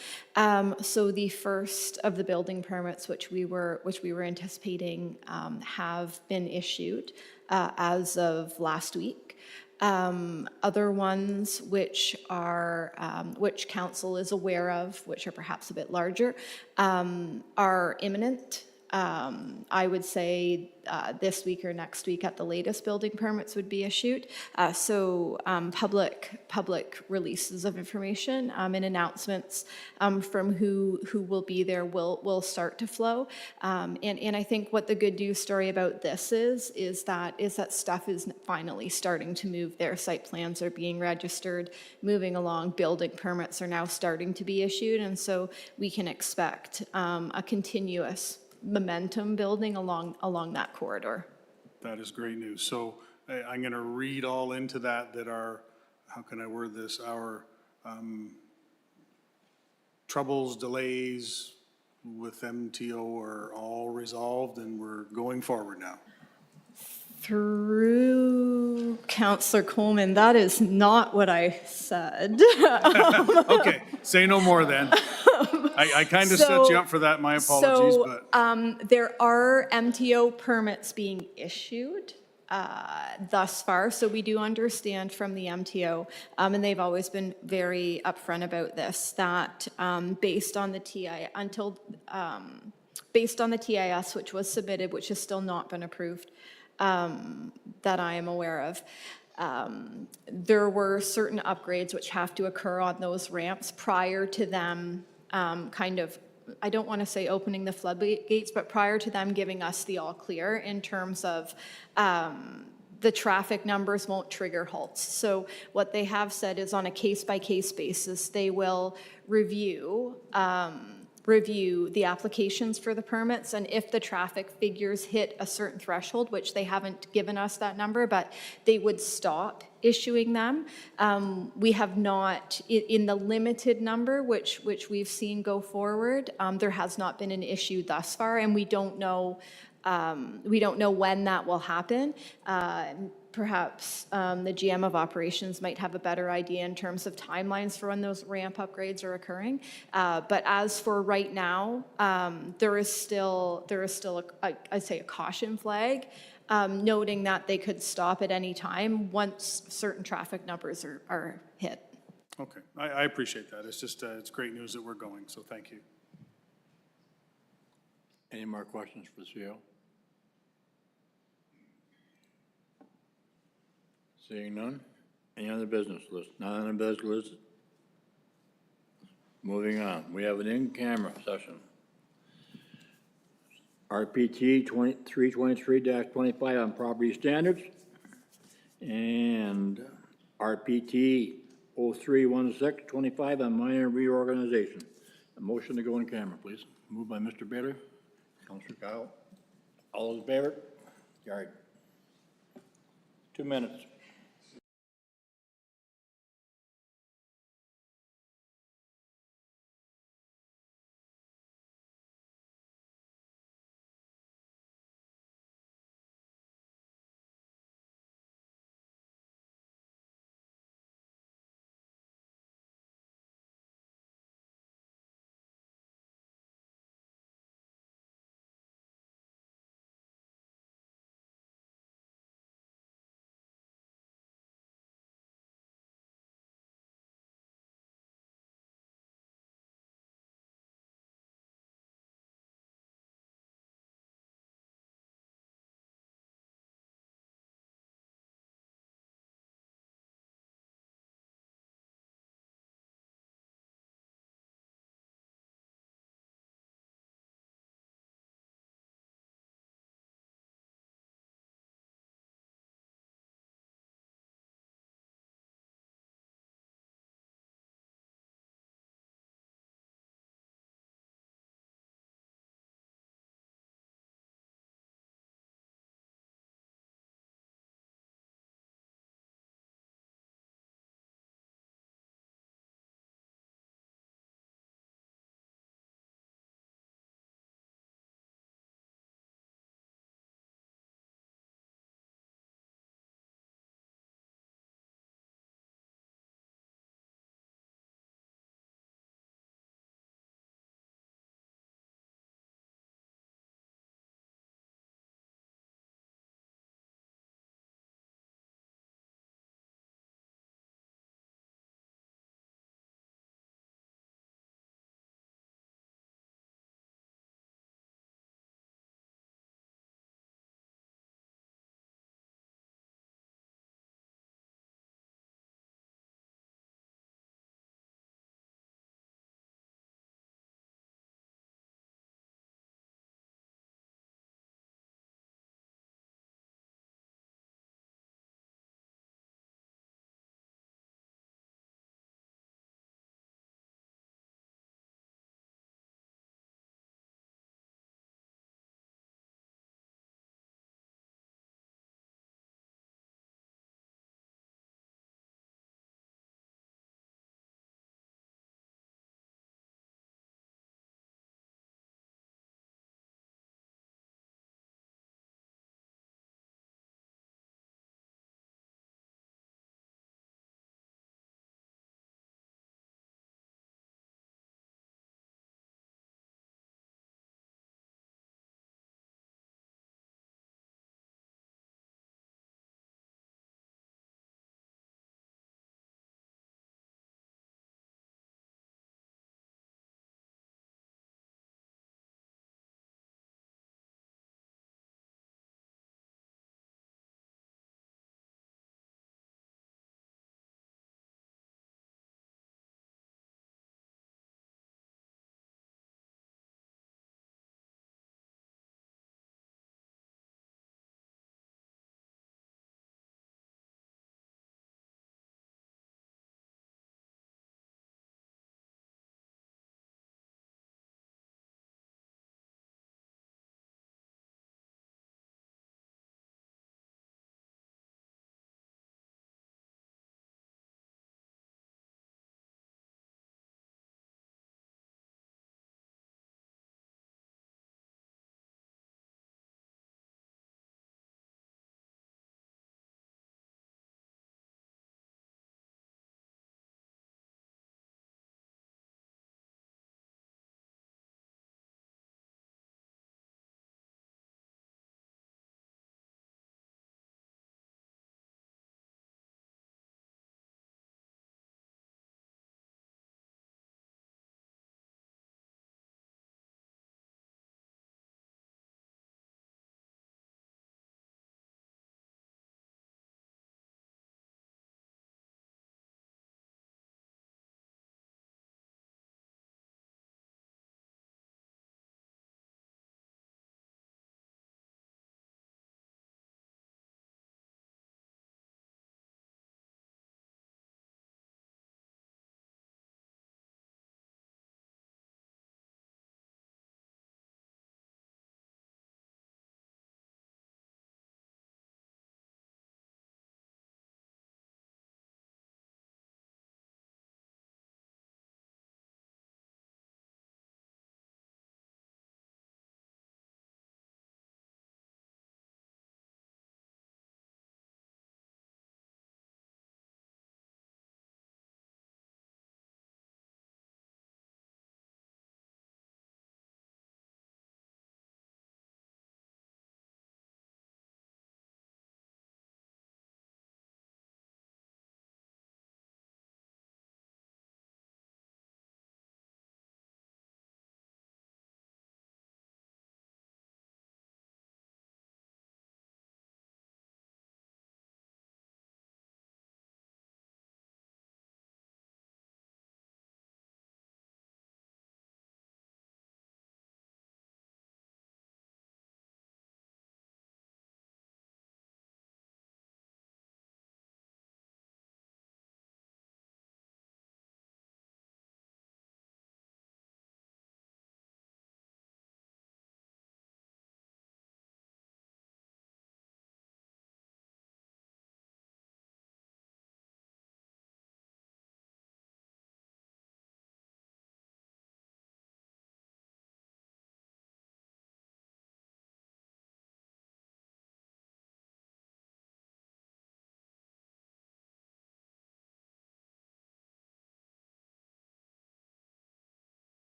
[SPEAKER 19] So the first of the building permits, which we were anticipating, have been issued as of last week. Other ones which council is aware of, which are perhaps a bit larger, are imminent. I would say this week or next week at the latest, building permits would be issued. So public releases of information and announcements from who will be there will start to flow. And I think what the good news story about this is that stuff is finally starting to move there. Site plans are being registered, moving along. Building permits are now starting to be issued, and so we can expect a continuous momentum building along that corridor.
[SPEAKER 10] That is great news. So I'm going to read all into that our, how can I word this, our troubles, delays with MTO are all resolved and we're going forward now.
[SPEAKER 19] Through Councillor Coleman, that is not what I said.
[SPEAKER 10] Okay, say no more then. I kind of set you up for that, my apologies, but.
[SPEAKER 19] There are MTO permits being issued thus far, so we do understand from the MTO, and they've always been very upfront about this, that based on the TIS, which was submitted, which has still not been approved, that I am aware of, there were certain upgrades which have to occur on those ramps prior to them I don't want to say opening the floodgates, but prior to them giving us the all clear in terms of the traffic numbers won't trigger halts. So what they have said is on a case-by-case basis, they will review the applications for the permits, and if the traffic figures hit a certain threshold, which they haven't given us that number, but they would stop issuing them. We have not, in the limited number which we've seen go forward, there has not been an issue thus far, and we don't know when that will happen. Perhaps the GM of operations might have a better idea in terms of timelines for when those ramp upgrades are occurring. But as for right now, there is still I'd say a caution flag, noting that they could stop at any time once certain traffic numbers are hit.
[SPEAKER 10] Okay, I appreciate that. It's just, it's great news that we're going, so thank you.
[SPEAKER 1] Any more questions for the CEO? Seeing none. Any other business list? None on the business list. Moving on. We have an in-camera session. RPT 323-25 on property standards and RPT 0316-25 on minor reorganization. A motion to go in camera, please. Moved by Mr. Baylor. Councilor Kyle. All those in favor? Carried. 2 minutes.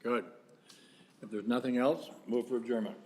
[SPEAKER 1] Good. If there's nothing else, move for adjournment.